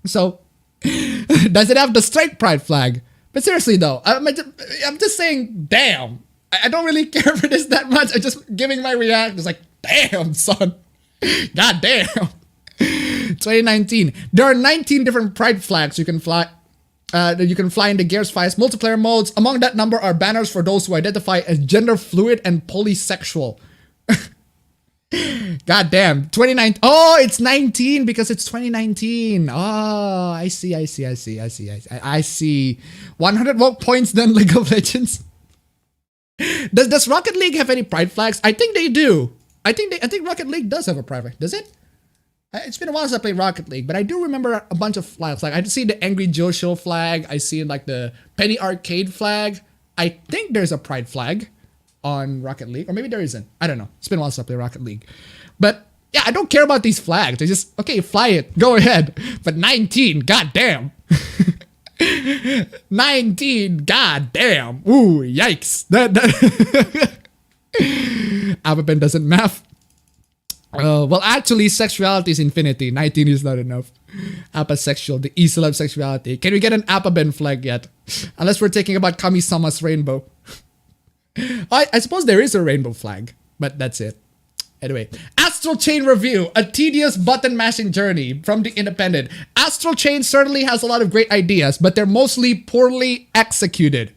Speaker 1: So, does it have the straight pride flag? But seriously though, I'm just saying, damn. I don't really care for this that much. I'm just giving my reaction. It's like, damn, son. God damn. 2019. There are 19 different pride flags you can fly. You can fly in the Gears 5's multiplayer modes. Among that number are banners for those who identify as gender fluid and polysexual. God damn. 29. Oh, it's 19 because it's 2019. Oh, I see. I see. 100 vote points then League of Legends. Does Rocket League have any pride flags? I think they do. I think Rocket League does have a pride flag. Does it? It's been a while since I played Rocket League, but I do remember a bunch of flags. Like I see the Angry Joe Show flag. I see like the Penny Arcade flag. I think there's a pride flag on Rocket League, or maybe there isn't. I don't know. It's been a while since I played Rocket League. But yeah, I don't care about these flags. They just, okay, fly it. Go ahead. But 19, goddamn. 19, goddamn. Ooh, yikes. Appabend doesn't math. Well, actually, sexuality is infinity. 19 is not enough. Apasexual, the E-Celeb sexuality. Can we get an appabend flag yet? Unless we're talking about Kami-sama's rainbow. I suppose there is a rainbow flag, but that's it. Anyway, Astral Chain review, a tedious button mashing journey from the Independent. Astral Chain certainly has a lot of great ideas, but they're mostly poorly executed.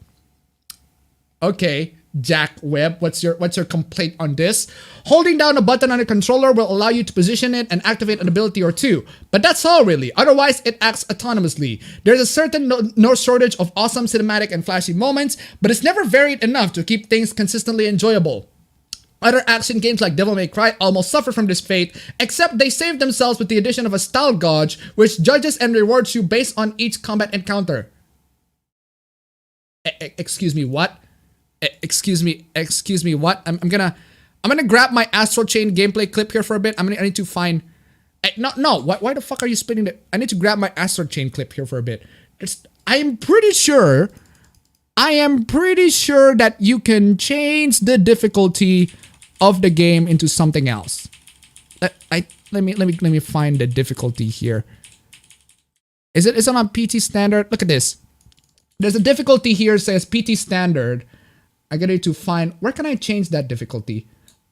Speaker 1: Okay, Jack Webb, what's your complaint on this? Holding down a button on a controller will allow you to position it and activate an ability or two, but that's all really. Otherwise, it acts autonomously. There's a certain no shortage of awesome cinematic and flashy moments, but it's never varied enough to keep things consistently enjoyable. Other action games like Devil May Cry almost suffer from this fate, except they save themselves with the addition of a style gauge, which judges and rewards you based on each combat encounter. Excuse me, what? Excuse me, what? I'm gonna grab my Astral Chain gameplay clip here for a bit. I need to find... No, why the fuck are you spinning it? I need to grab my Astral Chain clip here for a bit. I am pretty sure that you can change the difficulty of the game into something else. Let me find the difficulty here. Is it on PT standard? Look at this. There's a difficulty here that says PT standard. I gotta need to find, where can I change that difficulty?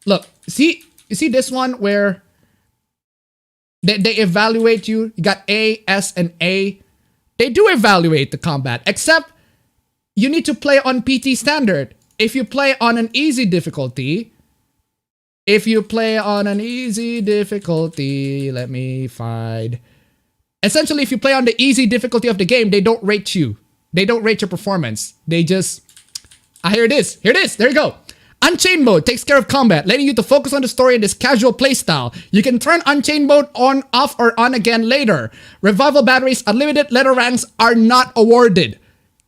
Speaker 1: Look, you see this one where they evaluate you. You got A, S, and A. They do evaluate the combat, except you need to play on PT standard. If you play on an easy difficulty, let me find. Essentially, if you play on the easy difficulty of the game, they don't rate you. They don't rate your performance. They just, here it is. There you go. Unchained mode takes care of combat, letting you to focus on the story in this casual playstyle. You can turn Unchained mode on, off, or on again later. Revival batteries, unlimited letter ranks are not awarded.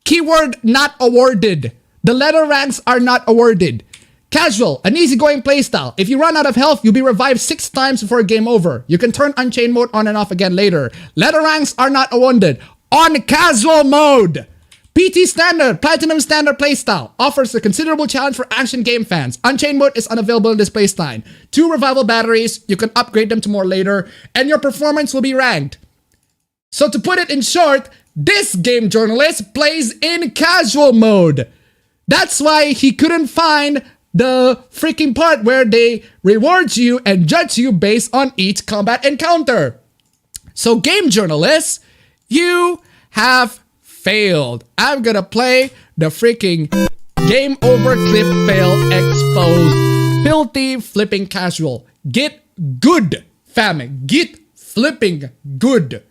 Speaker 1: Keyword not awarded. The letter ranks are not awarded. Casual, an easygoing playstyle. If you run out of health, you'll be revived 6 times before game over. You can turn Unchained mode on and off again later. Letter ranks are not awarded. On casual mode. PT Standard, Platinum Standard playstyle, offers a considerable challenge for action game fans. Unchained mode is unavailable in this playstyle. 2 revival batteries, you can upgrade them to more later, and your performance will be ranked. So to put it in short, this game journalist plays in casual mode. That's why he couldn't find the freaking part where they reward you and judge you based on each combat encounter. So game journalists, you have failed. I'm gonna play the freaking game over clip fail exposed filthy flipping casual. Get good, fam. Get flipping good.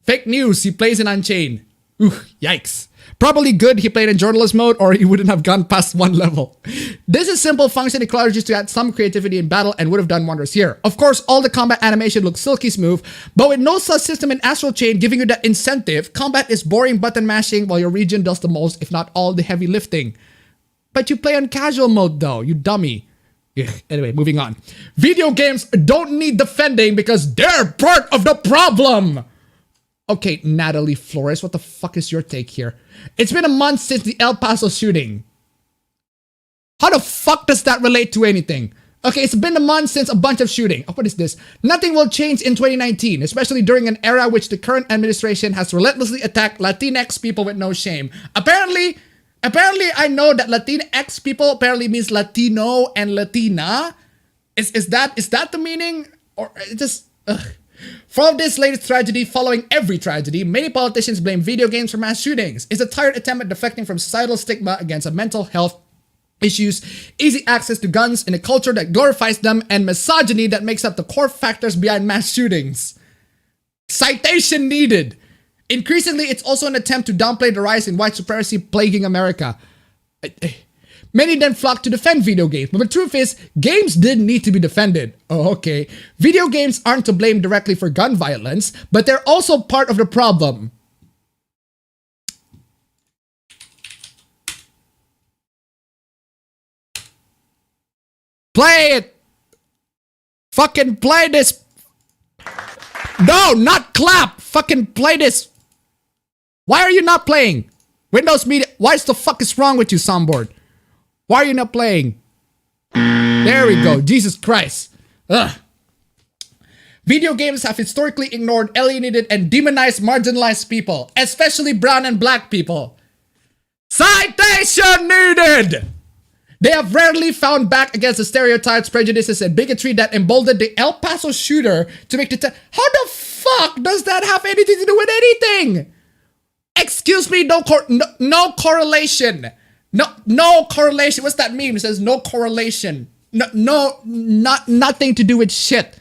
Speaker 1: Fake news, he plays in Unchained. Ooh, yikes. Probably good he played in journalist mode or he wouldn't have gone past 1 level. This is simple function requires you to add some creativity in battle and would have done wonders here. Of course, all the combat animation looks silky smooth, but with no such system in Astral Chain giving you that incentive, combat is boring button mashing while your region does the most, if not all the heavy lifting. But you play on casual mode though, you dummy. Anyway, moving on. Video games don't need defending because they're part of the problem. Okay, Natalie Flores, what the fuck is your take here? It's been a month since the El Paso shooting. How the fuck does that relate to anything? Okay, it's been a month since a bunch of shooting. Oh, what is this? Nothing will change in 2019, especially during an era which the current administration has relentlessly attacked Latinx people with no shame. Apparently I know that Latinx people apparently means Latino and Latina. Is that the meaning? Or it just... Ugh. For this latest tragedy, following every tragedy, many politicians blame video games for mass shootings. It's a tired attempt at deflecting from societal stigma against a mental health issues, easy access to guns in a culture that glorifies them, and misogyny that makes up the core factors behind mass shootings. Citation needed. Increasingly, it's also an attempt to downplay the rise in white supremacy plaguing America. Many then flock to defend video games, but the truth is, games didn't need to be defended. Oh, okay. Video games aren't to blame directly for gun violence, but they're also part of the problem. Play it! Fucking play this! No, not clap! Fucking play this! Why are you not playing? Windows Media, what the fuck is wrong with you, soundboard? Why are you not playing? There we go. Jesus Christ. Ugh. Video games have historically ignored, alienated, and demonized marginalized people, especially brown and black people. Citation needed! They have rarely found back against the stereotypes, prejudices, and bigotry that emboldened the El Paso shooter to make the How the fuck does that have anything to do with anything? Excuse me, no correlation. No correlation. What's that meme? It says no correlation. Nothing to do with shit.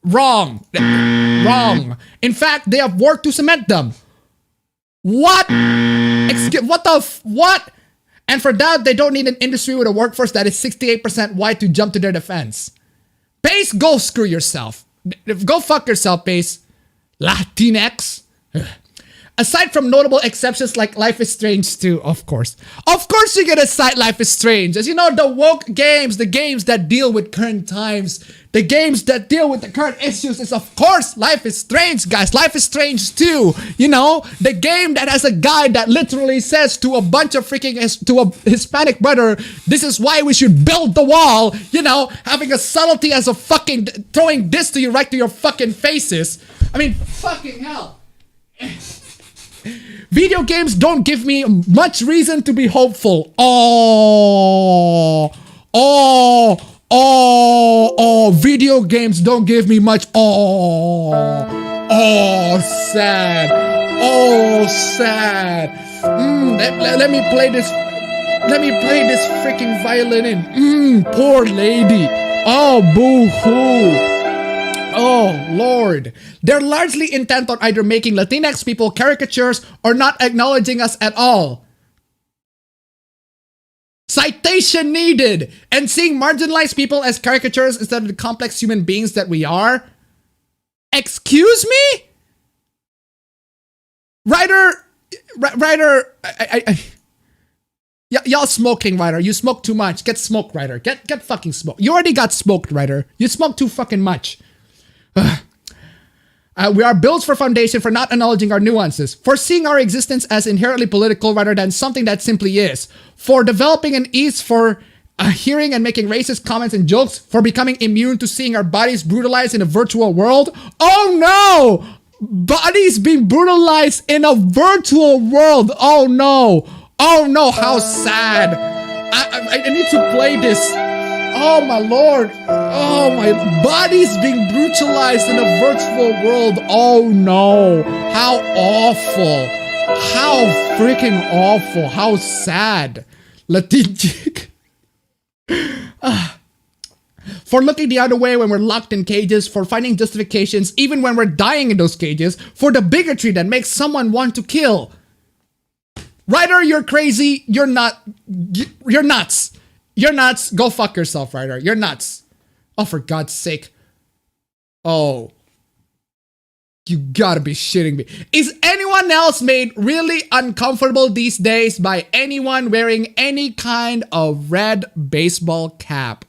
Speaker 1: Wrong. Wrong. In fact, they have worked to cement them. What? What? And for that, they don't need an industry with a workforce that is 68% white to jump to their defense. Pace, go screw yourself. Go fuck yourself, Pace. Latinx. Aside from notable exceptions like Life is Strange 2, of course. Of course you're gonna cite Life is Strange. As you know, the woke games, the games that deal with current times, the games that deal with the current issues is of course Life is Strange, guys. Life is Strange 2. You know, the game that has a guy that literally says to a bunch of to a Hispanic brother, this is why we should build the wall. You know, having a subtlety as a fucking, throwing this to you right to your fucking faces. I mean, fucking hell. Video games don't give me much reason to be hopeful. Video games don't give me much. Sad. Sad. Let me play this. Let me play this freaking violin. Poor lady. Oh, boo-hoo. Oh, Lord. They're largely intent on either making Latinx people caricatures or not acknowledging us at all. Citation needed. And seeing marginalized people as caricatures instead of the complex human beings that we are. Excuse me? Ryder, y'all smoking, Ryder. You smoke too much. Get smoked, Ryder. Get fucking smoked. You already got smoked, Ryder. You smoke too fucking much. We are built for foundation for not acknowledging our nuances, for seeing our existence as inherently political rather than something that simply is, for developing an ease for hearing and making racist comments and jokes, for becoming immune to seeing our bodies brutalized in a virtual world. Oh no! Bodies being brutalized in a virtual world. Oh no! Oh no! How sad! I need to play this. Oh my lord! Oh my bodies being brutalized in a virtual world. Oh no! How awful! How freaking awful! How sad! Latinjik. For looking the other way when we're locked in cages, for finding justifications even when we're dying in those cages, for the bigotry that makes someone want to kill. Ryder, you're crazy. You're not. You're nuts. You're nuts. Go fuck yourself, Ryder. You're nuts. Oh, for God's sake. Oh. You gotta be shitting me. Is anyone else made really uncomfortable these days by anyone wearing any kind of red baseball cap?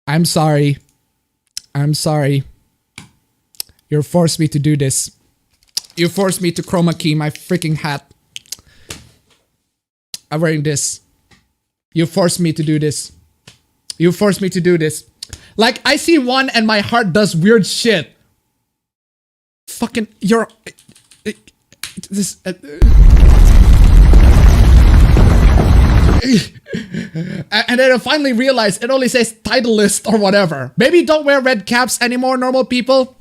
Speaker 1: I'm sorry. I'm sorry. You forced me to do this. You forced me to chroma key my freaking hat. I'm wearing this. You forced me to do this. You forced me to do this. Like, I see one and my heart does weird shit. Fucking, you're... This... And then I finally realized it only says title list or whatever. Maybe don't wear red caps anymore, normal people.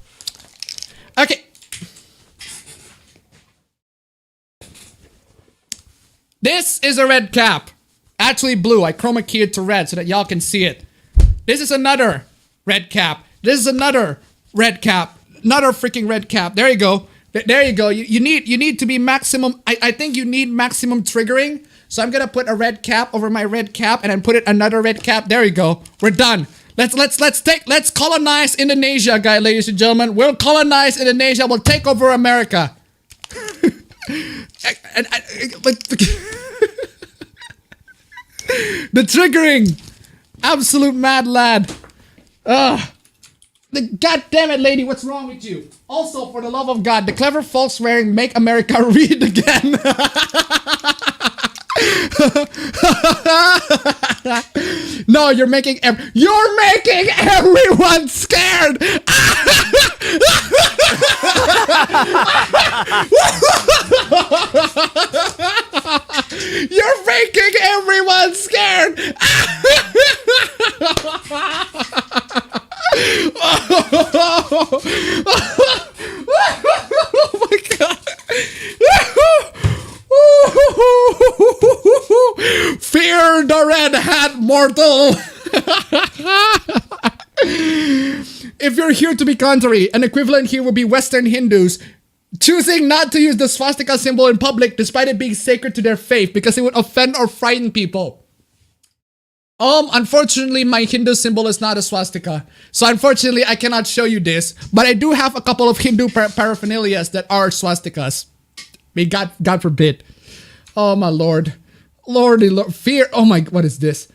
Speaker 1: Okay. This is a red cap. Actually blue. I chroma keyed it to red so that y'all can see it. This is another red cap. This is another red cap. Another freaking red cap. There you go. There you go. You need to be maximum. I think you need maximum triggering. So I'm gonna put a red cap over my red cap and then put it another red cap. There you go. We're done. Let's colonize Indonesia, guys, ladies and gentlemen. We'll colonize Indonesia. We'll take over America. The triggering. Absolute mad lad. Ugh. God damn it, lady, what's wrong with you? Also, for the love of God, the clever folks wearing Make America Read Again. No, you're making everyone scared. You're making everyone scared. Oh my God. Fear the red hat, mortal. If you're here to be contrary, an equivalent here would be Western Hindus choosing not to use the swastika symbol in public despite it being sacred to their faith because it would offend or frighten people. Unfortunately, my Hindu symbol is not a swastika. So unfortunately, I cannot show you this. But I do have a couple of Hindu paraphernalias that are swastikas. May God forbid. Oh my lord. Lordy lord. Fear. Oh my, what is this?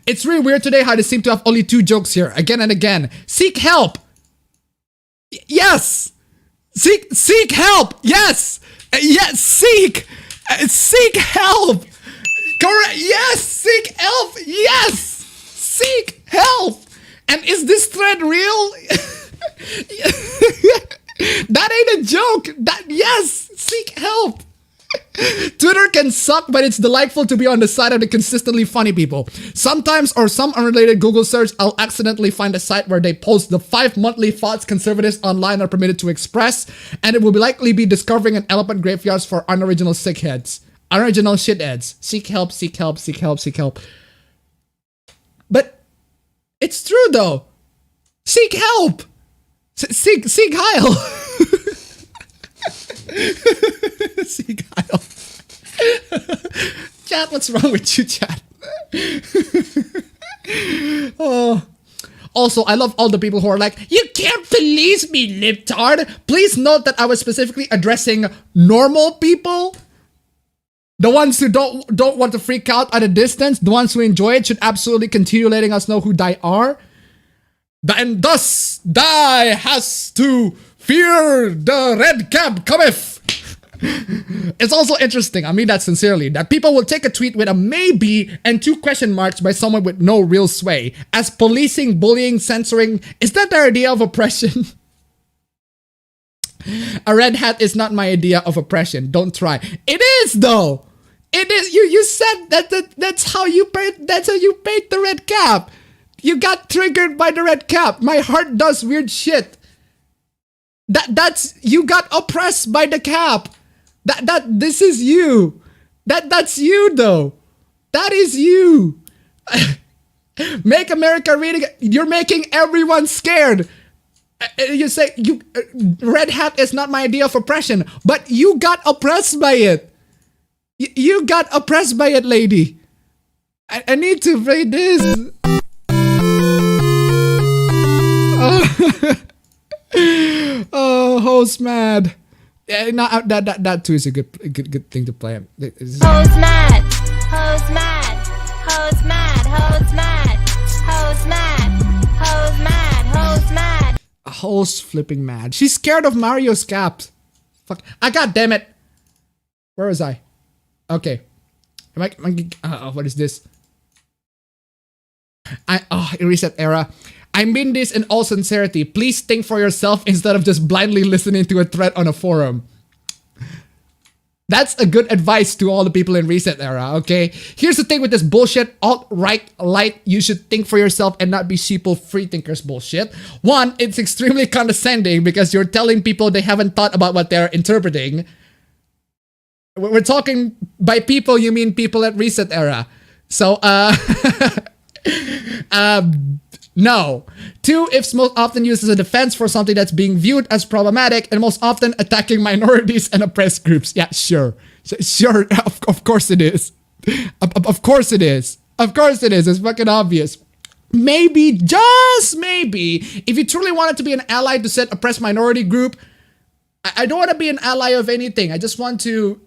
Speaker 1: It's really weird today how they seem to have only 2 jokes here. Again and again. Seek help. Yes. Seek help. Yes. Yes. Seek help. Correct. Yes. Seek help. Yes. Seek help. And is this thread real? That ain't a joke. Yes. Seek help. Twitter can suck, but it's delightful to be on the side of the consistently funny people. Sometimes, or some unrelated Google search, I'll accidentally find a site where they post the 5 monthly thoughts conservatives online are permitted to express, and it will likely be discovering an elephant graveyards for unoriginal sickheads. Unoriginal shitheads. Seek help, seek help, seek help, seek help. But it's true though. Seek help. Seek Heil. Seek Heil. Chat, what's wrong with you, chat? Oh. Also, I love all the people who are like, you can't police me, libtard. Please note that I was specifically addressing normal people. The ones who don't want to freak out at a distance, the ones who enjoy it should absolutely continue letting us know who they are. And thus, thy has to fear the red cap cometh. It's also interesting, I mean that sincerely, that people will take a tweet with a maybe and 2 question marks by someone with no real sway as policing, bullying, censoring. Is that their idea of oppression? A red hat is not my idea of oppression. Don't try. It is though. It is. You said that's how you paid the red cap. You got triggered by the red cap. My heart does weird shit. That's you got oppressed by the cap. This is you. That's you though. That is you. Make America read again. You're making everyone scared. You say red hat is not my idea of oppression, but you got oppressed by it. You got oppressed by it, lady. I need to read this. Oh, host mad. Yeah, no, that too is a good thing to play.
Speaker 4: Host mad, host mad, host mad, host mad, host mad, host mad, host mad.
Speaker 1: A host flipping mad. She's scared of Mario's caps. Fuck. God damn it. Where was I? Okay. What is this? In Reset Era. I mean this in all sincerity. Please think for yourself instead of just blindly listening to a thread on a forum. That's a good advice to all the people in Reset Era, okay? Here's the thing with this bullshit alt-right light, you should think for yourself and not be sheeple freethinkers bullshit. One, it's extremely condescending because you're telling people they haven't thought about what they're interpreting. We're talking by people, you mean people at Reset Era. So, no. 2, it's most often used as a defense for something that's being viewed as problematic and most often attacking minorities and oppressed groups. Yeah, sure. Sure, of course it is. Of course it is. Of course it is. It's fucking obvious. Maybe, just maybe, if you truly wanted to be an ally to said oppressed minority group, I don't want to be an ally of anything. I just want to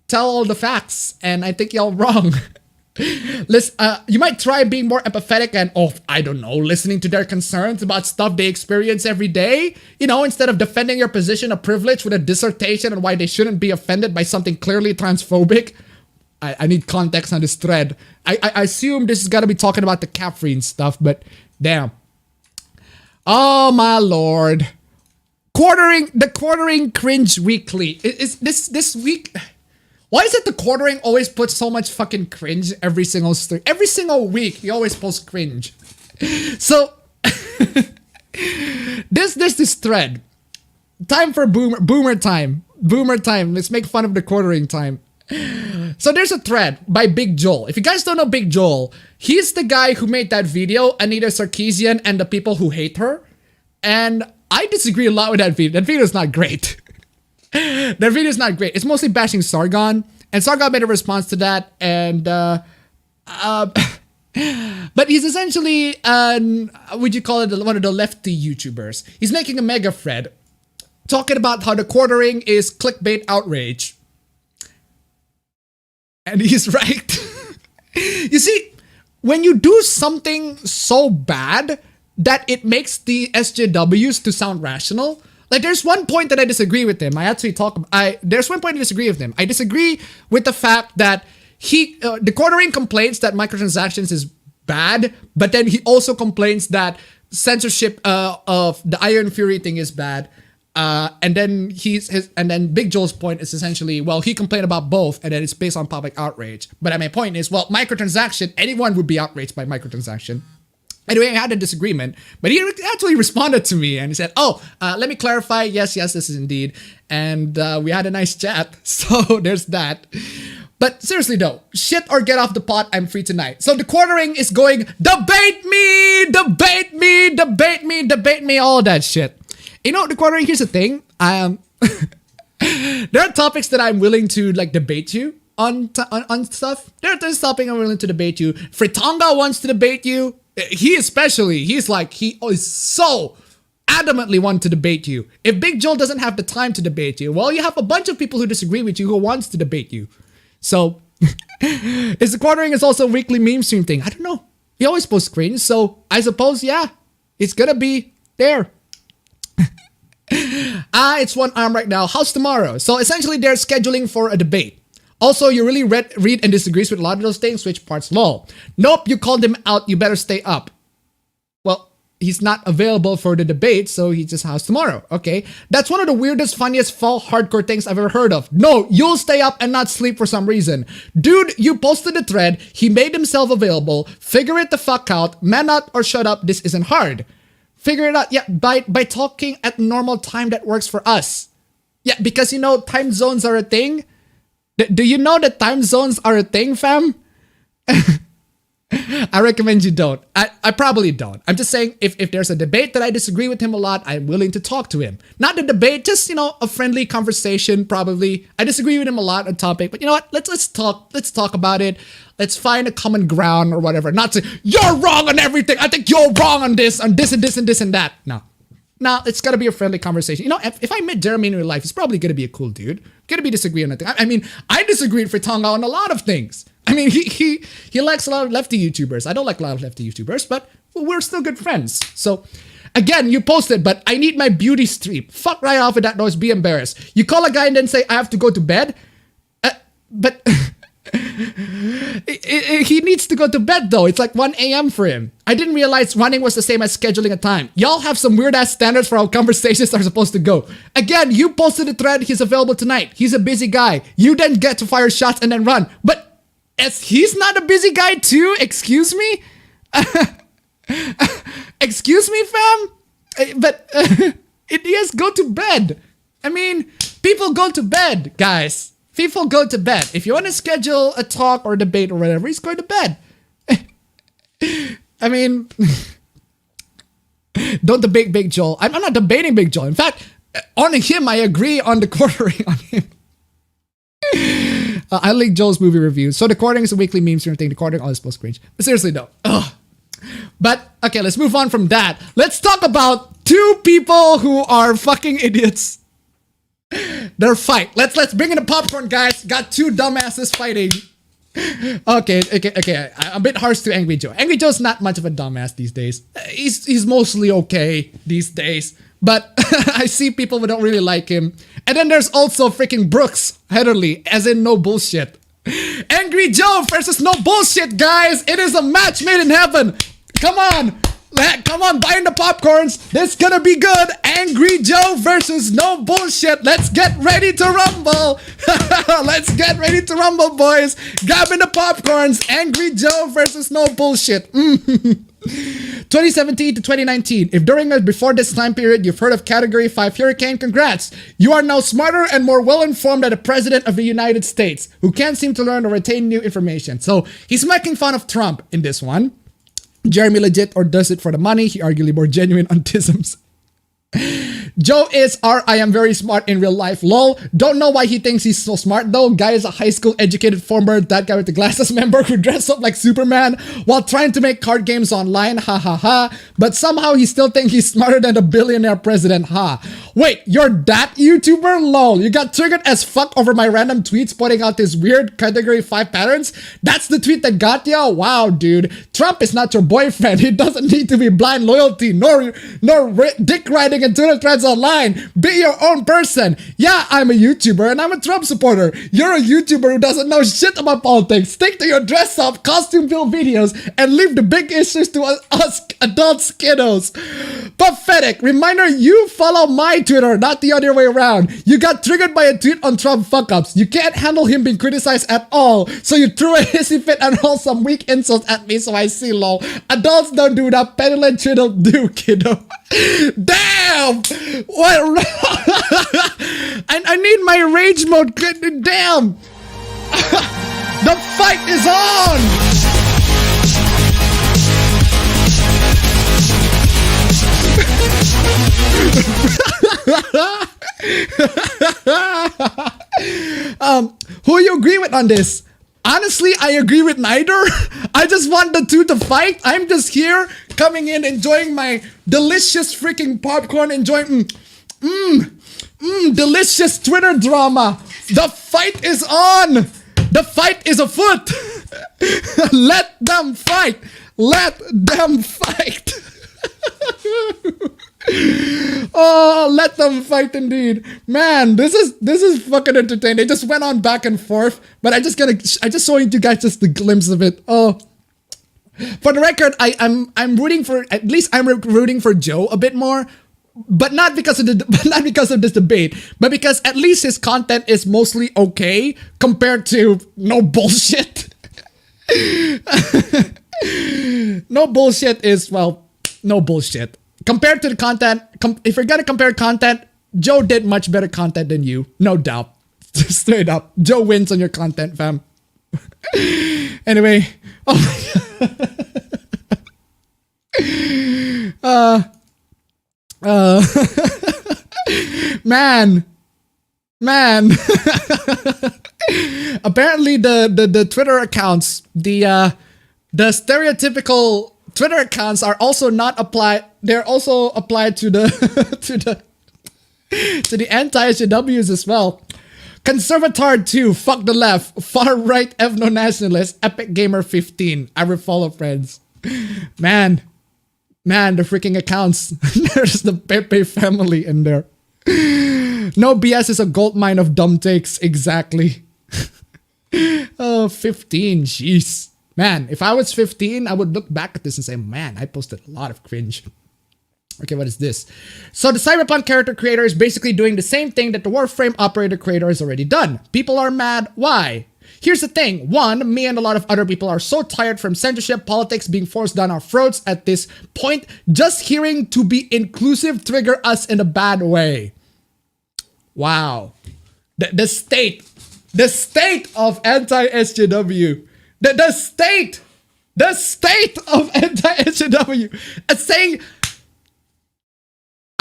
Speaker 1: tell all the facts, and I think y'all wrong. Listen, you might try being more empathetic and, I don't know, listening to their concerns about stuff they experience every day. You know, instead of defending your position of privilege with a dissertation on why they shouldn't be offended by something clearly transphobic. I need context on this thread. I assume this is gotta be talking about the cap-free and stuff, but damn. Oh my lord. The quartering cringe weekly. Is this week... Why is it the quartering always puts so much fucking cringe every single stream? Every single week, he always posts cringe. So, this thread. Time for boomer time. Boomer time. Let's make fun of the quartering time. So there's a thread by Big Joel. If you guys don't know Big Joel, he's the guy who made that video, Anita Sarkeesian and the people who hate her. And I disagree a lot with that video. That video is not great. That video is not great. It's mostly bashing Sargon, and Sargon made a response to that, and but he's essentially would you call it one of the lefty YouTubers. He's making a mega thread talking about how the quartering is clickbait outrage, and he's right. You see, when you do something so bad that it makes the SJWs to sound rational. Like, there's one point that I disagree with him. There's one point I disagree with him. I disagree with the fact that the quartering complains that microtransactions is bad, but then he also complains that censorship of the Iron Fury thing is bad. And then Big Joel's point is essentially, well, he complained about both, and then it's based on public outrage. But my point is, well, microtransaction, anyone would be outraged by microtransaction. Anyway, I had a disagreement, but he actually responded to me and he said, let me clarify. Yes, this is indeed. And we had a nice chat. So there's that. But seriously though, shit or get off the pot, I'm free tonight. So the quartering is going, debate me, debate me, debate me, debate me, all that shit. You know, the quartering, here's the thing. There are topics that I'm willing to like debate you on stuff. There are topics I'm willing to debate you. Fritonga wants to debate you. He especially, he's so adamantly want to debate you. If Big Joel doesn't have the time to debate you, well, you have a bunch of people who disagree with you who wants to debate you. So, is the quartering is also a weekly meme stream thing? I don't know. He always posts screens, so I suppose, yeah, it's gonna be there. It's one arm right now. How's tomorrow? So essentially, they're scheduling for a debate. Also, you really read and disagrees with a lot of those things. Which parts? Lol. Nope, you called him out. You better stay up. Well, he's not available for the debate, so he just has tomorrow. Okay, that's one of the weirdest, funniest, fall hardcore things I've ever heard of. No, you'll stay up and not sleep for some reason. Dude, you posted the thread. He made himself available. Figure it the fuck out. Man up or shut up. This isn't hard. Figure it out. Yeah, by talking at normal time that works for us. Yeah, because you know time zones are a thing. Do you know that time zones are a thing, fam? I recommend you don't. I probably don't. I'm just saying if there's a debate that I disagree with him a lot, I'm willing to talk to him. Not a debate, just, you know, a friendly conversation probably. I disagree with him a lot on topic, but you know what? Let's talk about it. Let's find a common ground or whatever. Not to, you're wrong on everything. I think you're wrong on this and this and this and this and that. No, it's gotta be a friendly conversation. You know, if I met Jeremy in real life, he's probably gonna be a cool dude. Gonna be disagreeing on anything. I mean, I disagreed with Tonga on a lot of things. I mean, he likes a lot of lefty YouTubers. I don't like a lot of lefty YouTubers, but we're still good friends. So, again, you posted, but I need my beauty streak. Fuck right off with that noise. Be embarrassed. You call a guy and then say, I have to go to bed? But he needs to go to bed, though. It's like 1 a.m. for him. I didn't realize running was the same as scheduling a time. Y'all have some weird-ass standards for how conversations are supposed to go. Again, you posted a thread. He's available tonight. He's a busy guy. You then get to fire shots and then run. But he's not a busy guy too? Excuse me? Excuse me, fam? But yes, go to bed. I mean, people go to bed, guys. People go to bed. If you want to schedule a talk or debate or whatever, he's going to bed. I mean, don't debate Big Joel. I'm not debating Big Joel. In fact, on him, I agree on the quartering on him. I linked Joel's movie review. So the quartering is a weekly meme stream thing. The quartering always post cringe. But seriously though. Ugh. But okay, let's move on from that. Let's talk about two people who are fucking idiots. Their fight. Let's bring in the popcorn, guys. Got two dumbasses fighting. Okay. I'm a bit harsh to Angry Joe. Angry Joe's not much of a dumbass these days. He's mostly okay these days. But I see people who don't really like him. And then there's also freaking Brooks Heatherly, as in no bullshit. Angry Joe versus no bullshit, guys. It is a match made in heaven. Come on, buying the popcorns. This gonna be good. Angry Joe versus no bullshit. Let's get ready to rumble. Let's get ready to rumble, boys. Grabbing the popcorns. Angry Joe versus no bullshit. 2017 to 2019. If during or before this time period you've heard of Category 5 Hurricane, congrats. You are now smarter and more well-informed than the President of the United States, who can't seem to learn or retain new information. So he's making fun of Trump in this one. Jeremy legit or does it for the money. He arguably more genuine on tisms. Joe is I am very smart in real life. Lol. Don't know why he thinks he's so smart though. Guy is a high school educated former that guy with the glasses member who dressed up like Superman while trying to make card games online. Ha ha ha. But somehow he still thinks he's smarter than the billionaire president. Ha. Wait, you're that YouTuber? Lol. You got triggered as fuck over my random tweets pointing out his weird Category 5 patterns? That's the tweet that got you? Wow, dude. Trump is not your boyfriend. He doesn't need to be blind loyalty nor dick riding and Twitter threads online. Be your own person. Yeah, I'm a YouTuber and I'm a Trump supporter. You're a YouTuber who doesn't know shit about politics. Stick to your dress up, costume build videos and leave the big issues to us adult kiddos. Pathetic. Reminder, you follow my Twitter, not the other way around. You got triggered by a tweet on Trump fuck-ups. You can't handle him being criticized at all. So you threw a hissy fit and rolled some weak insults at me, so I see, lol. Adults don't do that. Petulant children do, kiddo. Damn! What? I need my rage mode. Damn! The fight is on! Who you agree with on this? Honestly, I agree with neither. I just want the two to fight. I'm just here, coming in, enjoying my delicious freaking popcorn, enjoying delicious Twitter drama. The fight is on. The fight is afoot. Let them fight. Let them fight. Oh, let them fight indeed. Man, this is fucking entertaining. They just went on back and forth, but I just showing you guys just the glimpse of it. Oh, for the record, I'm rooting for, at least I'm rooting for Joe a bit more, but not because of this debate, but because at least his content is mostly okay compared to no bullshit. No bullshit is, well, no bullshit. Compared to the content, if you're gonna compare content, Joe did much better content than you, no doubt. Straight up, Joe wins on your content, fam. Anyway, oh my God. Man. Apparently the Twitter accounts, the stereotypical Twitter accounts are also not applied. They're also applied to the to the anti-SJWs as well. Conservatard 2, fuck the left, far right ethno-nationalist, epic gamer 15. I refollow friends. Man, the freaking accounts. There's the Pepe family in there. No BS is a gold mine of dumb takes. Exactly. Oh, 15. Jeez. Man, if I was 15, I would look back at this and say, man, I posted a lot of cringe. Okay, what is this? So the Cyberpunk character creator is basically doing the same thing that the Warframe operator creator has already done. People are mad. Why? Here's the thing. One, me and a lot of other people are so tired from censorship, politics being forced down our throats at this point. Just hearing to be inclusive trigger us in a bad way. Wow. The state of anti-SJW. The state of anti-SJW is saying,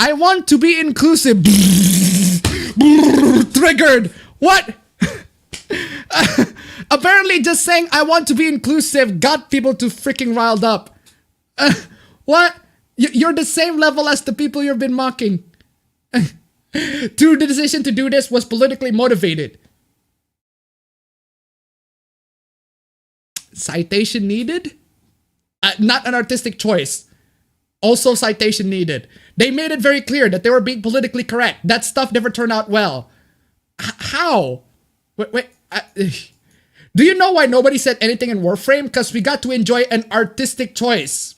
Speaker 1: I want to be inclusive. Triggered. What? Apparently just saying I want to be inclusive got people to freaking riled up. What? You're the same level as the people you've been mocking. The decision to do this was politically motivated. Citation needed? Not an artistic choice. Also citation needed. They made it very clear that they were being politically correct. That stuff never turned out well. How? Wait. Do you know why nobody said anything in Warframe? Because we got to enjoy an artistic choice.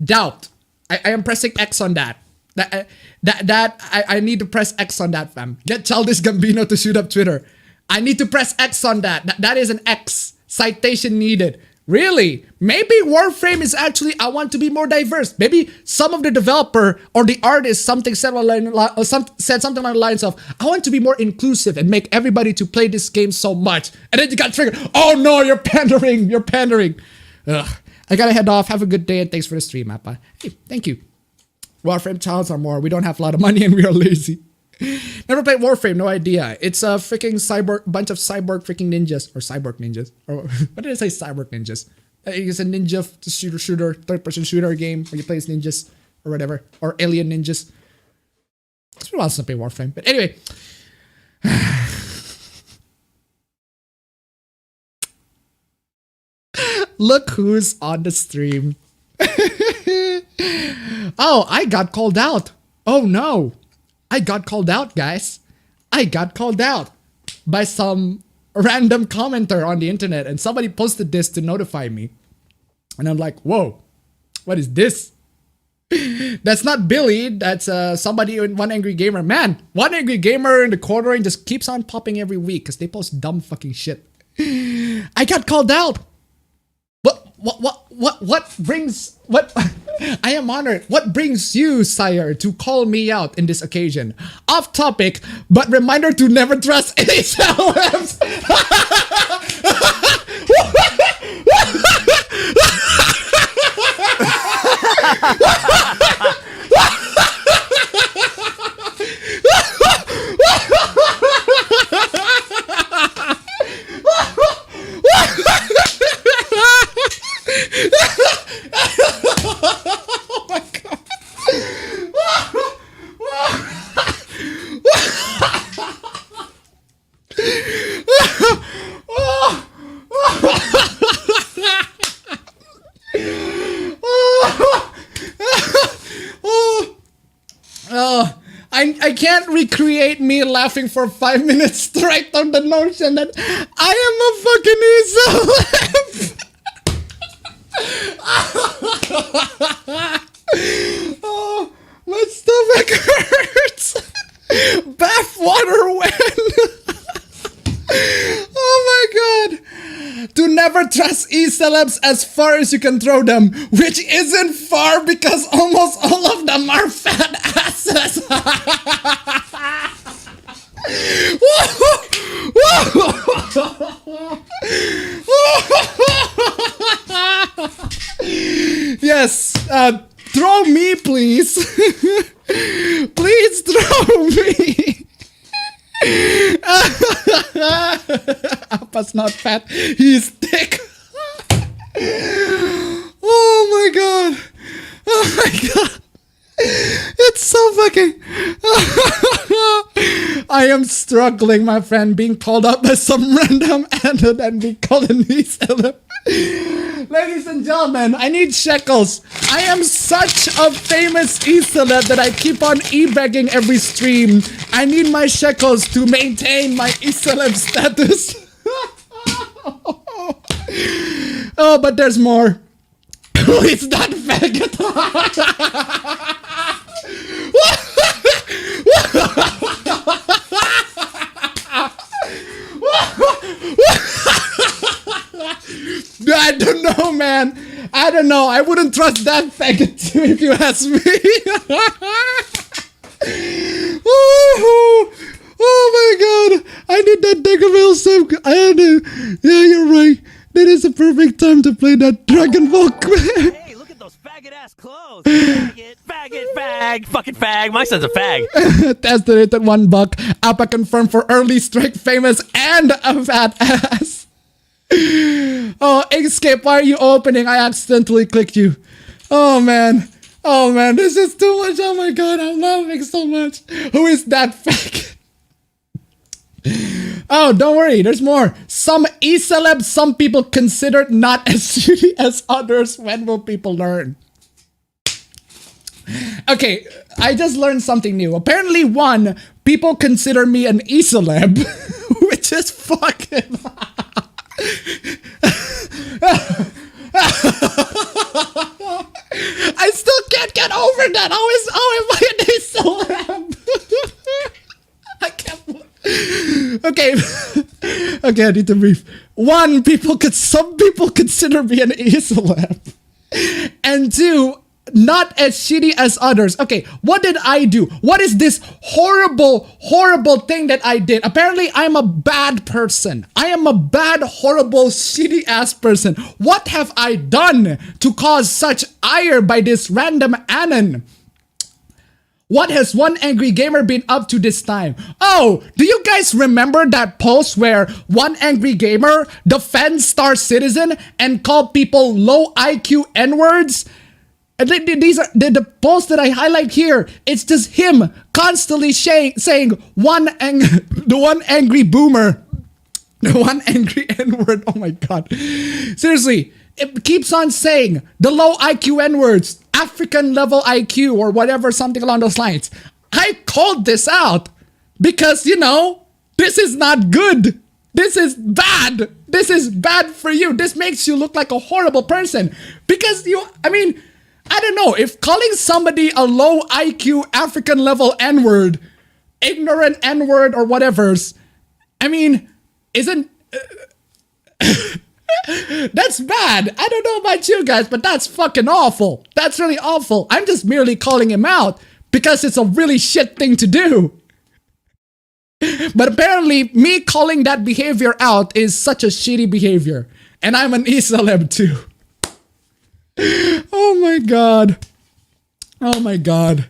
Speaker 1: Doubt. I am pressing X on that. I need to press X on that, fam. Get Childish Gambino to shoot up Twitter. I need to press X on that. That is an X. Citation needed. Really? Maybe Warframe is actually, I want to be more diverse. Maybe some of the developer or the artist said something along the lines of, I want to be more inclusive and make everybody to play this game so much. And then you got triggered. Oh no, you're pandering. You're pandering. Ugh. I gotta head off. Have a good day and thanks for the stream, Appa. Hey, thank you. Warframe childs are more. We don't have a lot of money and we are lazy. Never played Warframe, no idea. It's a freaking bunch of cyborg freaking ninjas. Or cyborg ninjas. Or what did I say, cyborg ninjas? It's a ninja shooter, third-person shooter game where you play as ninjas or whatever. Or alien ninjas. It's been a while since I played Warframe. But anyway. Look who's on the stream. Oh, I got called out. Oh no. I got called out, guys. I got called out by some random commenter on the internet and somebody posted this to notify me. And I'm like, whoa, what is this? That's not Billy. That's somebody in One Angry Gamer. Man, One Angry Gamer in the corner and just keeps on popping every week because they post dumb fucking shit. I got called out. What brings, what? I am honored. What brings you, sire, to call me out in this occasion? Off topic, but reminder to never trust any celebs. Oh my god. I can't recreate me laughing for 5 minutes straight on the notion that I am a fucking E-Celeb. Oh, my stomach hurts. Bathwater when. Oh my god. To never trust E-Celebs as far as you can throw them, which isn't far because almost all of them are fat asses. Yes, throw me, please. Please throw me. Appa's not fat, he's thick. Oh my god. Oh my god. It's so fucking. I am struggling, my friend, being called up by some random adult and being called an E-Celeb. Ladies and gentlemen, I need shekels. I am such a famous E-Celeb that I keep on e-begging every stream. I need my shekels to maintain my E-Celeb status. Oh, but there's more. Who is that faggot? I don't know, man. I don't know. I wouldn't trust that faggot too if you ask me. Oh my god. I need that Degavel save. Yeah, you're right. That is the perfect time to play that Dragon Ball.
Speaker 2: Hey, look at those faggot ass clothes. Faggot, faggot, fag, fucking fag. My son's a fag.
Speaker 1: Tested it at $1. Appa confirmed for early strike famous and a fat ass. Oh, Escape, why are you opening? I accidentally clicked you. Oh man. Oh man, this is too much. Oh my god, I'm laughing so much. Who is that faggot? Oh, don't worry, there's more. Some E-Celebs some people consider not as shitty as others. When will people learn? Okay, I just learned something new. Apparently, one, people consider me an E-Celeb, which is fucking... I still can't get over that. How am I an E-Celeb? I can't... Okay, okay, I need to brief. One, some people consider me an E-Celeb. And two, not as shitty as others. Okay, what did I do? What is this horrible, horrible thing that I did? Apparently, I'm a bad person. I am a bad, horrible, shitty ass person. What have I done to cause such ire by this random anon? What has one angry gamer been up to this time? Oh, do you guys remember that post where one angry gamer defends Star Citizen and called people low IQ N-words? And these are the posts that I highlight here. It's just him constantly saying the one angry boomer, the one angry N-word. Oh my god. Seriously. It keeps on saying the low IQ N-words, African level IQ or whatever, something along those lines. I called this out because, you know, this is not good. This is bad. This is bad for you. This makes you look like a horrible person because I don't know, if calling somebody a low IQ African level N-word, ignorant N-word or whatever's, isn't... That's bad. I don't know about you guys, but that's fucking awful. That's really awful. I'm just merely calling him out because it's a really shit thing to do. But apparently, me calling that behavior out is such a shitty behavior. And I'm an E-Celeb too. Oh my god. Oh my god.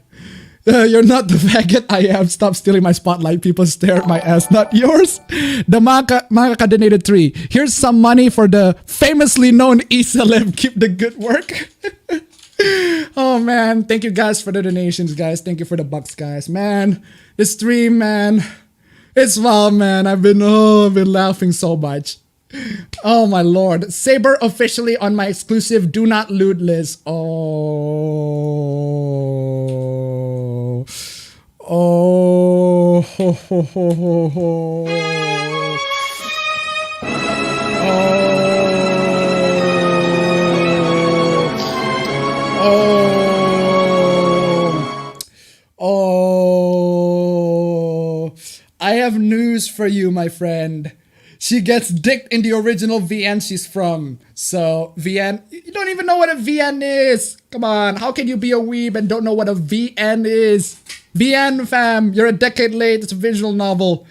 Speaker 1: You're not the faggot I am. Stop stealing my spotlight. People stare at my ass, not yours. The Maka donated 3. Here's some money for the famously known E-Celeb. Keep the good work. Oh man, thank you guys for the donations, guys. Thank you for the bucks, guys. Man, this stream, man, it's wild, man. I've been laughing so much. Oh my lord. Saber officially on my exclusive do not loot list. Oh. Oh. Ho, ho, ho, ho, ho. Oh. Oh. I have news for you, my friend. She gets dicked in the original VN she's from. So, VN, you don't even know what a VN is. Come on, how can you be a weeb and don't know what a VN is? VN, fam, you're a decade late. It's a visual novel.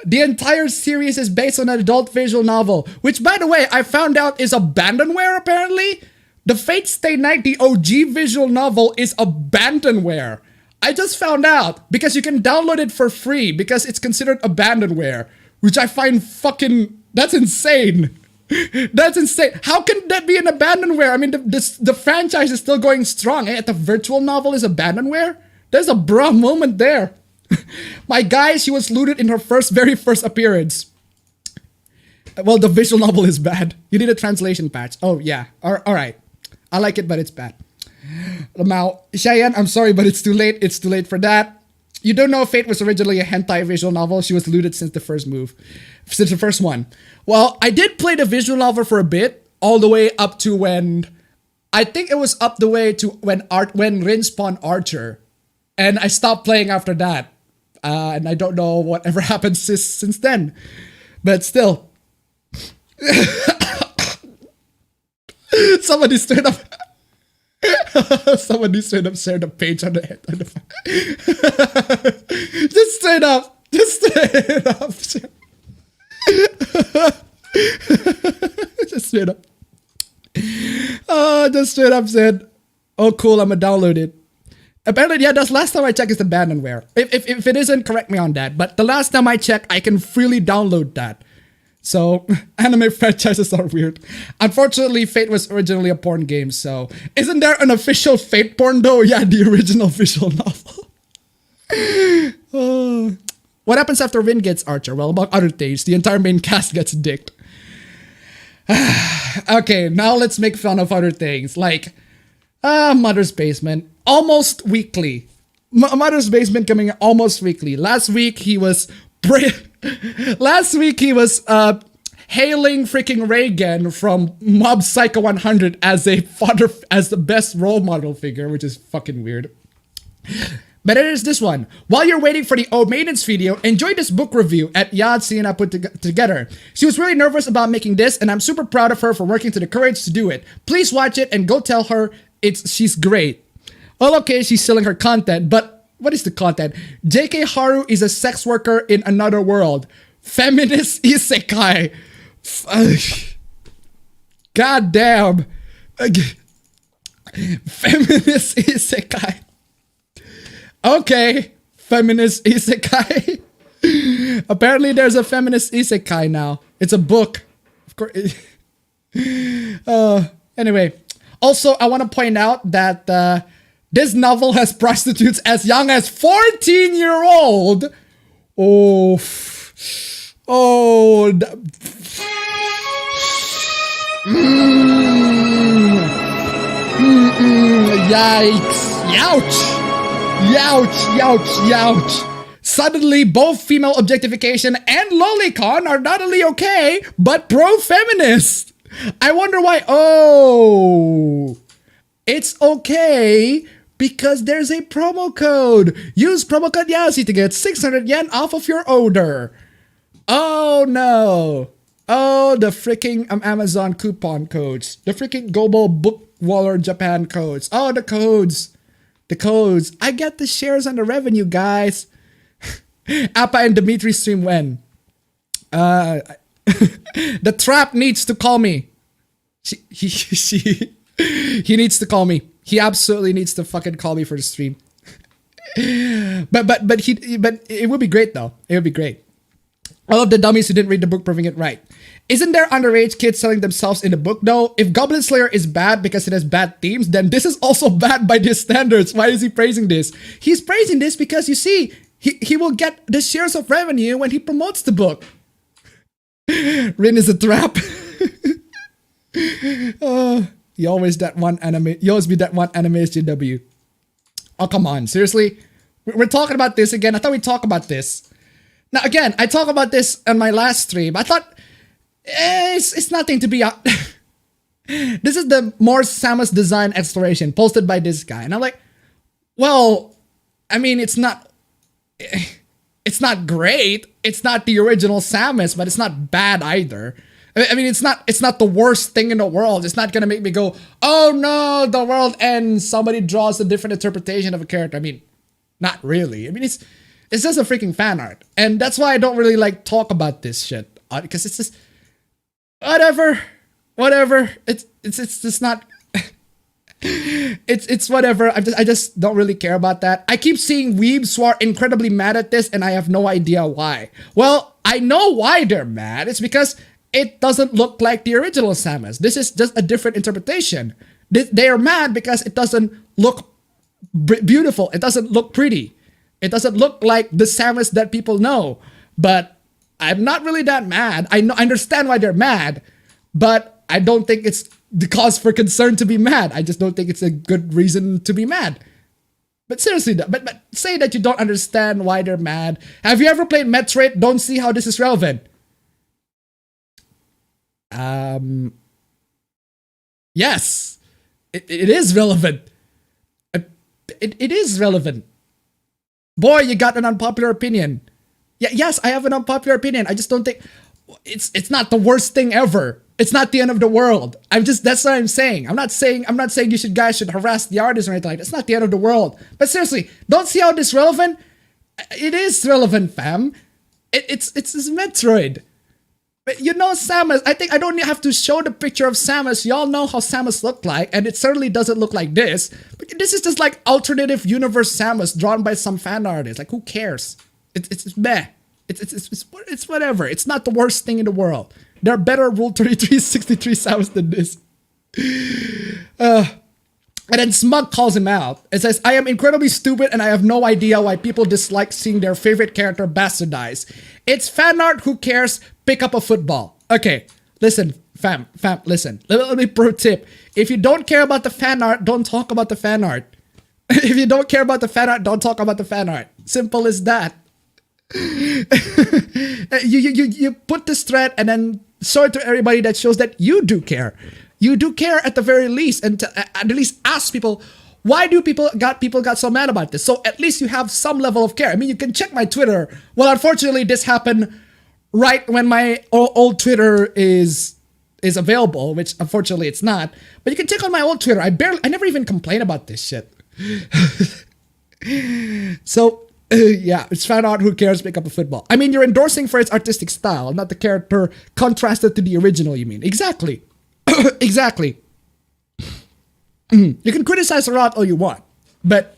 Speaker 1: The entire series is based on an adult visual novel, which, by the way, I found out is abandonware, apparently. The Fate Stay Night, the OG visual novel, is abandonware. I just found out because you can download it for free because it's considered abandonware. Which I find fucking, that's insane. That's insane. How can that be an abandonware? I mean, the franchise is still going strong. Eh? The virtual novel is abandonware? There's a bruh moment there. My guy, she was looted in her very first appearance. Well, the visual novel is bad. You need a translation patch. Oh, yeah. All right. I like it, but it's bad. Lamau, Cheyenne, I'm sorry, but it's too late. It's too late for that. You don't know Fate was originally a hentai visual novel. She was looted since the first one. Well, I did play the visual novel for a bit, all the way up to when, I think it was up the way to when Rin spawned Archer. And I stopped playing after that. And I don't know whatever happened since then. But still. Somebody straight up shared a page on the head. Just straight up. Just straight up. Oh, just straight up said, oh cool, I'm gonna download it. Apparently, yeah, that's last time I checked is abandonware. If it isn't, correct me on that. But the last time I checked, I can freely download that. So, anime franchises are weird. Unfortunately, Fate was originally a porn game, so... Isn't there an official Fate porn though? Yeah, the original visual novel. Oh. What happens after Rin gets Archer? Well, among other things, the entire main cast gets dicked. Okay, now let's make fun of other things, like... Mother's Basement. Almost weekly. Mother's Basement coming almost weekly. Last week, he was... hailing freaking Reagan from Mob Psycho 100 as the best role model figure, which is fucking weird. But it is this one. While you're waiting for the Old Maidens video, enjoy this book review at Yad Sienna put together. She was really nervous about making this, and I'm super proud of her for working to the courage to do it. Please watch it and go tell her she's great. Well, okay, she's selling her content, but what is the content? JK Haru is a sex worker in another world. Feminist isekai. God damn. Feminist isekai. Okay. Feminist isekai. Apparently there's a feminist isekai now. It's a book. Of course. Anyway. Also, I want to point out that this novel has prostitutes as young as 14-year-old. Oh. Oh. Yikes. Youch. Youch. Youch. Youch. Suddenly, both female objectification and lolicon are not only okay, but pro-feminist. I wonder why. Oh. It's okay because there's a promo code. Use promo code YASI to get 600 yen off of your order. Oh no. Oh, the freaking Amazon coupon codes. The freaking Global Bookwaller Japan codes. Oh, the codes. The codes. I get the shares on the revenue, guys. Appa and Dimitri stream when? The trap needs to call me. He needs to call me. He absolutely needs to fucking call me for the stream. But it would be great though. It would be great. All of the dummies who didn't read the book proving it right. Isn't there underage kids selling themselves in the book though? If Goblin Slayer is bad because it has bad themes, then this is also bad by these standards. Why is he praising this? He's praising this because you see, he will get the shares of revenue when he promotes the book. Rin is a trap. You always that one anime. You always be that one anime SJW. Oh come on, seriously? We're talking about this again. I thought we'd talk about this. Now again, I talked about this on my last stream. I thought it's nothing to be out. This is the more Samus design exploration posted by this guy, and I'm like, well, I mean, it's not great. It's not the original Samus, but it's not bad either. I mean, it's not the worst thing in the world. It's not gonna make me go, oh no, the world ends. Somebody draws a different interpretation of a character. I mean, not really. I mean, it's just a freaking fan art, and that's why I don't really like talk about this shit because it's just whatever. It's just not. It's whatever. I just don't really care about that. I keep seeing weebs who are incredibly mad at this, and I have no idea why. Well, I know why they're mad. It's because it doesn't look like the original Samus. This is just a different interpretation. They are mad because it doesn't look beautiful. It doesn't look pretty. It doesn't look like the Samus that people know. But I'm not really that mad. I understand why they're mad, but I don't think it's the cause for concern to be mad. I just don't think it's a good reason to be mad. But seriously, but say that you don't understand why they're mad. Have you ever played Metroid? Don't see how this is relevant. Yes, it is relevant. It is relevant. Boy, you got an unpopular opinion. Yeah, yes, I have an unpopular opinion. I just don't think it's not the worst thing ever. It's not the end of the world. That's what I'm saying. I'm not saying you guys should harass the artist or anything like that. It's not the end of the world. But seriously, don't see how this is relevant. It is relevant, fam. It's Metroid. But you know Samus, I think I don't have to show the picture of Samus. Y'all know how Samus looked like, and it certainly doesn't look like this. But this is just like alternative universe Samus drawn by some fan artist. Like, who cares? It's meh. It's whatever. It's not the worst thing in the world. There are better Rule 33 63 Samus than this. And then Smug calls him out. It says, I am incredibly stupid and I have no idea why people dislike seeing their favorite character bastardize. It's fan art, who cares? Pick up a football. Okay, listen, fam, listen. Let me pro tip. If you don't care about the fan art, don't talk about the fan art. If you don't care about the fan art, don't talk about the fan art. Simple as that. You put this thread and then show it to everybody that shows that you do care. You do care at the very least, and at least ask people, why do people got so mad about this? So at least you have some level of care. I mean, you can check my Twitter. Well, unfortunately, this happened right when my old Twitter is available, which unfortunately it's not. But you can check on my old Twitter. I never even complain about this shit. So yeah, it's fan art. Who cares? Pick up a football. I mean, you're endorsing for its artistic style, not the character contrasted to the original. You mean exactly? Exactly. You can criticize a lot all you want, but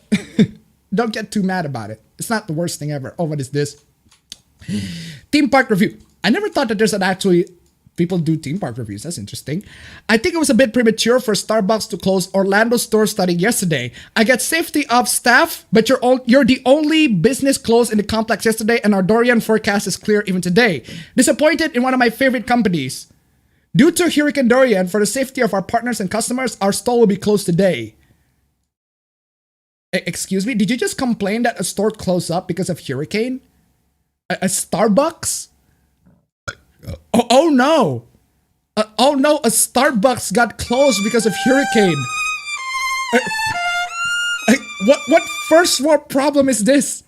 Speaker 1: don't get too mad about it. It's not the worst thing ever. Oh, what is this? Theme park review. I never thought that there's actually people do theme park reviews. That's interesting. I think it was a bit premature for Starbucks to close Orlando store starting yesterday. I get safety of staff, but you're the only business closed in the complex yesterday, and our Dorian forecast is clear even today. Disappointed in one of my favorite companies. Due to Hurricane Dorian, for the safety of our partners and customers, our store will be closed today. Excuse me? Did you just complain that a store closed up because of hurricane? A Starbucks? Oh no! Oh no, a Starbucks got closed because of hurricane. What first world problem is this?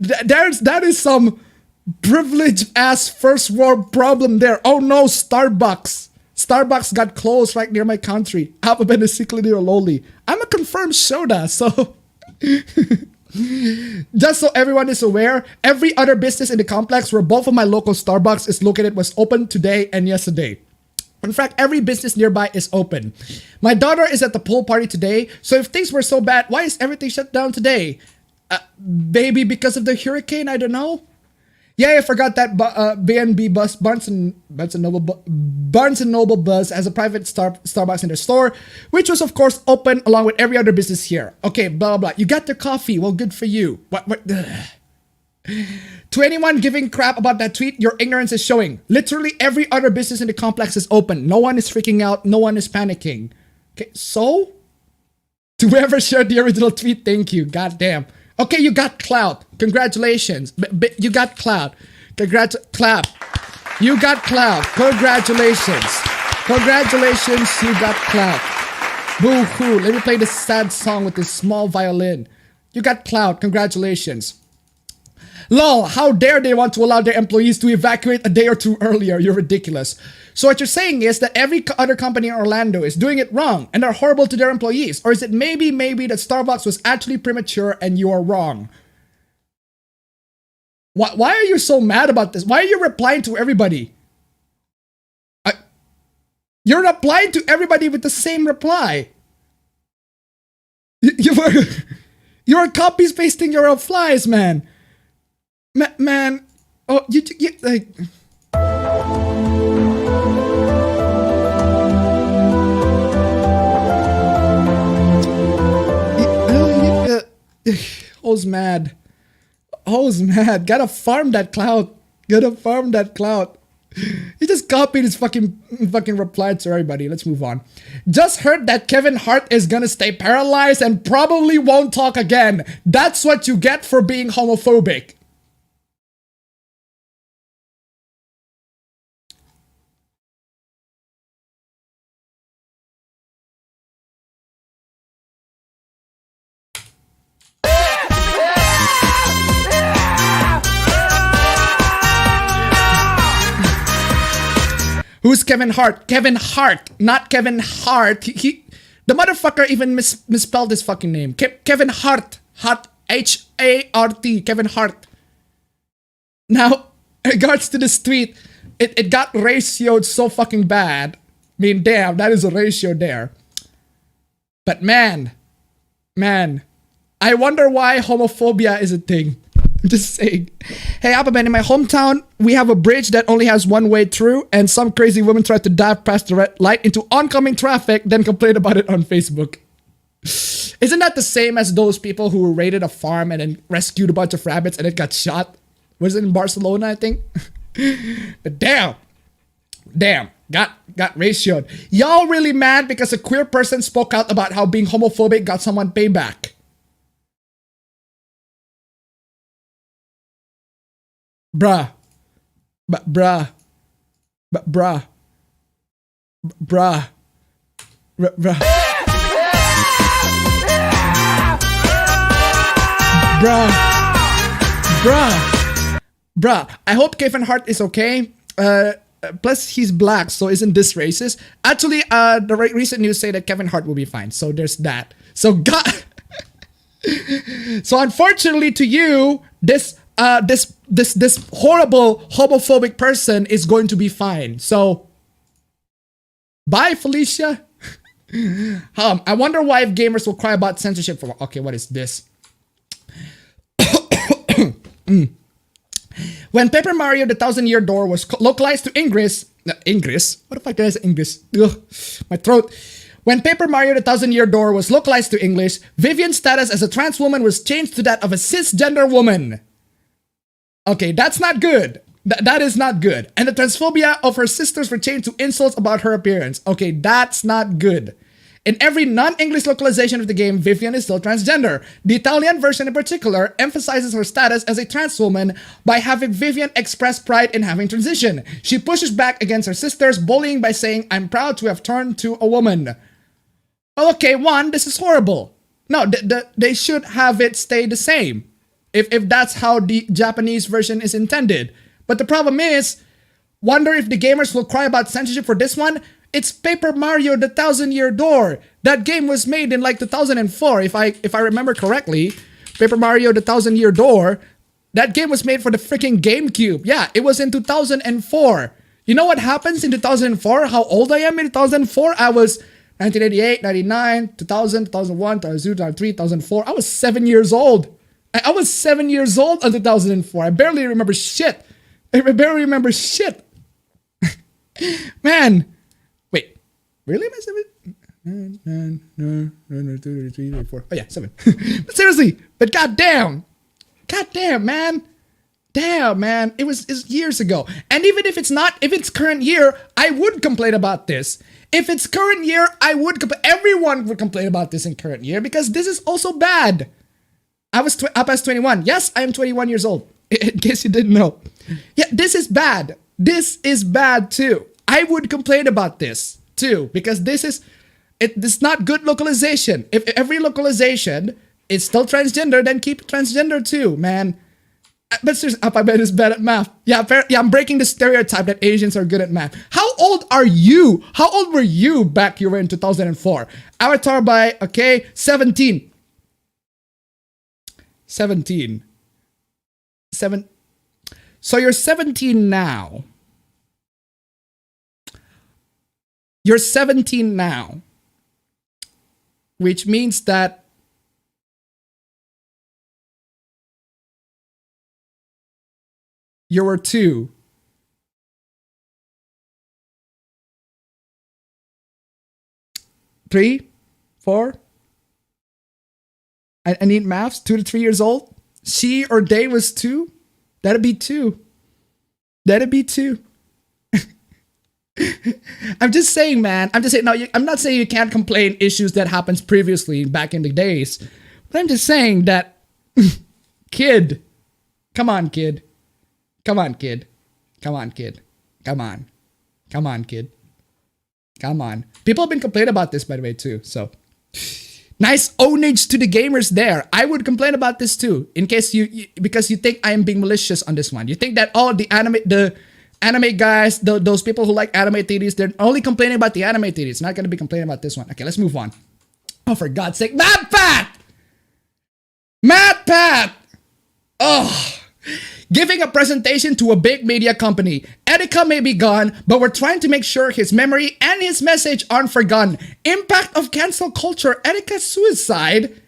Speaker 1: That is some Privilege ass first world problem there. Oh no, Starbucks. Starbucks got closed right near my country. Appabend is secretly or lowly. I'm a confirmed soda, so... Just so everyone is aware, every other business in the complex where both of my local Starbucks is located was open today and yesterday. In fact, every business nearby is open. My daughter is at the pool party today, so if things were so bad, why is everything shut down today? Maybe because of the hurricane, I don't know. Yeah, I forgot that B&B bus, Barnes and Noble bus has a private Starbucks in their store, which was of course open along with every other business here. Okay, blah, blah, blah. You got your coffee. Well, good for you. What? To anyone giving crap about that tweet, your ignorance is showing. Literally every other business in the complex is open. No one is freaking out. No one is panicking. Okay, so? To whoever shared the original tweet, thank you. Goddamn. Okay, you got clout. Congratulations. You got clout. Clap. You got clout. Congratulations. Congratulations, you got clout. Boo-hoo. Let me play this sad song with this small violin. You got clout. Congratulations. Lol, how dare they want to allow their employees to evacuate a day or two earlier? You're ridiculous. So what you're saying is that every other company in Orlando is doing it wrong and are horrible to their employees? Or is it maybe that Starbucks was actually premature and you are wrong? Why are you so mad about this? Why are you replying to everybody? You're replying to everybody with the same reply. You are copy pasting your replies, man. Man, oh, you like. Ho's mad. Ho's mad. Gotta farm that clout. Gotta farm that clout. He just copied his fucking reply to everybody. Let's move on. Just heard that Kevin Hart is gonna stay paralyzed and probably won't talk again. That's what you get for being homophobic. Who's Kevin Hart? Kevin Hart, not Kevin Hart. The motherfucker even misspelled his fucking name. Kevin Hart. H-A-R-T. Kevin Hart. Now, in regards to this tweet, it got ratioed so fucking bad. I mean, damn, that is a ratio there. But man, I wonder why homophobia is a thing. I'm just saying. Hey, Appabend, in my hometown, we have a bridge that only has one way through, and some crazy woman tried to dive past the red light into oncoming traffic, then complained about it on Facebook. Isn't that the same as those people who raided a farm and then rescued a bunch of rabbits and it got shot? Was it in Barcelona, I think? But damn, got ratioed. Y'all really mad because a queer person spoke out about how being homophobic got someone payback. Bruh. Bruh. Bruh. I hope Kevin Hart is okay. Plus, he's black, so isn't this racist? Actually, the recent news say that Kevin Hart will be fine. So there's that. So so unfortunately to you, this horrible homophobic person is going to be fine. So, bye, Felicia. I wonder why if gamers will cry about censorship for. Okay, what is this? When Paper Mario: The Thousand-Year Door was localized to English. English? What the fuck did I say English? Ugh, my throat. When Paper Mario: The Thousand-Year Door was localized to English, Vivian's status as a trans woman was changed to that of a cisgender woman. Okay, that's not good. That is not good. And the transphobia of her sisters were changed to insults about her appearance. Okay, that's not good. In every non-English localization of the game, Vivian is still transgender. The Italian version in particular emphasizes her status as a trans woman by having Vivian express pride in having transitioned. She pushes back against her sisters, bullying by saying, "I'm proud to have turned to a woman." Okay, one, this is horrible. No, they should have it stay the same. if that's how the Japanese version is intended. But the problem is, wonder if the gamers will cry about censorship for this one. It's Paper Mario: The Thousand Year Door. That game was made in like 2004, if I remember correctly. Paper Mario: The Thousand Year Door. That game was made for the freaking GameCube. Yeah, it was in 2004. You know what happens in 2004? How old I am in 2004? I was 1988, 99, 2000, 2001, 2002, 2003, 2004. I was 7 years old. I was 7 years old in 2004. I barely remember shit. I barely remember shit. Man. Wait. Really? Am I 7? Oh yeah, 7. But seriously. But goddamn. Goddamn, man. Damn, man. It's years ago. And even if it's current year, I would complain about this. If it's current year, I would everyone would complain about this in current year because this is also bad. I was up as 21. Yes, I am 21 years old. In case you didn't know. Yeah, this is bad. This is bad too. I would complain about this too because this is not good localization. If every localization is still transgender, then keep it transgender too, man. But seriously, appabend is bad at math. Yeah, I'm breaking the stereotype that Asians are good at math. How old are you? How old were you back you were in 2004? Avatar by, 17. 17. So you're 17 now. You're 17 now. Which means that you were 2. Three? 4? I need maths. 2 to 3 years old. She or they was 2. That'd be 2. That'd be 2. I'm just saying, man. I'm just saying. No, I'm not saying you can't complain issues that happens previously back in the days. But I'm just saying that, kid. Come on, kid. Come on, kid. Come on, kid. Come on. Come on, kid. Come on. People have been complaining about this, by the way, too. So, nice ownage to the gamers there. I would complain about this too, in case because you think I am being malicious on this one. You think that the anime guys, those people who like anime titties, they're only complaining about the anime titties. Not gonna be complaining about this one. Okay, let's move on. Oh, for God's sake, MatPat! MatPat! Oh. Giving a presentation to a big media company. Etika may be gone, but we're trying to make sure his memory and his message aren't forgotten. Impact of cancel culture. Etika's suicide?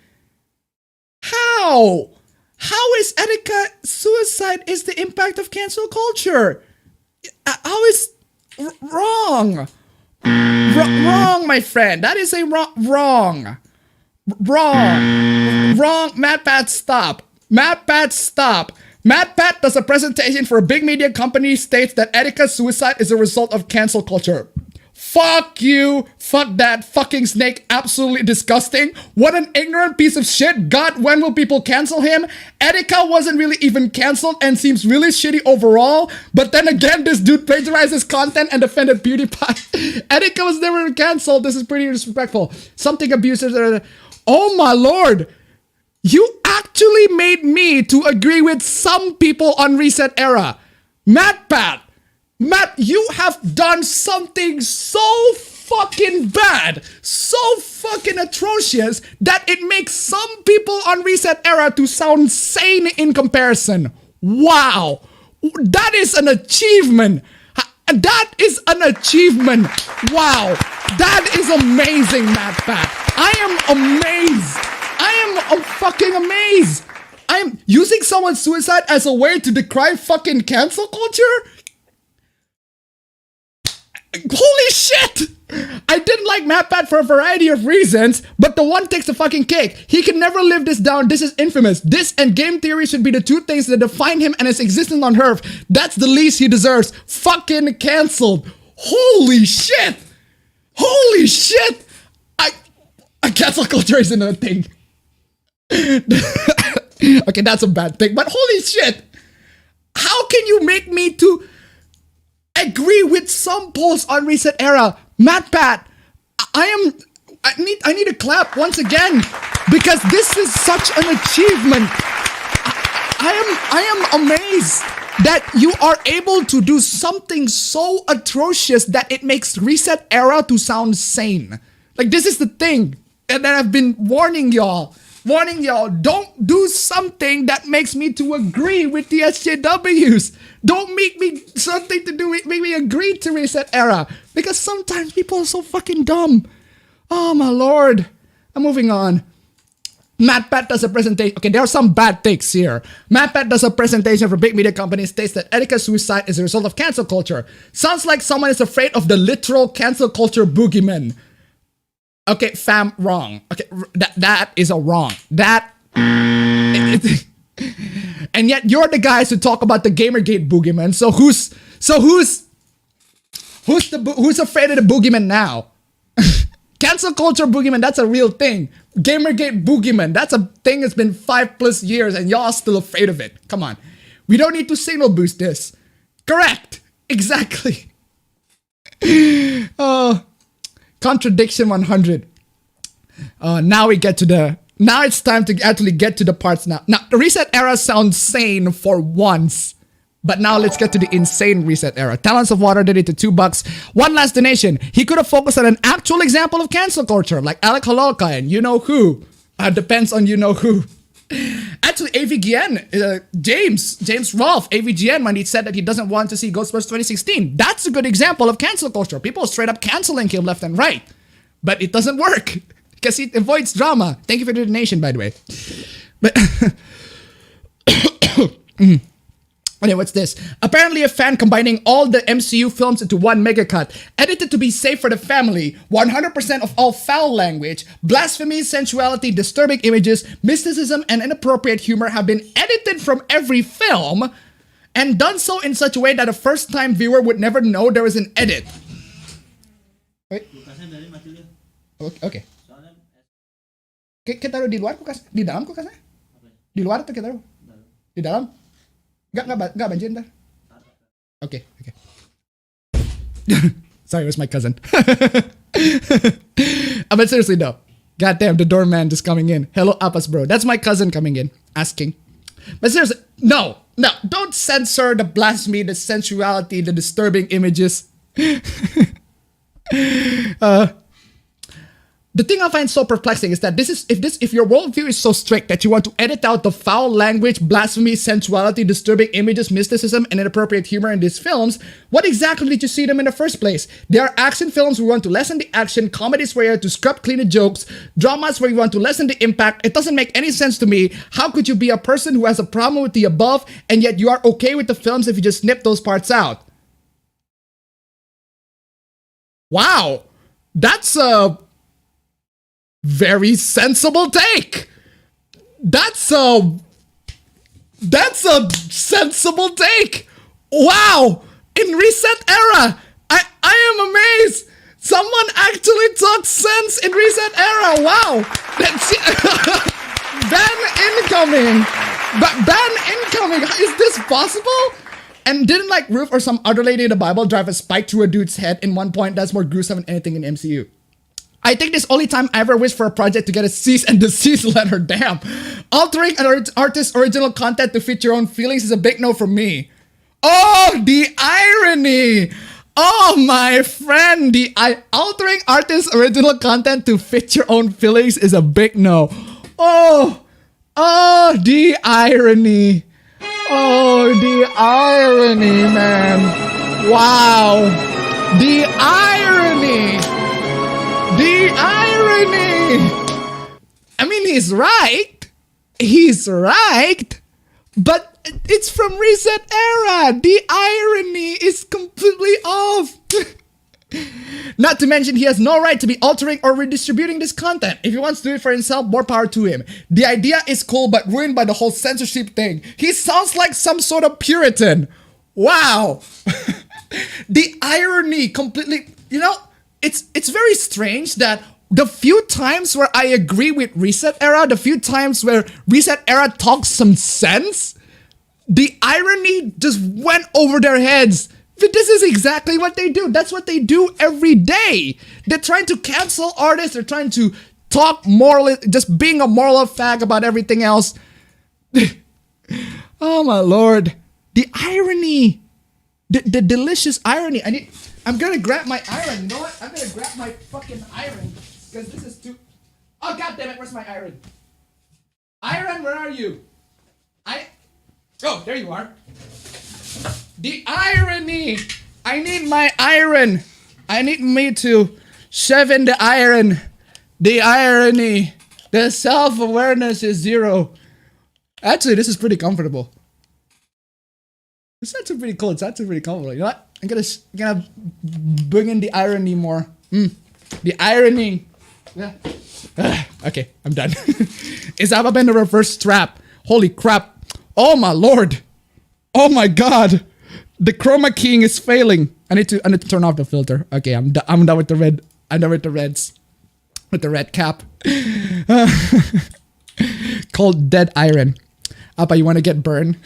Speaker 1: How? How is Etika suicide is the impact of cancel culture? How is wrong? Wrong, my friend. That is a wrong. MatPat, stop. MatPat, stop. MatPat does a presentation for a big media company, states that Etika's suicide is a result of cancel culture. Fuck you. Fuck that fucking snake. Absolutely disgusting. What an ignorant piece of shit. God, when will people cancel him? Etika wasn't really even canceled and seems really shitty overall. But then again, this dude plagiarized his content and defended PewDiePie. Etika was never canceled. This is pretty disrespectful. Something abusive. Oh my lord. You actually made me to agree with some people on Reset Era. MatPat, you have done something so fucking bad, so fucking atrocious, that it makes some people on Reset Era to sound sane in comparison. Wow. That is an achievement. That is an achievement. Wow. That is amazing, MatPat. I am amazed. I'm fucking amazed. I'm using someone's suicide as a way to decry fucking cancel culture? Holy shit! I didn't like MatPat for a variety of reasons, but the one takes the fucking cake. He can never live this down. This is infamous. This and game theory should be the two things that define him and his existence on Earth. That's the least he deserves. Fucking canceled. Holy shit! Holy shit! Cancel culture isn't a thing. Okay, that's a bad thing, but holy shit! How can you make me to agree with some polls on Reset Era? MatPat, I need a clap once again, because this is such an achievement. I am amazed that you are able to do something so atrocious that it makes Reset Era to sound sane. Like, this is the thing. And then I've been warning y'all, don't do something that makes me to agree with the SJWs. Don't make me something to do with, make me agree to Reset Era. Because sometimes people are so fucking dumb. Oh my lord. I'm moving on. MatPat does a presentation. Okay, there are some bad takes here. MatPat does a presentation for big media companies, states that etiquette suicide is a result of cancel culture. Sounds like someone is afraid of the literal cancel culture boogeyman. Okay, fam, wrong. Okay, that is a wrong. That... and yet you're the guys who talk about the Gamergate boogeyman. So who's afraid of the boogeyman now? Cancel culture boogeyman, that's a real thing. Gamergate boogeyman, that's a thing that's been 5+ years and y'all are still afraid of it. Come on. We don't need to signal boost this. Correct. Exactly. Contradiction 100. Now it's time to actually get to the parts now. Now, the Reset Era sounds sane for once. But now let's get to the insane Reset Era. Talents of Water donated $2. One last donation. He could have focused on an actual example of cancel culture, like Alec Hololka and you know who. Depends on you know who. Actually, AVGN, James Rolfe, AVGN, when he said that he doesn't want to see Ghostbusters 2016. That's a good example of cancel culture. People are straight up canceling him left and right. But it doesn't work because it avoids drama. Thank you for the donation, by the way. But anyway, what's this? Apparently a fan combining all the MCU films into one mega cut, edited to be safe for the family, 100% of all foul language, blasphemy, sensuality, disturbing images, mysticism, and inappropriate humor have been edited from every film, and done so in such a way that a first-time viewer would never know there was an edit. Wait. Okay. Kita taruh di luar kulkas? Di dalam kulkasnya? Di luar atau kita taruh? Di dalam? Gak banjir ntar. Okay. Sorry, it was my cousin. But seriously though, goddamn, the doorman just coming in. Hello, Appas bro. That's my cousin coming in, asking. But seriously, no, don't censor the blasphemy, the sensuality, the disturbing images. The thing I find so perplexing is that if your worldview is so strict that you want to edit out the foul language, blasphemy, sensuality, disturbing images, mysticism, and inappropriate humor in these films, what exactly did you see them in the first place? There are action films where we want to lessen the action, comedies where you have to scrap clean the jokes, dramas where you want to lessen the impact. It doesn't make any sense to me. How could you be a person who has a problem with the above and yet you are okay with the films if you just snip those parts out? Wow, that's a very sensible take. That's a sensible take. Wow, in Reset Era, I am amazed. Someone actually talks sense in Reset Era. Wow, that's ban incoming. Ban incoming. Is this possible? And didn't like Ruth or some other lady in the Bible drive a spike through a dude's head in one point? That's more gruesome than anything in MCU. I think this only time I ever wish for a project to get a cease and desist letter. Damn. Altering an artist's original content to fit your own feelings is a big no for me. Oh, the irony. Oh, my friend. Altering artist's original content to fit your own feelings is a big no. Oh, the irony. Oh, the irony, man. Wow. The irony. The irony! I mean, he's right. But it's from Reset Era. The irony is completely off. Not to mention, he has no right to be altering or redistributing this content. If he wants to do it for himself, more power to him. The idea is cool, but ruined by the whole censorship thing. He sounds like some sort of Puritan. Wow. The irony completely, it's very strange that the few times where I agree with Reset Era, the few times where Reset Era talks some sense, the irony just went over their heads. But this is exactly what they do. That's what they do every day. They're trying to cancel artists. They're trying to talk moral, just being a moral fag about everything else. Oh Oh my lord. The irony. The delicious irony. I'm gonna grab my iron. You know what? I'm gonna grab my fucking iron. Because this is too... Oh god damn it, where's my iron? Iron, where are you? Oh, there you are. The irony! I need my iron! I need me to shove in the iron. The irony. The self-awareness is zero. Actually, this is pretty comfortable. It's actually pretty cool. It's actually pretty comfortable. You know what? I'm gonna bring in the irony more. The irony. Yeah. Okay, I'm done. Is appabend a reverse strap? Holy crap. Oh my lord. Oh my god. The chroma keying is failing. I need to turn off the filter. Okay, I'm done with the red. I'm done with the reds. With the red cap. Called Dead Iron. Appa, you want to get burned?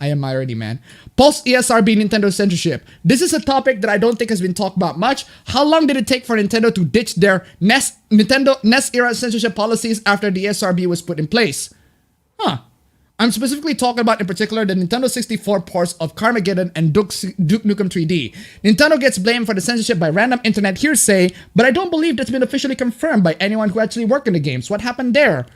Speaker 1: I am irony, man. Post ESRB Nintendo censorship. This is a topic that I don't think has been talked about much. How long did it take for Nintendo to ditch their Nintendo NES era censorship policies after the ESRB was put in place? I'm specifically talking about, in particular, the Nintendo 64 ports of Carmageddon and Duke Nukem 3D. Nintendo gets blamed for the censorship by random internet hearsay, but I don't believe that's been officially confirmed by anyone who actually worked in the games. What happened there?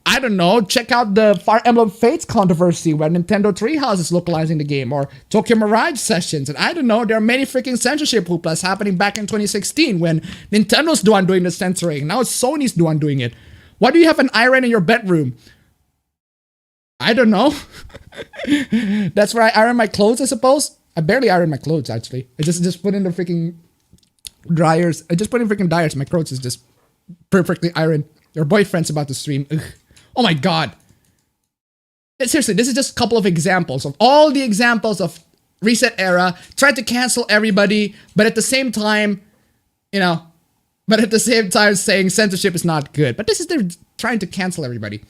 Speaker 1: I don't know. Check out the Fire Emblem Fates controversy where Nintendo Treehouse is localizing the game, or Tokyo Mirage sessions, and I don't know. There are many freaking censorship hooplas happening back in 2016 when Nintendo's the one doing the censoring. Now it's Sony's the one doing it. Why do you have an iron in your bedroom? I don't know. That's where I iron my clothes, I suppose. I barely iron my clothes, actually. I just put in the freaking dryers. I just put in freaking dryers. My clothes is just perfectly ironed. Your boyfriend's about to stream. Ugh. Oh my god. Seriously, this is just a couple of examples of all the examples of Reset Era. Tried to cancel everybody, but at the same time, saying censorship is not good. But this is they're trying to cancel everybody.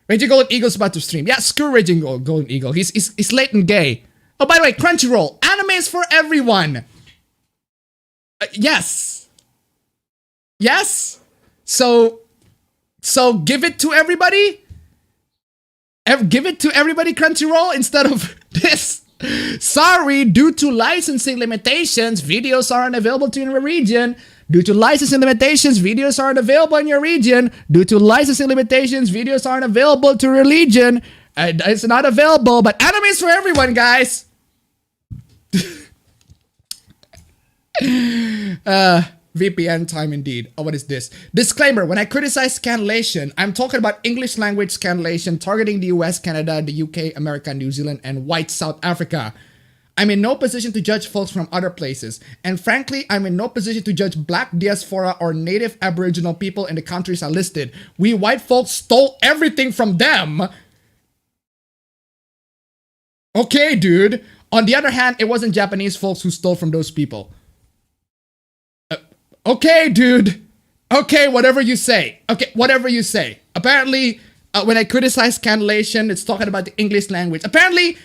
Speaker 1: Raging Golden Eagle's about to stream. Yeah, screw Raging Golden Eagle. He's late and gay. Oh, by the way, Crunchyroll. Anime is for everyone. Yes. Yes. So give it to everybody? Give it to everybody, Crunchyroll, instead of this. Sorry, due to licensing limitations, videos aren't available to your region. Due to licensing limitations, videos aren't available in your region. Due to licensing limitations, videos aren't available to your region. It's not available, but anime is for everyone, guys. VPN time indeed. Oh, what is this? Disclaimer, when I criticize scanlation, I'm talking about English language scanlation targeting the US, Canada, the UK, America, New Zealand, and white South Africa. I'm in no position to judge folks from other places. And frankly, I'm in no position to judge black diaspora or native Aboriginal people in the countries I listed. We white folks stole everything from them. Okay, dude. On the other hand, it wasn't Japanese folks who stole from those people. Okay, dude. Okay, whatever you say. Okay, whatever you say. Apparently, when I criticize scanlation, it's talking about the English language. Apparently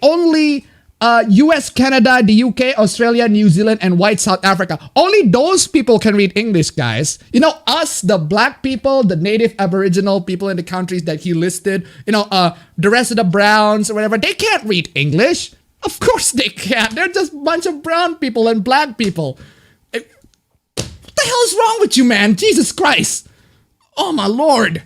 Speaker 1: only US, Canada, the UK, Australia, New Zealand, and white South Africa. Only those people can read English, guys. Us, the black people, the native Aboriginal people in the countries that he listed, the rest of the browns or whatever, they can't read English. Of course they can't. They're just a bunch of brown people and black people. What the hell is wrong with you, man? Jesus Christ. Oh, my lord.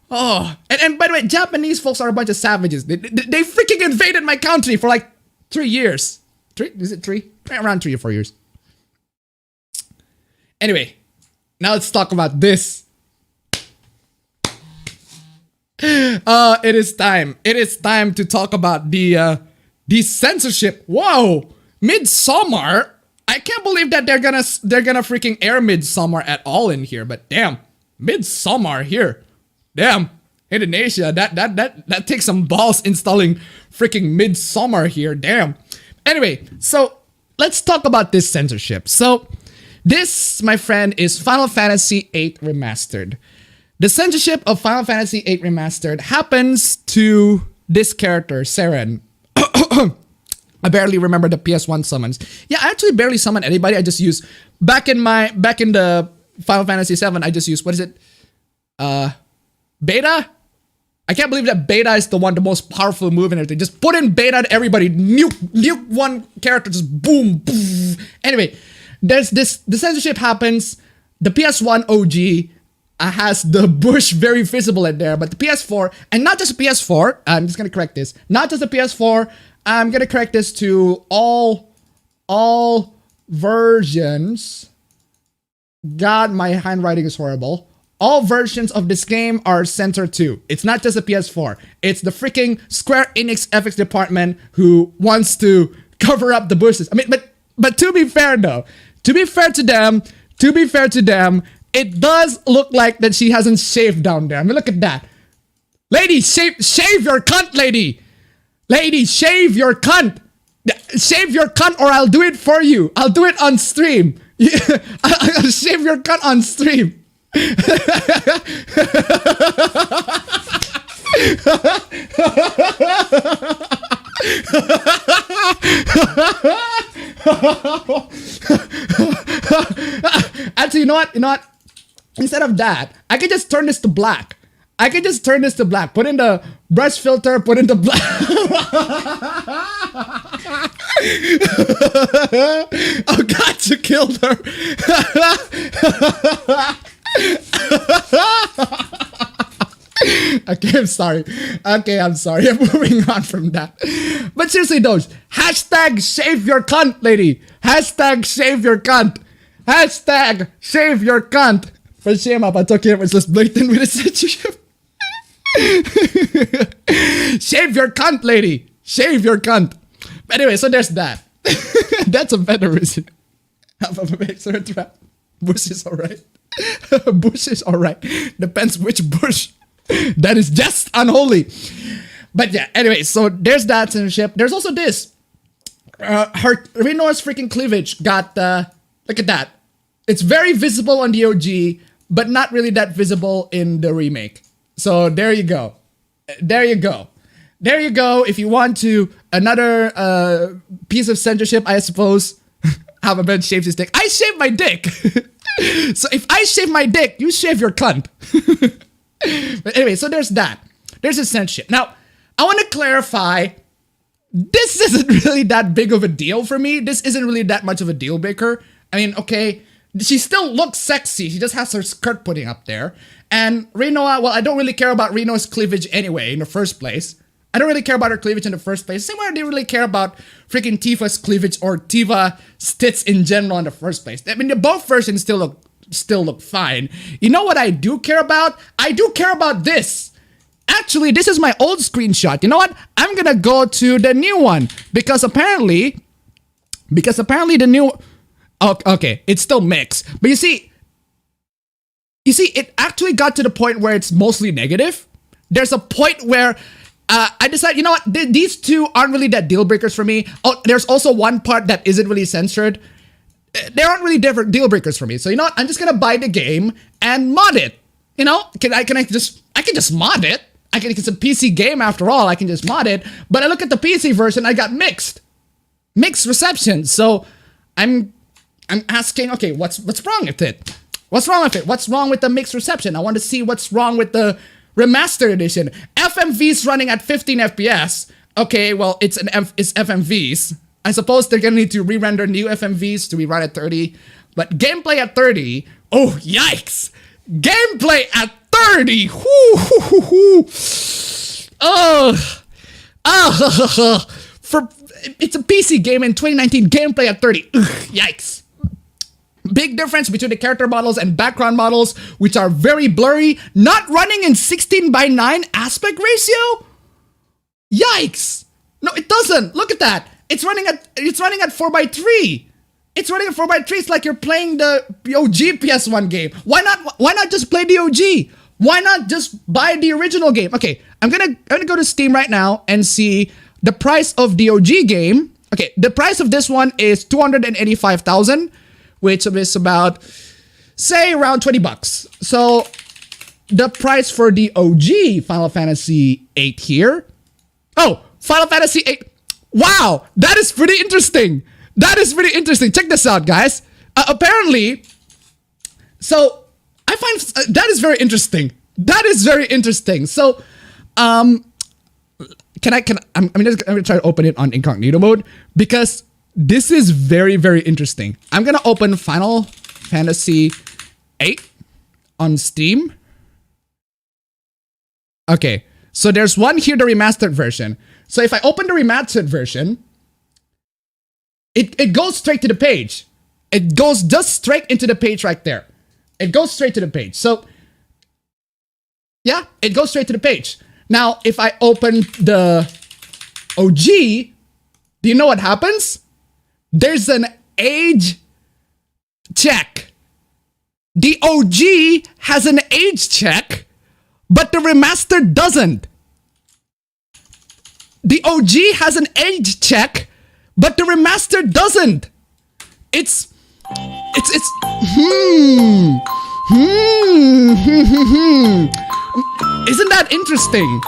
Speaker 1: Oh, and by the way, Japanese folks are a bunch of savages. They freaking invaded my country for like 3 years. Is it 3? Around 3 or 4 years. Anyway, now let's talk about this. It is time. It is time to talk about the censorship. Whoa, Midsommar. I can't believe that they're gonna freaking air Midsommar at all in here. But damn, Midsommar here. Damn, Indonesia, that takes some balls installing freaking Midsommar here. Damn. Anyway, so let's talk about this censorship. So this, my friend, is Final Fantasy VIII Remastered. The censorship of Final Fantasy VIII Remastered happens to this character, Seren. I barely remember the PS1 summons. Yeah, I actually barely summon anybody. I just use back in the Final Fantasy VII. I just use, what is it? Beta? I can't believe that beta is the most powerful move in everything. Just put in beta to everybody. Nuke one character. Just boom, boom. Anyway, there's this. The censorship happens. The PS1 OG has the bush very visible in there, but the PS4, and not just the PS4. I'm just gonna correct this. Not just the PS4. I'm gonna correct this to all versions. God, my handwriting is horrible. All versions of this game are censored too. It's not just the PS4. It's the freaking Square Enix FX department who wants to cover up the bushes. I mean, but to be fair though, to be fair to them, it does look like that she hasn't shaved down there. I mean, look at that. Lady, shave your cunt, lady. Lady, shave your cunt. Shave your cunt or I'll do it for you. I'll do it on stream. I'll shave your cunt on stream. Actually, you know what? Instead of that, I could just turn this to black. Put in the brush filter, put in the black. Oh God, you killed her. Okay, I'm sorry. I'm moving on from that. But seriously, those hashtag save your cunt, lady. Hashtag save your cunt. Hashtag save your cunt. For shame up, I took it was just blatant with a censorship. Shave your cunt, lady. Shave your cunt. But anyway, so there's that. That's a better reason. Bush is alright. Bush is alright. Depends which bush. That is just unholy. But yeah, anyway, so there's that censorship. There's also this. Rino's freaking cleavage got, look at that. It's very visible on the OG, but not really that visible in the remake. So there you go. If you want to, another piece of censorship, I suppose. Appabend shaves his dick. I shave my dick. So if I shave my dick, you shave your cunt. But anyway, so there's that. There's a censorship. Now, I want to clarify, this isn't really that big of a deal for me. This isn't really that much of a deal breaker. I mean, okay, she still looks sexy. She just has her skirt putting up there. And Rino, well, I don't really care about Rino's cleavage anyway in the first place. I don't really care about her cleavage in the first place. Same way I didn't really care about freaking Tifa's cleavage or Tifa tits in general in the first place. I mean, both versions still look fine. You know what I do care about? I do care about this. Actually, this is my old screenshot. You know what? I'm gonna go to the new one because apparently the new. Oh, okay, it's still mixed, but you see, it actually got to the point where it's mostly negative. There's a point where. I decided, you know what, these two aren't really that deal breakers for me. Oh, there's also one part that isn't really censored. They aren't really different deal breakers for me. So you know what, I'm just gonna buy the game and mod it. You know, I can just mod it. It's a PC game after all. I can just mod it. But I look at the PC version, I got mixed reception. So I'm asking, okay, what's wrong with it? What's wrong with it? What's wrong with the mixed reception? I want to see what's wrong with the Remastered Edition. FMV's running at 15 FPS. Okay, well, it's FMVs. I suppose they're gonna need to re-render new FMVs to be run at 30. But gameplay at 30, oh, yikes! Gameplay at 30! It's a PC game in 2019, gameplay at 30. Ugh, yikes. Big difference between the character models and background models, which are very blurry, not running in 16:9 aspect ratio? Yikes! No, it doesn't. Look at that. It's running at 4:3. It's running at 4:3. It's like you're playing the OG PS1 game. Why not just play the OG? Why not just buy the original game? Okay, I'm gonna go to Steam right now and see the price of the OG game. Okay, the price of this one is $285,000. Which is about, say, around $20. So the price for the OG Final Fantasy VIII here. Oh, Final Fantasy VIII. Wow, that is pretty interesting. Check this out, guys. Apparently, so I find that is very interesting. So I'm gonna try to open it on incognito mode because this is very, very interesting. I'm gonna open Final Fantasy VIII on Steam. Okay, so there's one here, the remastered version. So if I open the remastered version, it goes straight to the page. It goes just straight into the page right there. It goes straight to the page. So yeah, it goes straight to the page. Now, if I open the OG, do you know what happens? There's an age check. The OG has an age check, but the remaster doesn't. The OG has an age check, but the remaster doesn't. Isn't that interesting?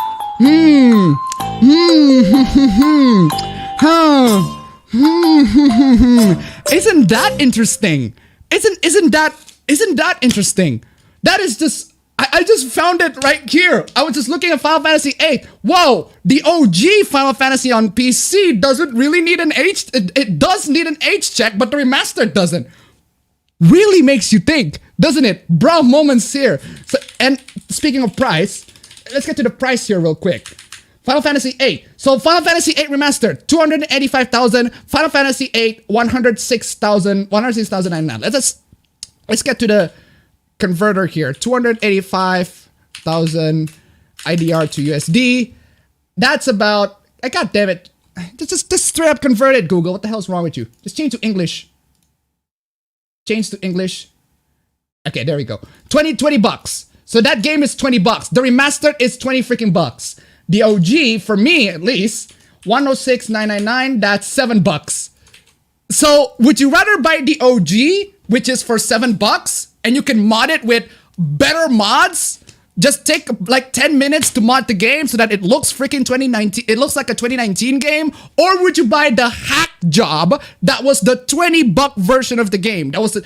Speaker 1: Isn't that interesting? Isn't that interesting? That is just, I just found it right here. I was just looking at Final Fantasy VIII. Whoa, the OG Final Fantasy on PC doesn't really need an age, it does need an age check, but the remaster doesn't. Really makes you think, doesn't it? Bro moments here. So, and speaking of price, let's get to the price here real quick. Final Fantasy VIII. So Final Fantasy VIII Remastered, 285,000. Final Fantasy VIII, 106,099. Let's get to the converter here. 285,000 IDR to USD. That's about, God damn it. Just straight up convert it, Google. What the hell's wrong with you? Just change to English. Change to English. Okay, there we go. 20 bucks. So that game is 20 bucks. The remastered is 20 freaking bucks. The OG, for me at least, 106,999, that's $7. So would you rather buy the OG, which is for $7, and you can mod it with better mods? Just take like 10 minutes to mod the game so that it looks freaking 2019. It looks like a 2019 game. Or would you buy the hack job that was the $20 version of the game? That was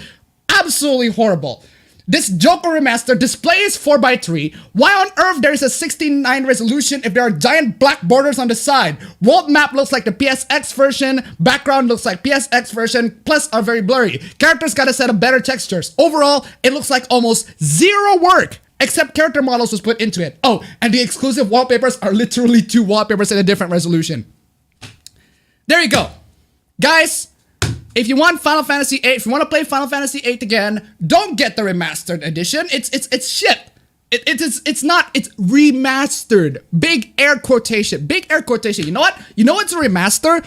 Speaker 1: absolutely horrible. This Joker remaster display is 4:3. Why on earth there is a 16:9 resolution if there are giant black borders on the side? World map looks like the PSX version. Background looks like PSX version. Plus are very blurry. Characters got a set of better textures. Overall, it looks like almost zero work. Except character models was put into it. Oh, and the exclusive wallpapers are literally 2 wallpapers in a different resolution. There you go. Guys, if you want Final Fantasy VIII, if you want to play Final Fantasy VIII again, don't get the remastered edition. It's shit. It's not, it's remastered. Big air quotation. Big air quotation. You know what? You know what's a remaster?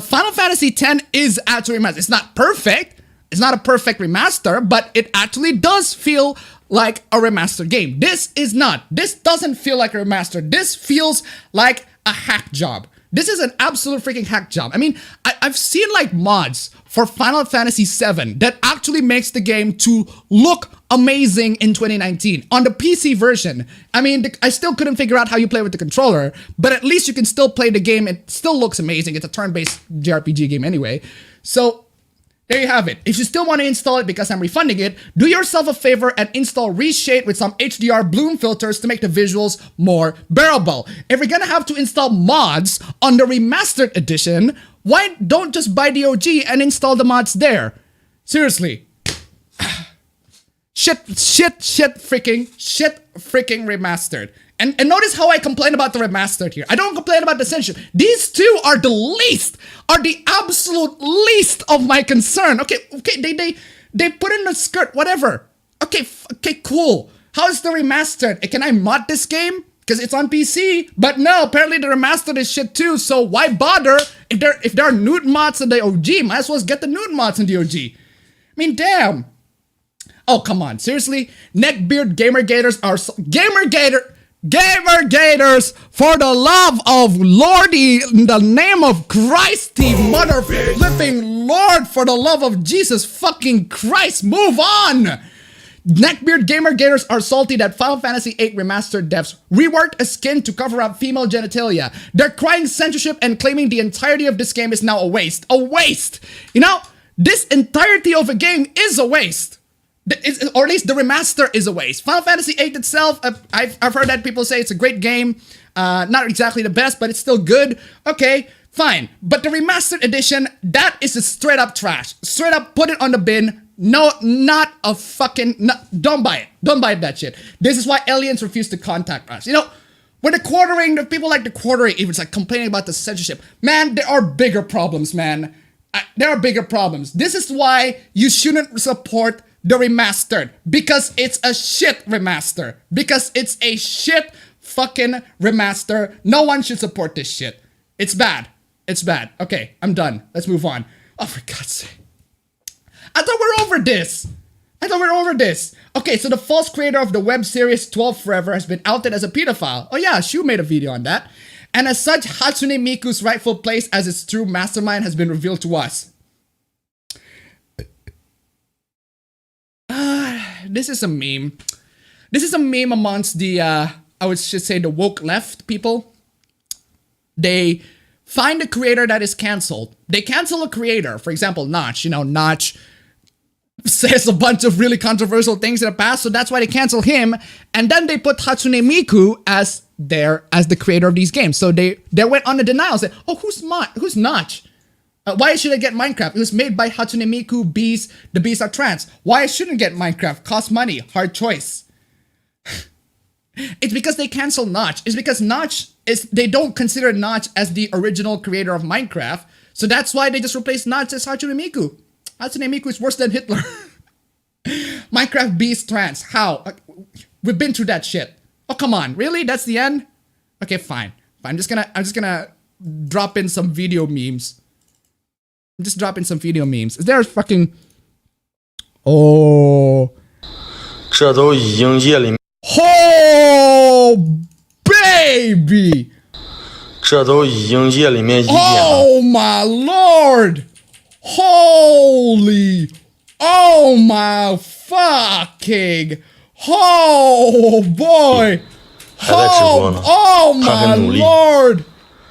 Speaker 1: Final Fantasy X is actually remastered. It's not perfect. It's not a perfect remaster, but it actually does feel like a remastered game. This is not. This doesn't feel like a remaster. This feels like a hack job. This is an absolute freaking hack job. I mean, I've seen like mods for Final Fantasy VII that actually makes the game to look amazing in 2019 on the PC version. I mean, I still couldn't figure out how you play with the controller, but at least you can still play the game. It still looks amazing. It's a turn-based JRPG game anyway. So there you have it. If you still want to install it because I'm refunding it, do yourself a favor and install Reshade with some HDR bloom filters to make the visuals more bearable. If you're gonna have to install mods on the remastered edition, why don't just buy the OG and install the mods there? Seriously. Shit freaking remastered. And notice how I complain about the remastered here. I don't complain about the censorship. These two are the absolute least of my concern. Okay, they put in the skirt, whatever. Okay, cool. How is the remastered? Can I mod this game? Because it's on PC. But no, apparently the remastered is shit too. So why bother? If there are nude mods in the OG, might as well get the nude mods in the OG. I mean, damn. Oh, come on. Seriously? Neckbeard Gamer Gators are Gamer Gators, for the love of Lordy, in the name of Christy, mother flipping Lord, for the love of Jesus fucking Christ, move on! Neckbeard Gamer Gators are salty that Final Fantasy VIII Remastered devs reworked a skin to cover up female genitalia. They're crying censorship and claiming the entirety of this game is now a waste. A waste! You know, this entirety of a game is a waste. Or at least the remaster is a waste. Final Fantasy VIII itself, I've heard that people say it's a great game. Not exactly the best, but it's still good. Okay, fine. But the remastered edition, that is a straight up trash. Straight up, put it on the bin. No, not a fucking... No, don't buy it. Don't buy that shit. This is why aliens refuse to contact us. You know, when the quartering, the people like the quartering, even it's like complaining about the censorship. Man, there are bigger problems, man. There are bigger problems. This is why you shouldn't support the remastered. Because it's a shit remaster. Because it's a shit fucking remaster. No one should support this shit. It's bad. It's bad. Okay, I'm done. Let's move on. Oh, for God's sake. I thought we're over this. Okay, so the false creator of the web series 12 Forever has been outed as a pedophile. Oh yeah, Shu made a video on that. And as such, Hatsune Miku's rightful place as its true mastermind has been revealed to us. This is a meme. This is a meme amongst the, I would just say the woke left people. They find a creator that is cancelled. They cancel a creator. For example, Notch. You know, Notch says a bunch of really controversial things in the past, so that's why they cancel him. And then they put Hatsune Miku as the creator of these games. So they went on a denial, said, "Oh, who's Notch? Why should I get Minecraft? It was made by Hatsune Miku. The bees are trans. Why I shouldn't get Minecraft? Cost money. Hard choice." It's because they cancel Notch. It's because they don't consider Notch as the original creator of Minecraft. So that's why they just replaced Notch as Hatsune Miku. Hatsune Miku is worse than Hitler. Minecraft beast trans. How? We've been through that shit. Oh, come on. Really? That's the end? Okay, fine. I'm just gonna drop in some video memes. I'm just dropping some video memes. Is there a fucking... Oh... Oh, baby! Oh, my Lord! Holy! Oh, my fucking! Oh, boy! Oh, my Lord!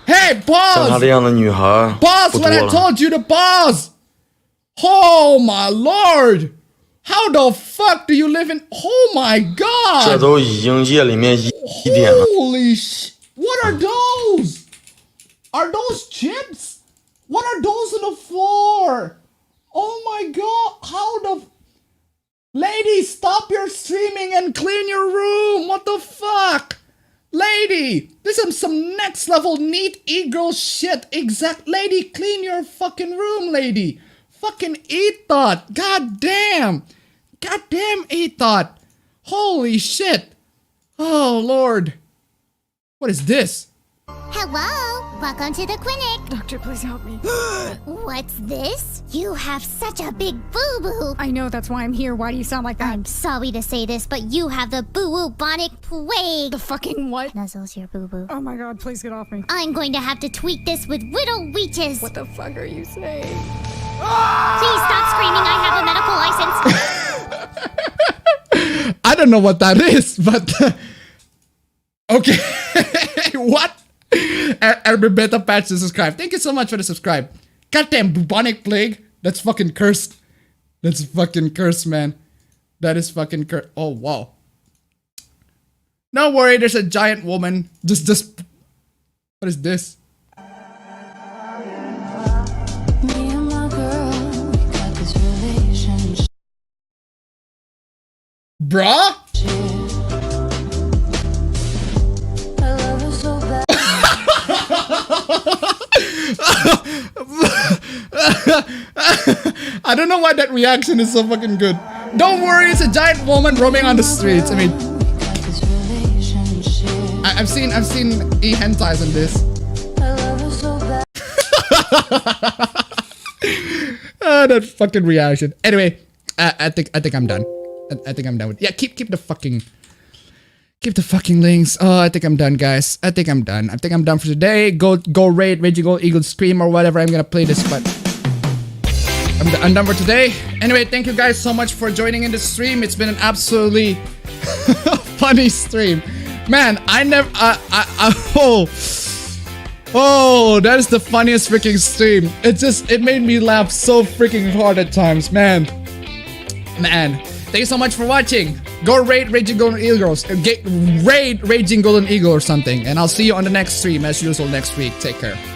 Speaker 1: Hey, pause! Pause when I told you to pause! Oh, my Lord! How the fuck do you live in... Oh my God! Holy sh... What are those? Are those chips? What are those on the floor? Oh my God! How the... Lady, stop your streaming and clean your room! What the fuck? Lady! This is some next level neat e-girl shit. Lady, clean your fucking room, lady! Fucking E-Thought! God damn! God damn E-Thought! Holy shit! Oh Lord! What is this?
Speaker 3: Hello! Welcome to the clinic!
Speaker 5: Doctor, please help me.
Speaker 3: What's this? You have such a big boo-boo!
Speaker 5: I know, that's why I'm here. Why do you sound like that?
Speaker 3: I'm sorry to say this, but you have the boo-boo-bonic plague!
Speaker 5: The fucking what?
Speaker 3: Nuzzles your boo-boo.
Speaker 5: Oh my God, please get off me.
Speaker 3: I'm going to have to tweak this with riddle reaches!
Speaker 5: What the fuck are you saying?
Speaker 3: Please stop screaming, I have a medical license!
Speaker 1: I don't know what that is, but... okay. What? Every beta patch to subscribe. Thank you so much for the subscribe. Goddamn bubonic plague. That's fucking cursed. That's fucking cursed, man. That is fucking cursed. Oh, wow. Don't worry, there's a giant woman. Just... What is this? Bruh? I don't know why that reaction is so fucking good. Don't worry, it's a giant woman roaming on the streets. I mean, I've seen e-hentais in this. That fucking reaction. Anyway, I think I'm done. I think I'm done with. Yeah, keep the fucking links. Oh, I think I'm done, guys. I think I'm done for today. Go raid Raging Gold Eagle Scream or whatever. I'm gonna play this, but I'm done for today. Anyway, thank you guys so much for joining in the stream. It's been an absolutely funny stream, man. Oh, that is the funniest freaking stream. It made me laugh so freaking hard at times, man. Thank you so much for watching. Go raid Raging Golden Eagles. Raid Raging Golden Eagle or something. And I'll see you on the next stream as usual next week. Take care.